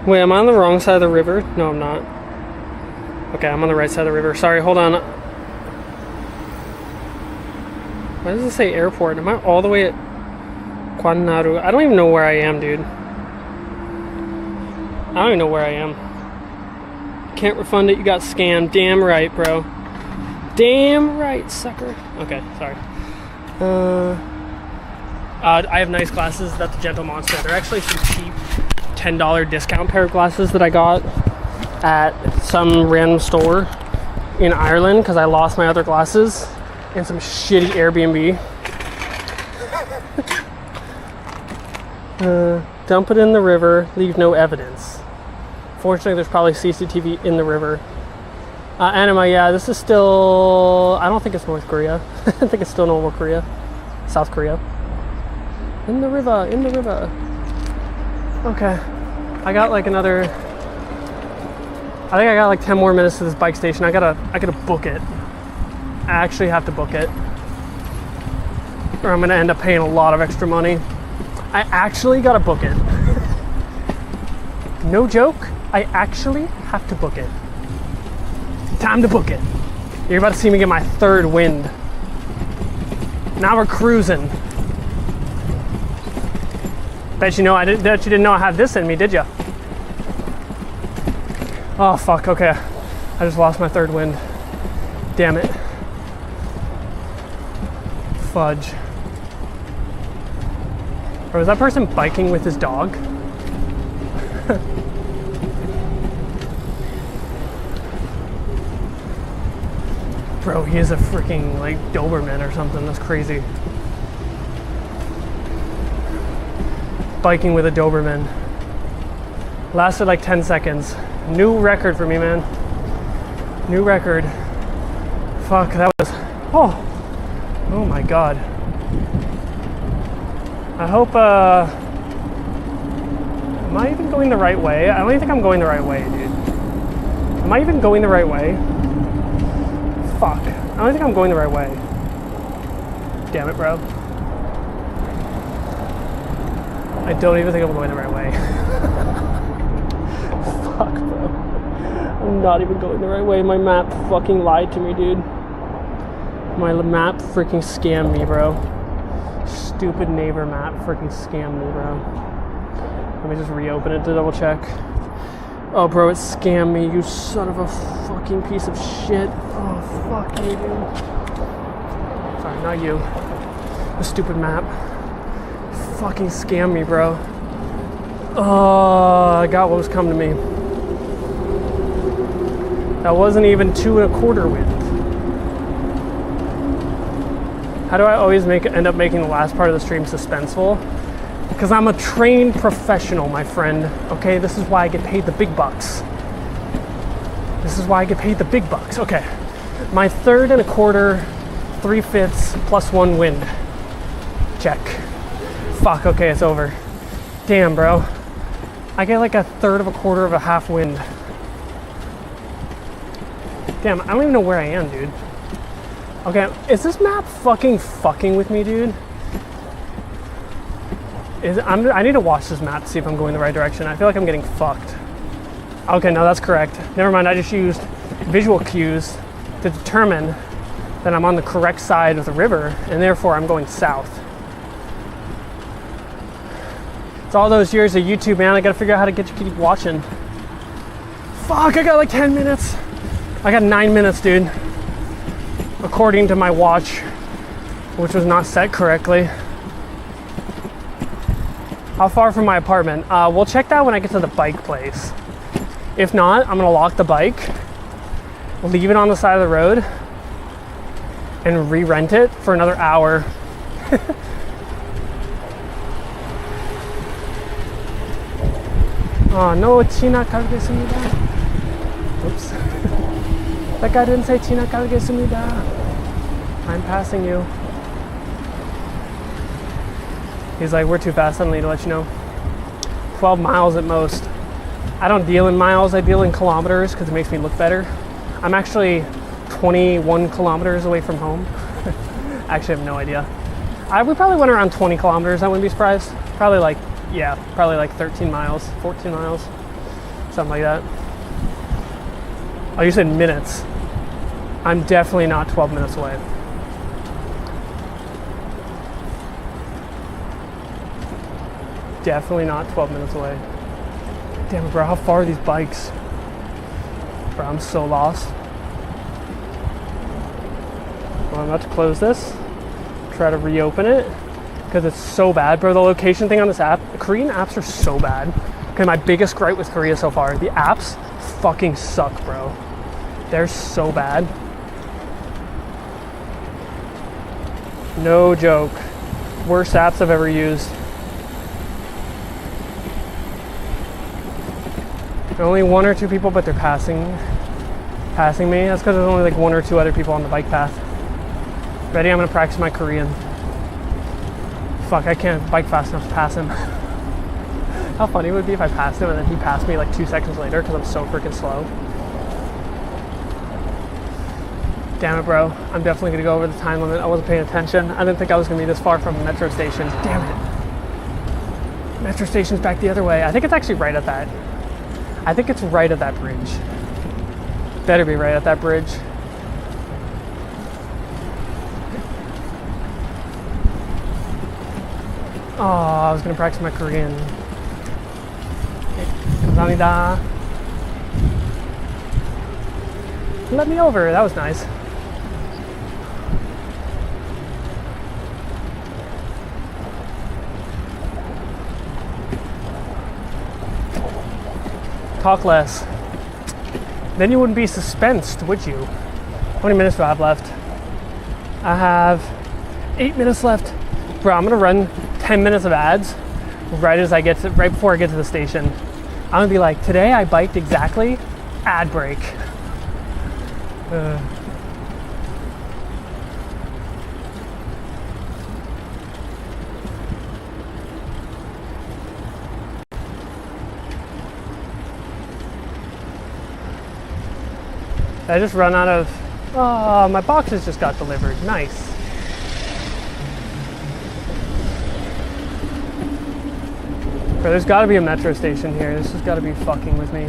Wait, am I on the wrong side of the river? No, I'm not. Okay, I'm on the right side of the river. Sorry, hold on. Why does it say airport? Am I all the way at Quanaru? I don't even know where I am, dude. I don't even know where I am. Can't refund it, you got scammed. Damn right, bro. Damn right, sucker. Okay, sorry. I have nice glasses. That's a Gentle Monster. They're actually some cheap $10 discount pair of glasses that I got at some random store in Ireland because I lost my other glasses in some shitty Airbnb. Dump it in the river, leave no evidence. Fortunately, there's probably CCTV in the river. Anima, yeah, this is still... I don't think it's North Korea. I think it's still North Korea. South Korea. In the river, in the river. Okay. I got like another... I think I got like 10 more minutes to this bike station. I gotta book it. I actually have to book it. Or I'm gonna end up paying a lot of extra money. I actually gotta book it. No joke, I actually have to book it. Time to book it. You're about to see me get my third wind. Now we're cruising. Bet you didn't know I had this in me, did you? Oh fuck, okay. I just lost my third wind. Damn it. Fudge. Or was that person biking with his dog? Bro, he is a freaking like Doberman or something. That's crazy. Biking with a Doberman. Lasted like 10 seconds. New record for me, man. New record. Fuck, that was... Oh my god. I hope, am I even going the right way? I don't even think I'm going the right way, dude. Am I even going the right way? Fuck. I don't think I'm going the right way. Damn it, bro. I don't even think I'm going the right way. Fuck, bro. I'm not even going the right way. My map fucking lied to me, dude. My map freaking scammed me, bro. Stupid neighbor map freaking scammed me, bro. Let me just reopen it to double check. Oh, bro, it scammed me, you son of a fucking piece of shit. Oh, fuck you, dude. Sorry, not you. The stupid map. Fucking scammed me, bro. Oh, I got what was coming to me. That wasn't even 2 1/4 wind. How do I always end up making the last part of the stream suspenseful? Because I'm a trained professional, my friend. Okay, this is why I get paid the big bucks. This is why I get paid the big bucks. Okay, my 3 1/4, 3/5 plus 1 wind. Check. Fuck, okay, it's over. Damn, bro. I get like 1/3 1/4 of a half wind. Damn, I don't even know where I am, dude. Okay, is this map fucking with me, dude? I need to watch this map to see if I'm going the right direction. I feel like I'm getting fucked. Okay, no, that's correct. Never mind, I just used visual cues to determine that I'm on the correct side of the river, and therefore I'm going south. It's all those years of YouTube, man. I gotta figure out how to get you to keep watching. Fuck, I got like 10 minutes. I got 9 minutes, dude. According to my watch, which was not set correctly. How far from my apartment? We'll check that when I get to the bike place. If not, I'm gonna lock the bike, leave it on the side of the road, and re-rent it for another hour. Oh no, China karudesu. Oops. That guy didn't say 지나가겠습니다. I'm passing you. He's like, we're too fast. I don't need to let you know. 12 miles at most. I don't deal in miles, I deal in kilometers because it makes me look better. I'm actually 21 kilometers away from home. I actually have no idea. We probably went around 20 kilometers, I wouldn't be surprised. Probably like 13 miles, 14 miles, something like that. Oh, you said minutes. I'm definitely not 12 minutes away. Definitely not 12 minutes away. Damn it, bro, how far are these bikes? Bro, I'm so lost. Well, I'm about to close this. Try to reopen it. Because it's so bad, bro. The location thing on this app, Korean apps are so bad. Okay, my biggest gripe with Korea so far, the apps fucking suck, bro. They're so bad. No joke. Worst apps I've ever used. Only one or two people, but they're passing me. That's because there's only like one or two other people on the bike path. Ready? I'm gonna practice my Korean. Fuck, I can't bike fast enough to pass him. How funny it would be if I passed him and then he passed me like 2 seconds later because I'm so freaking slow. Damn it, bro. I'm definitely gonna go over the time limit. I wasn't paying attention. I didn't think I was gonna be this far from a metro station. Damn it. Metro station's back the other way. I think it's actually right at that. I think it's right at that bridge. Better be right at that bridge. Oh, I was gonna practice my Korean. 감사합니다. Let me over, that was nice. Talk less. Then you wouldn't be suspensed, would you? How many minutes do I have left? I have 8 minutes left. Bro, I'm gonna run 10 minutes of ads right before I get to the station. I'm gonna be like, today I biked exactly, ad break. I just run out of, my boxes just got delivered, nice. Bro, there's gotta be a metro station here, this has gotta be fucking with me.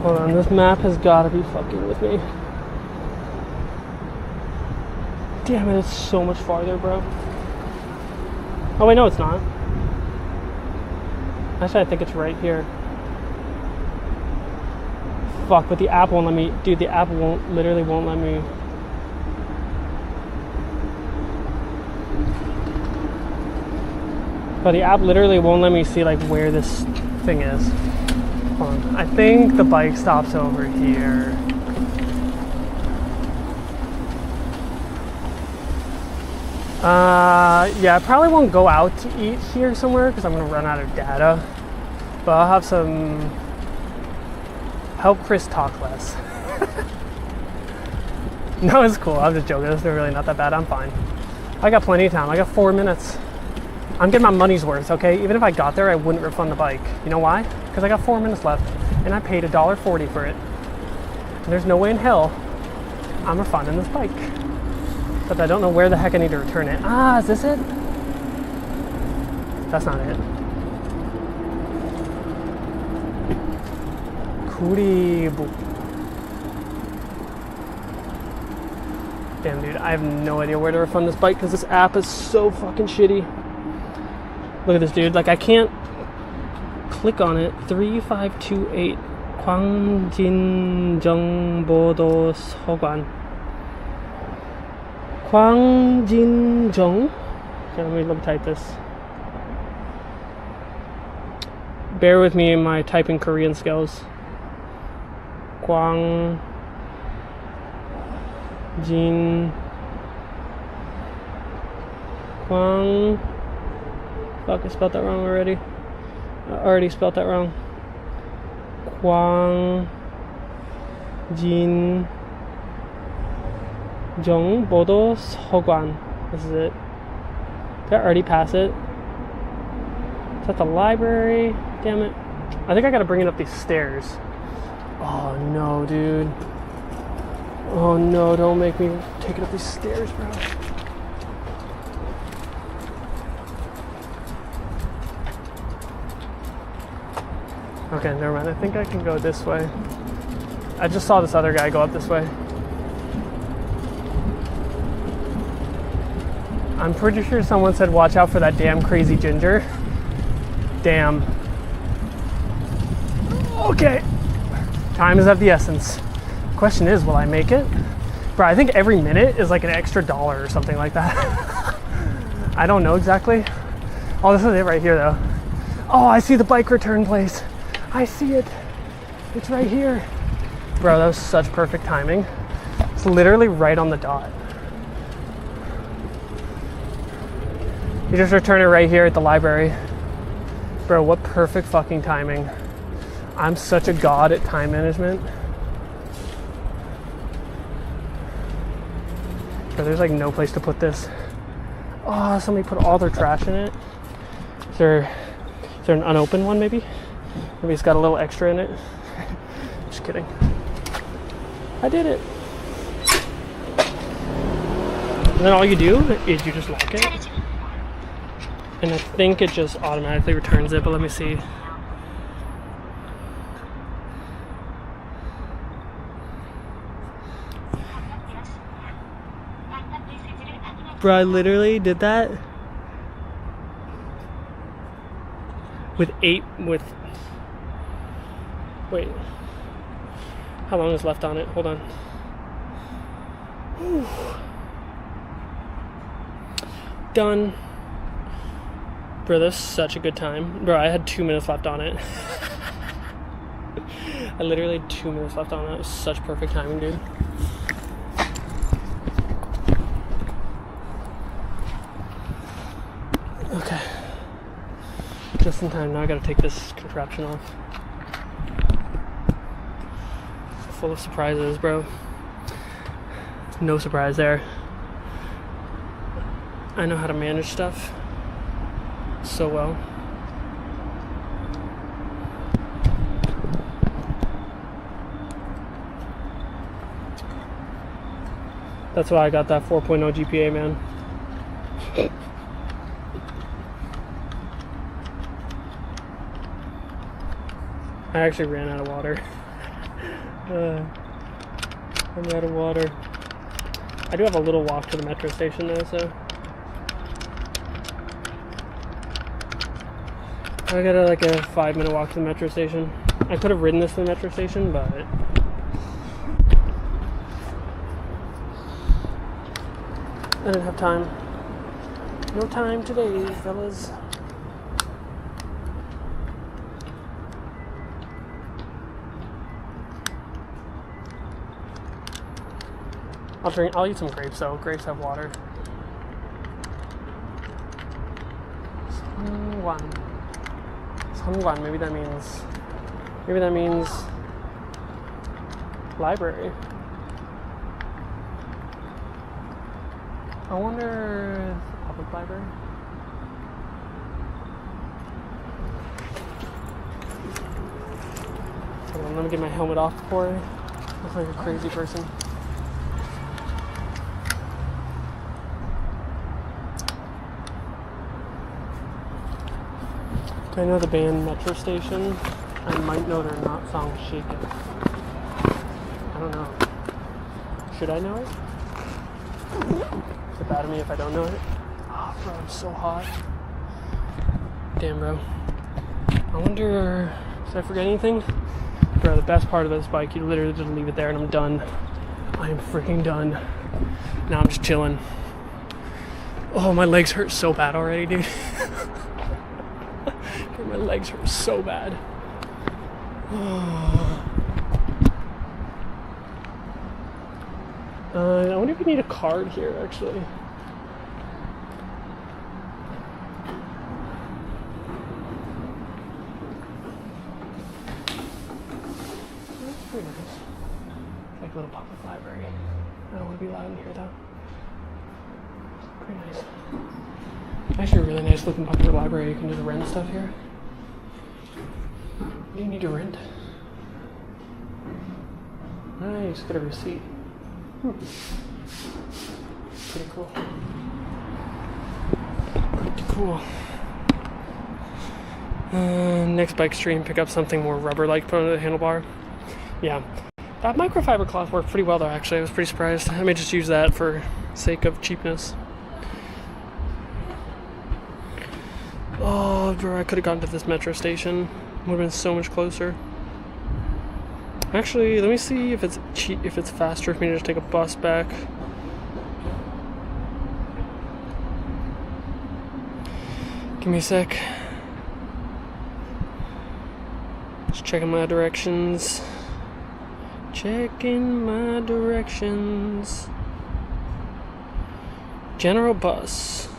Hold on, this map has gotta be fucking with me. Damn it, it's so much farther, bro. Oh wait, no it's not. Actually, I think it's right here. Fuck, but the app won't let me, dude, the app literally won't let me. But the app literally won't let me see like where this thing is. Hold on. I think the bike stops over here. Yeah, I probably won't go out to eat here somewhere because I'm gonna run out of data. But I'll have some help Chris talk less. No, it's cool. I'm just joking. It's really not that bad. I'm fine. I got plenty of time. I got 4 minutes. I'm getting my money's worth, okay? Even if I got there, I wouldn't refund the bike. You know why? Because I got 4 minutes left, and I paid $1.40 for it. And there's no way in hell I'm refunding this bike. But I don't know where the heck I need to return it. Ah, is this it? That's not it. Kuribu. Damn, dude, I have no idea where to refund this bike because this app is so fucking shitty. Look at this, dude. Like, I can't click on it. 3528 광진정보도 서관. 광진정. Okay, let me type this. Bear with me in my typing Korean skills. Kwang Jin Kwang. Fuck, I spelled that wrong already. I already spelled that wrong. Kwang Jin Jung Bodo Sogwan. This is it. Did I already pass it? Is that the library? Damn it. I think I gotta bring it up these stairs. Oh no, dude. Oh no, don't make me take it up these stairs, bro. Okay, never mind. I think I can go this way. I just saw this other guy go up this way. I'm pretty sure someone said watch out for that damn crazy ginger. Damn. Okay. Time is of the essence. Question is, will I make it? Bro, I think every minute is like an extra $1 or something like that. I don't know exactly. Oh, this is it right here though. Oh, I see the bike return place. I see it. It's right here. Bro, that was such perfect timing. It's literally right on the dot. You just return it right here at the library. Bro, what perfect fucking timing. I'm such a god at time management. Bro, there's like no place to put this. Oh, somebody put all their trash in it. Is there an unopened one maybe? Maybe it's got a little extra in it. Just kidding. I did it. And then all you do is you just lock it. And I think it just automatically returns it, but let me see. Bro, I literally did that wait, how long is left on it? Hold on. Whew. Done. Bro, that's such a good time. Bro, I had 2 minutes left on it. I literally had 2 minutes left on it. It was such perfect timing, dude. Okay. Just in time. Now I gotta take this contraption off. Full of surprises, bro. No surprise there. I know how to manage stuff so well. That's why I got that 4.0 GPA, man. I actually ran out of water. I'm out of water. I do have a little walk to the metro station though, so I got like a 5-minute walk to the metro station. I could have ridden this to the metro station, but I didn't have time. No time today, fellas. I'll eat some grapes though. Grapes have water. Songwan. Maybe that means library. I wonder if the public library. Hold on, let me get my helmet off before I look like a crazy person. Do I know the band Metro Station? I might know their Not song Shake It. I don't know. Should I know it? Is it bad of me if I don't know it? Oh, bro, I'm so hot. Damn, bro. I wonder, did I forget anything? Bro, the best part of this bike, you literally just leave it there and I'm done. I am freaking done. Now I'm just chilling. Oh, my legs hurt so bad already, dude. My legs hurt so bad. I wonder if we need a card here, actually. That's pretty nice. It's like a little public library. I don't want to be loud in here, though. Pretty nice. Actually, a really nice looking public library. You can do the rent stuff here. What do you need to rent? Ah, you just get a receipt. Pretty cool. Pretty cool. Next bike stream, pick up something more rubber-like, put on the handlebar. Yeah. That microfiber cloth worked pretty well though, actually. I was pretty surprised. I may just use that for sake of cheapness. Oh, bro, I could have gotten to this metro station. Would have been so much closer. Actually, let me see if it's if it's faster for me to just take a bus back. Give me a sec. Just checking my directions. Checking my directions. General bus.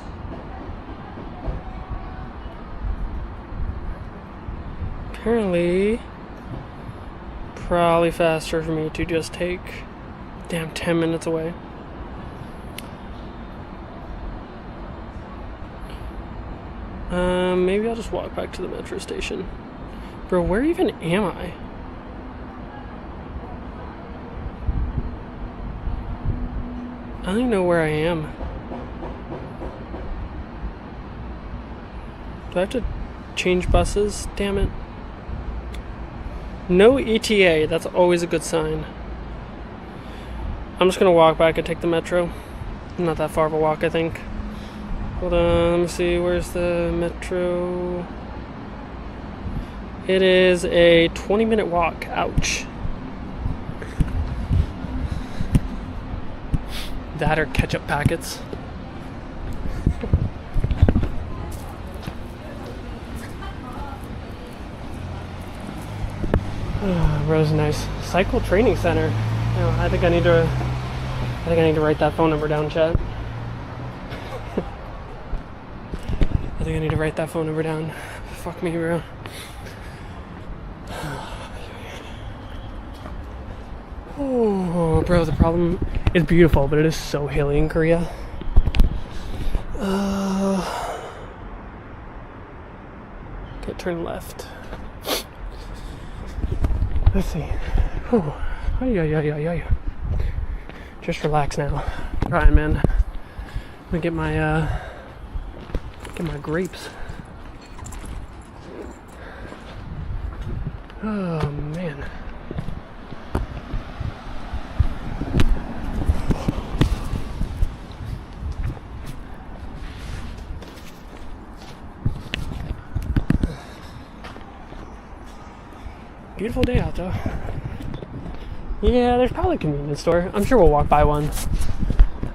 Apparently, probably faster for me to just take, 10 minutes away. Maybe I'll just walk back to the metro station. Bro, where even am I? I don't even know where I am. Do I have to change buses? Damn it. No ETA, that's always a good sign. I'm just gonna walk back and take the metro. Not that far of a walk, I think. Hold on, let me see, where's the metro? It is a 20-minute walk, ouch. That or ketchup packets. Rose, nice. Cycle training center. I think I need to write that phone number down, chat. I think I need to write that phone number down. Fuck me, bro. Oh, bro, the problem is beautiful, but it is so hilly in Korea. Okay, turn left. Let's see. Whew. Just relax now. Alright, man. Let me get my grapes. Oh man. Beautiful day out though. Yeah, there's probably a convenience store. I'm sure we'll walk by one.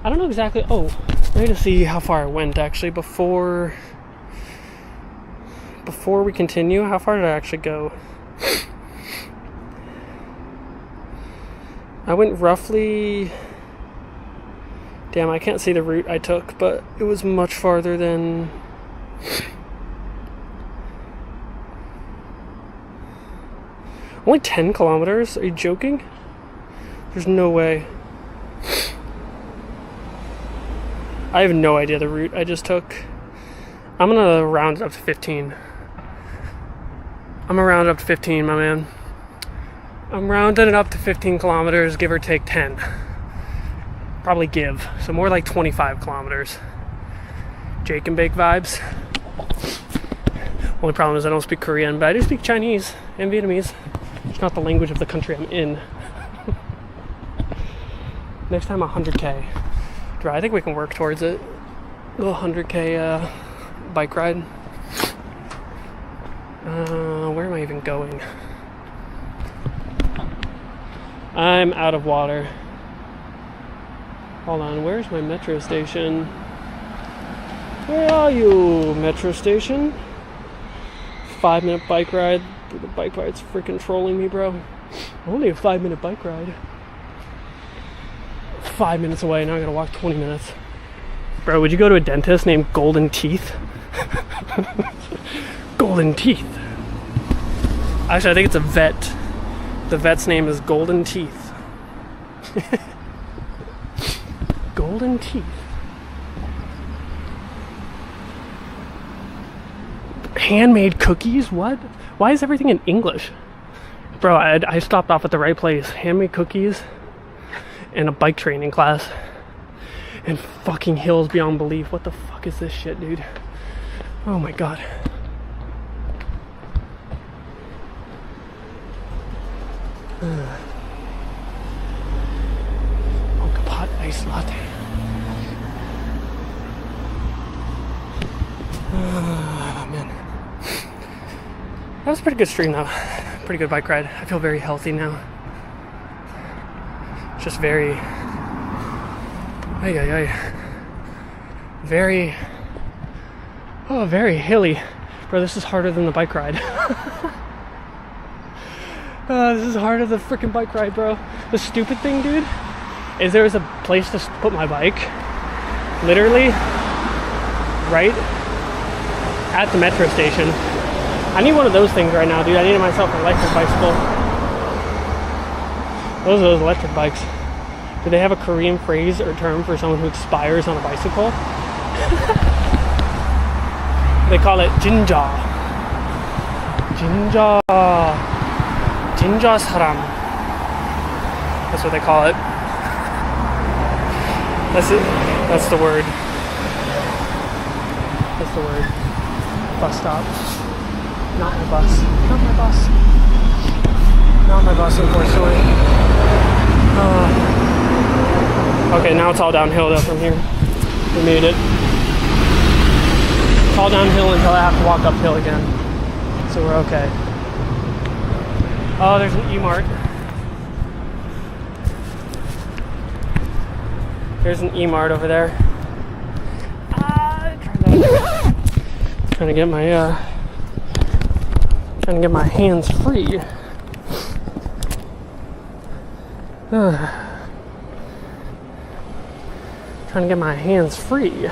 I don't know exactly. Oh, I need to see how far I went actually before we continue. How far did I actually go? I went roughly. Damn, I can't see the route I took, but it was much farther than. Only 10 kilometers? Are you joking? There's no way. I have no idea the route I just took. I'm gonna round it up to 15. I'm gonna round it up to 15, my man. I'm rounding it up to 15 kilometers, give or take 10. Probably give. So more like 25 kilometers. Jake and bake vibes. Only problem is I don't speak Korean, but I do speak Chinese and Vietnamese. It's not the language of the country I'm in. Next time 100K. I think we can work towards it. A little 100K bike ride. Where am I even going? I'm out of water. Hold on, where's my metro station? Where are you, metro station? 5-minute bike ride. The bike ride's freaking trolling me, bro. Only a 5-minute bike ride. 5 minutes away, now I gotta walk 20 minutes. Bro, would you go to a dentist named Golden Teeth? Golden Teeth. Actually, I think it's a vet. The vet's name is Golden Teeth. Golden Teeth. Handmade cookies? What? Why is everything in English? Bro, I stopped off at the right place. Handmade cookies and a bike training class. And fucking hills beyond belief. What the fuck is this shit, dude? Oh my god. Mocha pot iced latte. Man. That was a pretty good stream though. Pretty good bike ride. I feel very healthy now. Just very... Very... Oh, very hilly. Bro, this is harder than the bike ride. This is harder than the freaking bike ride, bro. The stupid thing, dude, is there was a place to put my bike. Literally, right at the metro station. I need one of those things right now, dude. I need myself an electric bicycle. Those are those electric bikes. Do they have a Korean phrase or term for someone who expires on a bicycle? They call it jinja. Jinja. Jinja saram. That's what they call it. That's it. That's the word. That's the word. Bus stop. Not my bus. Not my bus. Not my bus, unfortunately. Okay, now it's all downhill though from here. We made it. It's all downhill until I have to walk uphill again. So we're okay. Oh, there's an E-Mart. There's an E-Mart over there. Trying to get my hands free. Trying to get my hands free.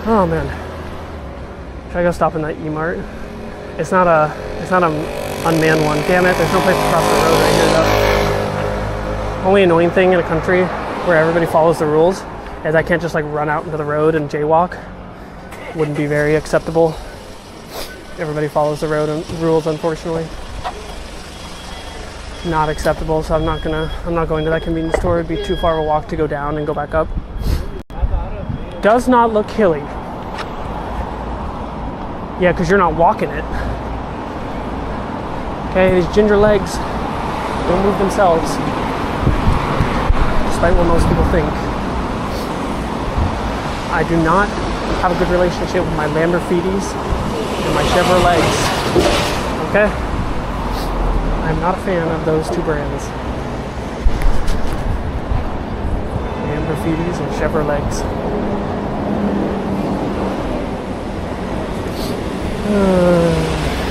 Oh man. Should I go stop in that E-Mart? It's not a unmanned one. Damn it, there's no place to cross the road right here though. Only annoying thing in a country where everybody follows the rules is I can't just like run out into the road and jaywalk. Wouldn't be very acceptable. Everybody follows the road and rules, unfortunately. Not acceptable, so I'm not going to that convenience store. It'd be too far of a walk to go down and go back up. Does not look hilly. Yeah, because you're not walking it. Okay, these ginger legs don't move themselves, despite what most people think. I do not have a good relationship with my Lamborghinis and my Chevrolets. Okay? I'm not a fan of those two brands. Lamborghinis and Chevrolets.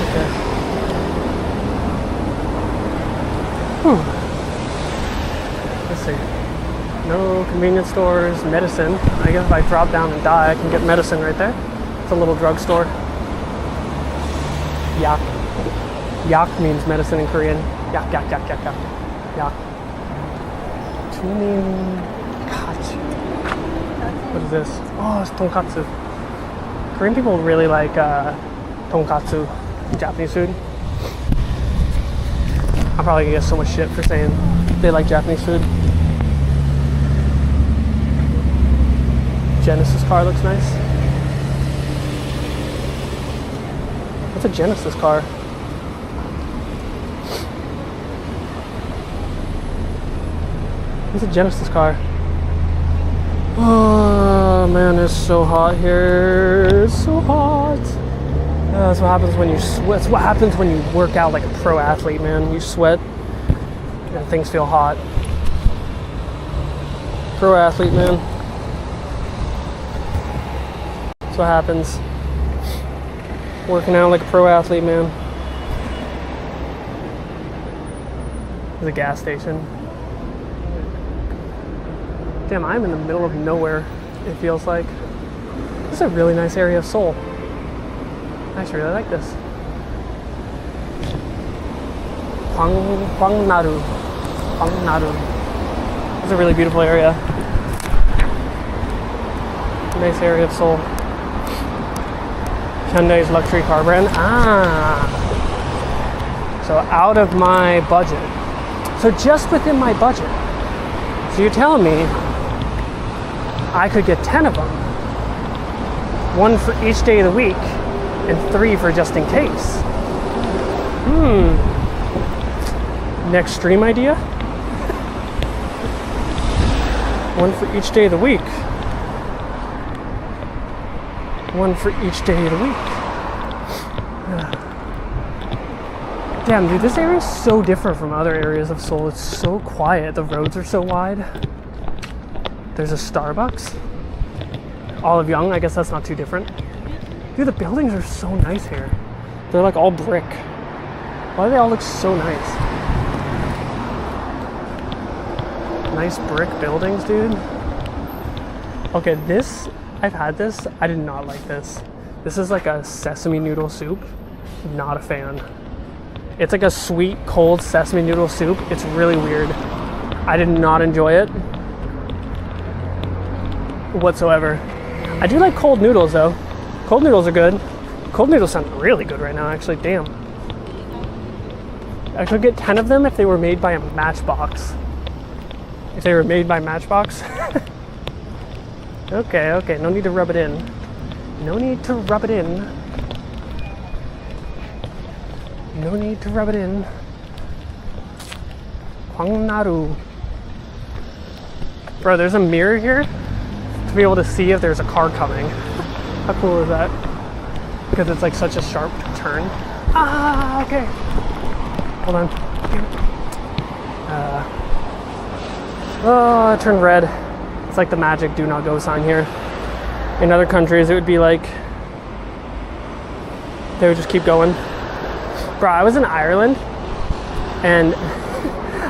Okay. Let's see. No convenience stores, medicine. I guess if I drop down and die, I can get medicine right there. It's a little drugstore. Yak. Yak means medicine in Korean. Yak, yak, yak, yak, yak. Yak. Tonkatsu. What is this? Oh, it's tonkatsu. Korean people really like tonkatsu, Japanese food. I'm probably gonna get so much shit for saying they like Japanese food. Genesis car looks nice. What's a Genesis car? What's a Genesis car? Oh man, it's so hot here. It's so hot. That's what happens when you sweat. That's what happens when you work out like a pro athlete, man. You sweat and things feel hot. Pro athlete, man. That's what happens. Working out like a pro athlete, man. There's a gas station. Damn, I'm in the middle of nowhere, it feels like. This is a really nice area of Seoul. I actually really like this. Hwangnaru. This is a really beautiful area. Nice area of Seoul. Hyundai's luxury car brand. So out of my budget. So just within my budget. So you're telling me I could get 10 of them. 1 for each day of the week and 3 for just in case. Next stream idea? 1 for each day of the week. 1 for each day of the week. Damn, dude, this area is so different from other areas of Seoul. It's so quiet. The roads are so wide. There's a Starbucks. Olive Young, I guess that's not too different. Dude, the buildings are so nice here. They're like all brick. Why do they all look so nice? Nice brick buildings, dude. Okay, this, I've had this. I did not like this. This is like a sesame noodle soup. Not a fan. It's like a sweet, cold sesame noodle soup. It's really weird. I did not enjoy it whatsoever. I do like cold noodles though. Cold noodles are good. Cold noodles sound really good right now, actually. Damn. I could get 10 of them if they were made by a Matchbox. If they were made by Matchbox. Okay, no need to rub it in. No need to rub it in. No need to rub it in. Hwangnaru. Bro, there's a mirror here to be able to see if there's a car coming. How cool is that? Because it's like such a sharp turn. Okay. Hold on. Oh, it turned red. It's like the magic do not go sign here. In other countries, it would be like, they would just keep going. Bro, I was in Ireland and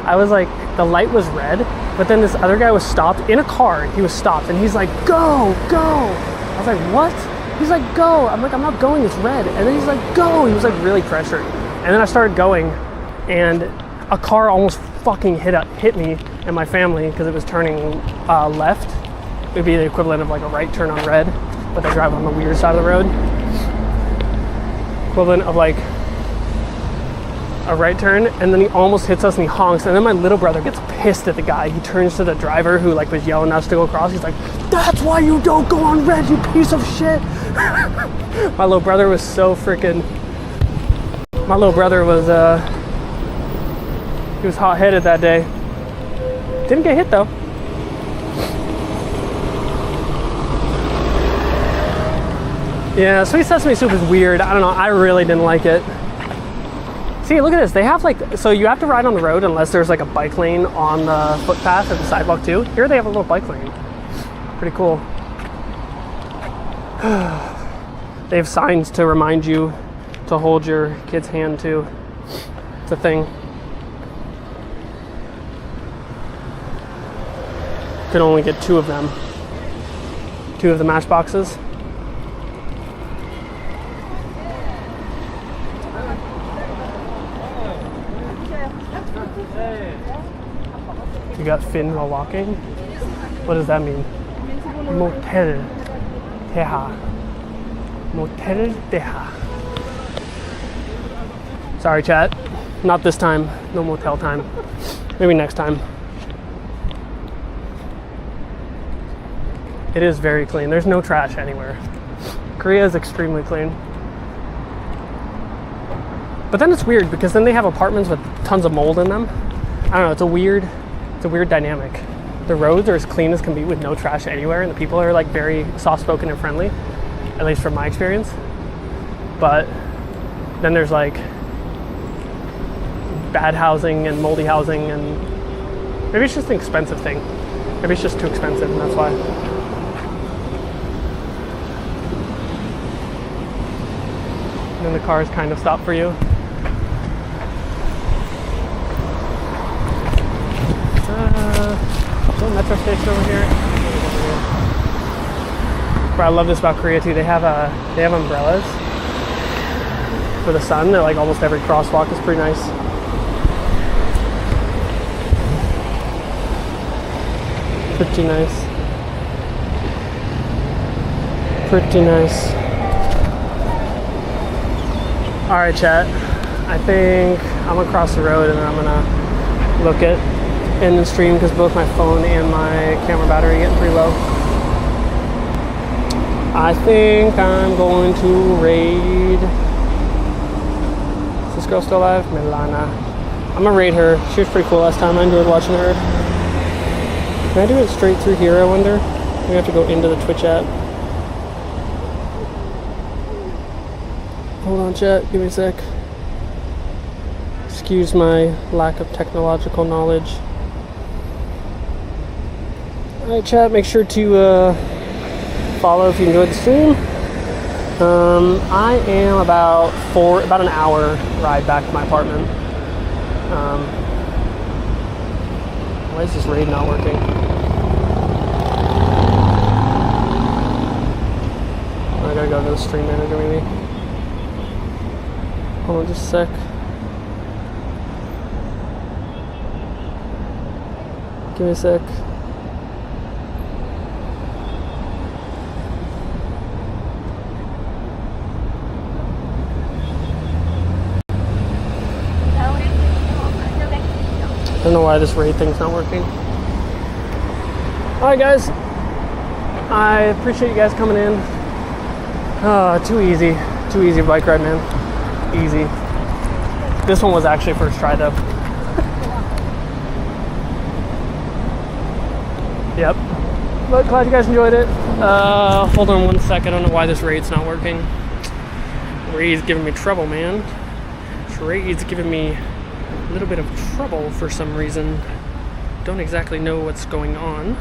I was like, the light was red, but then this other guy was stopped in a car. He was stopped and he's like, go, go. I was like, what? He's like, go. I'm like, I'm not going, it's red. And then he's like, go. He was like really pressured. And then I started going and a car almost fucking hit me and my family because it was turning left. It would be the equivalent of like a right turn on red, but they drive on the weird side of the road. Equivalent of like a right turn, and then he almost hits us and he honks, and then my little brother gets pissed at the guy. He turns to the driver who like was yelling at us to go across. He's like, that's why you don't go on red, you piece of shit. My little brother was so freaking, my little brother was he was hot-headed that day. Didn't get hit though. Yeah, sweet sesame soup is weird. I don't know, I really didn't like it. See, look at this. They have like, so you have to ride on the road unless there's like a bike lane on the footpath and the sidewalk too. Here they have a little bike lane. Pretty cool. They have signs to remind you to hold your kid's hand too. It's a thing. You can only get 2 of them. 2 of the Matchboxes. You got Finn while walking? What does that mean? Motel Teha. Motel Teha. Sorry, chat. Not this time. No motel time. Maybe next time. It is very clean. There's no trash anywhere. Korea is extremely clean. But then it's weird because then they have apartments with tons of mold in them. I don't know, it's a weird dynamic. The roads are as clean as can be with no trash anywhere, and the people are like very soft-spoken and friendly, at least from my experience. But then there's like bad housing and moldy housing, and maybe it's just an expensive thing. Maybe it's just too expensive, and that's why. And then the cars kind of stop for you. Little metro station over here. But I love this about Korea too. They have umbrellas for the sun. They're like almost every crosswalk is pretty nice. Pretty nice. Pretty nice. All right, chat. I think I'm gonna cross the road and then I'm gonna look at end the stream because both my phone and my camera battery are getting pretty low. I think I'm going to raid. Is this girl still alive? Milana. I'm gonna raid her. She was pretty cool last time. I enjoyed watching her. Can I do it straight through here, I wonder? We have to go into the Twitch app. Hold on, chat. Give me a sec. Excuse my lack of technological knowledge. Alright, chat. Make sure to follow if you enjoyed the stream. I am about an hour ride back to my apartment. Why is this raid not working? I gotta go to the stream manager maybe. Hold on just a sec. Give me a sec. I don't know why this raid thing's not working. Alright guys, I appreciate you guys coming in. Too easy bike ride, man. Easy. This one was actually first try though. Yep. But glad you guys enjoyed it. Hold on one sec, I don't know why this raid's not working. Raid's giving me trouble, man. This raid's giving me a little bit of trouble for some reason. Don't exactly know what's going on.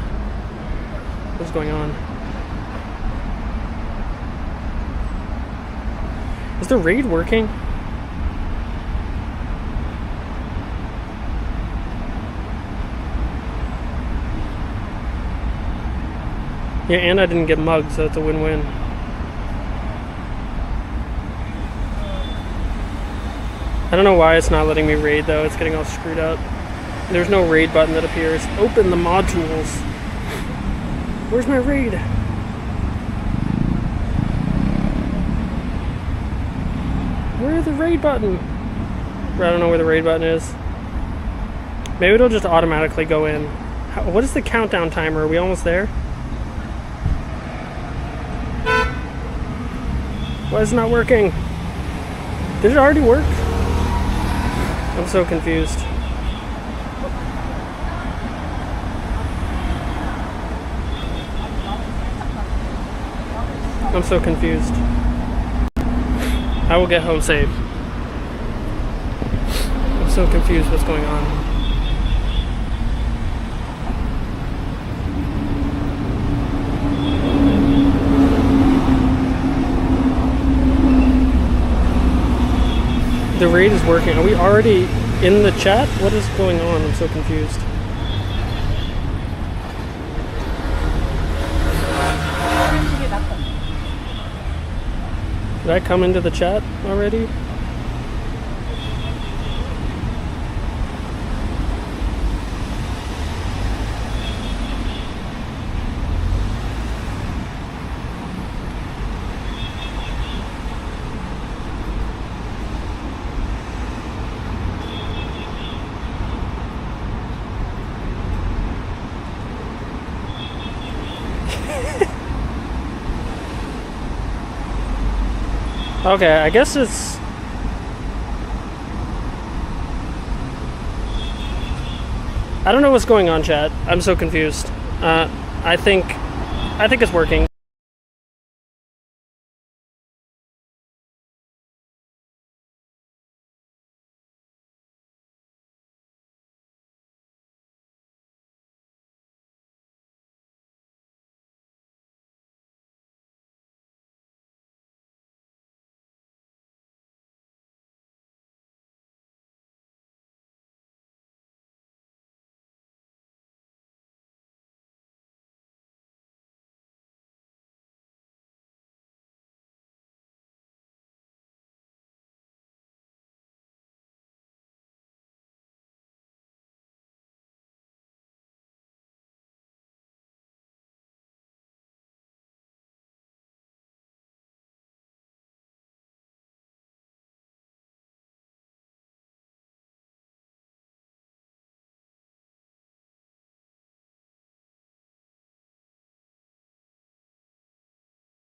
What's going on? Is the raid working? Yeah, and I didn't get mugged, so it's a win-win. I don't know why it's not letting me raid though, it's getting all screwed up. There's no raid button that appears. Open the mod tools. Where's my raid? Where's the raid button? I don't know where the raid button is. Maybe it'll just automatically go in. What is the countdown timer? Are we almost there? Why is it not working? Did it already work? I'm so confused. I'm so confused. I will get home safe. I'm so confused what's going on. The raid is working. Are we already in the chat? What is going on? I'm so confused. Did I come into the chat already? Okay, I guess it's... I don't know what's going on, chat. I'm so confused. I think it's working.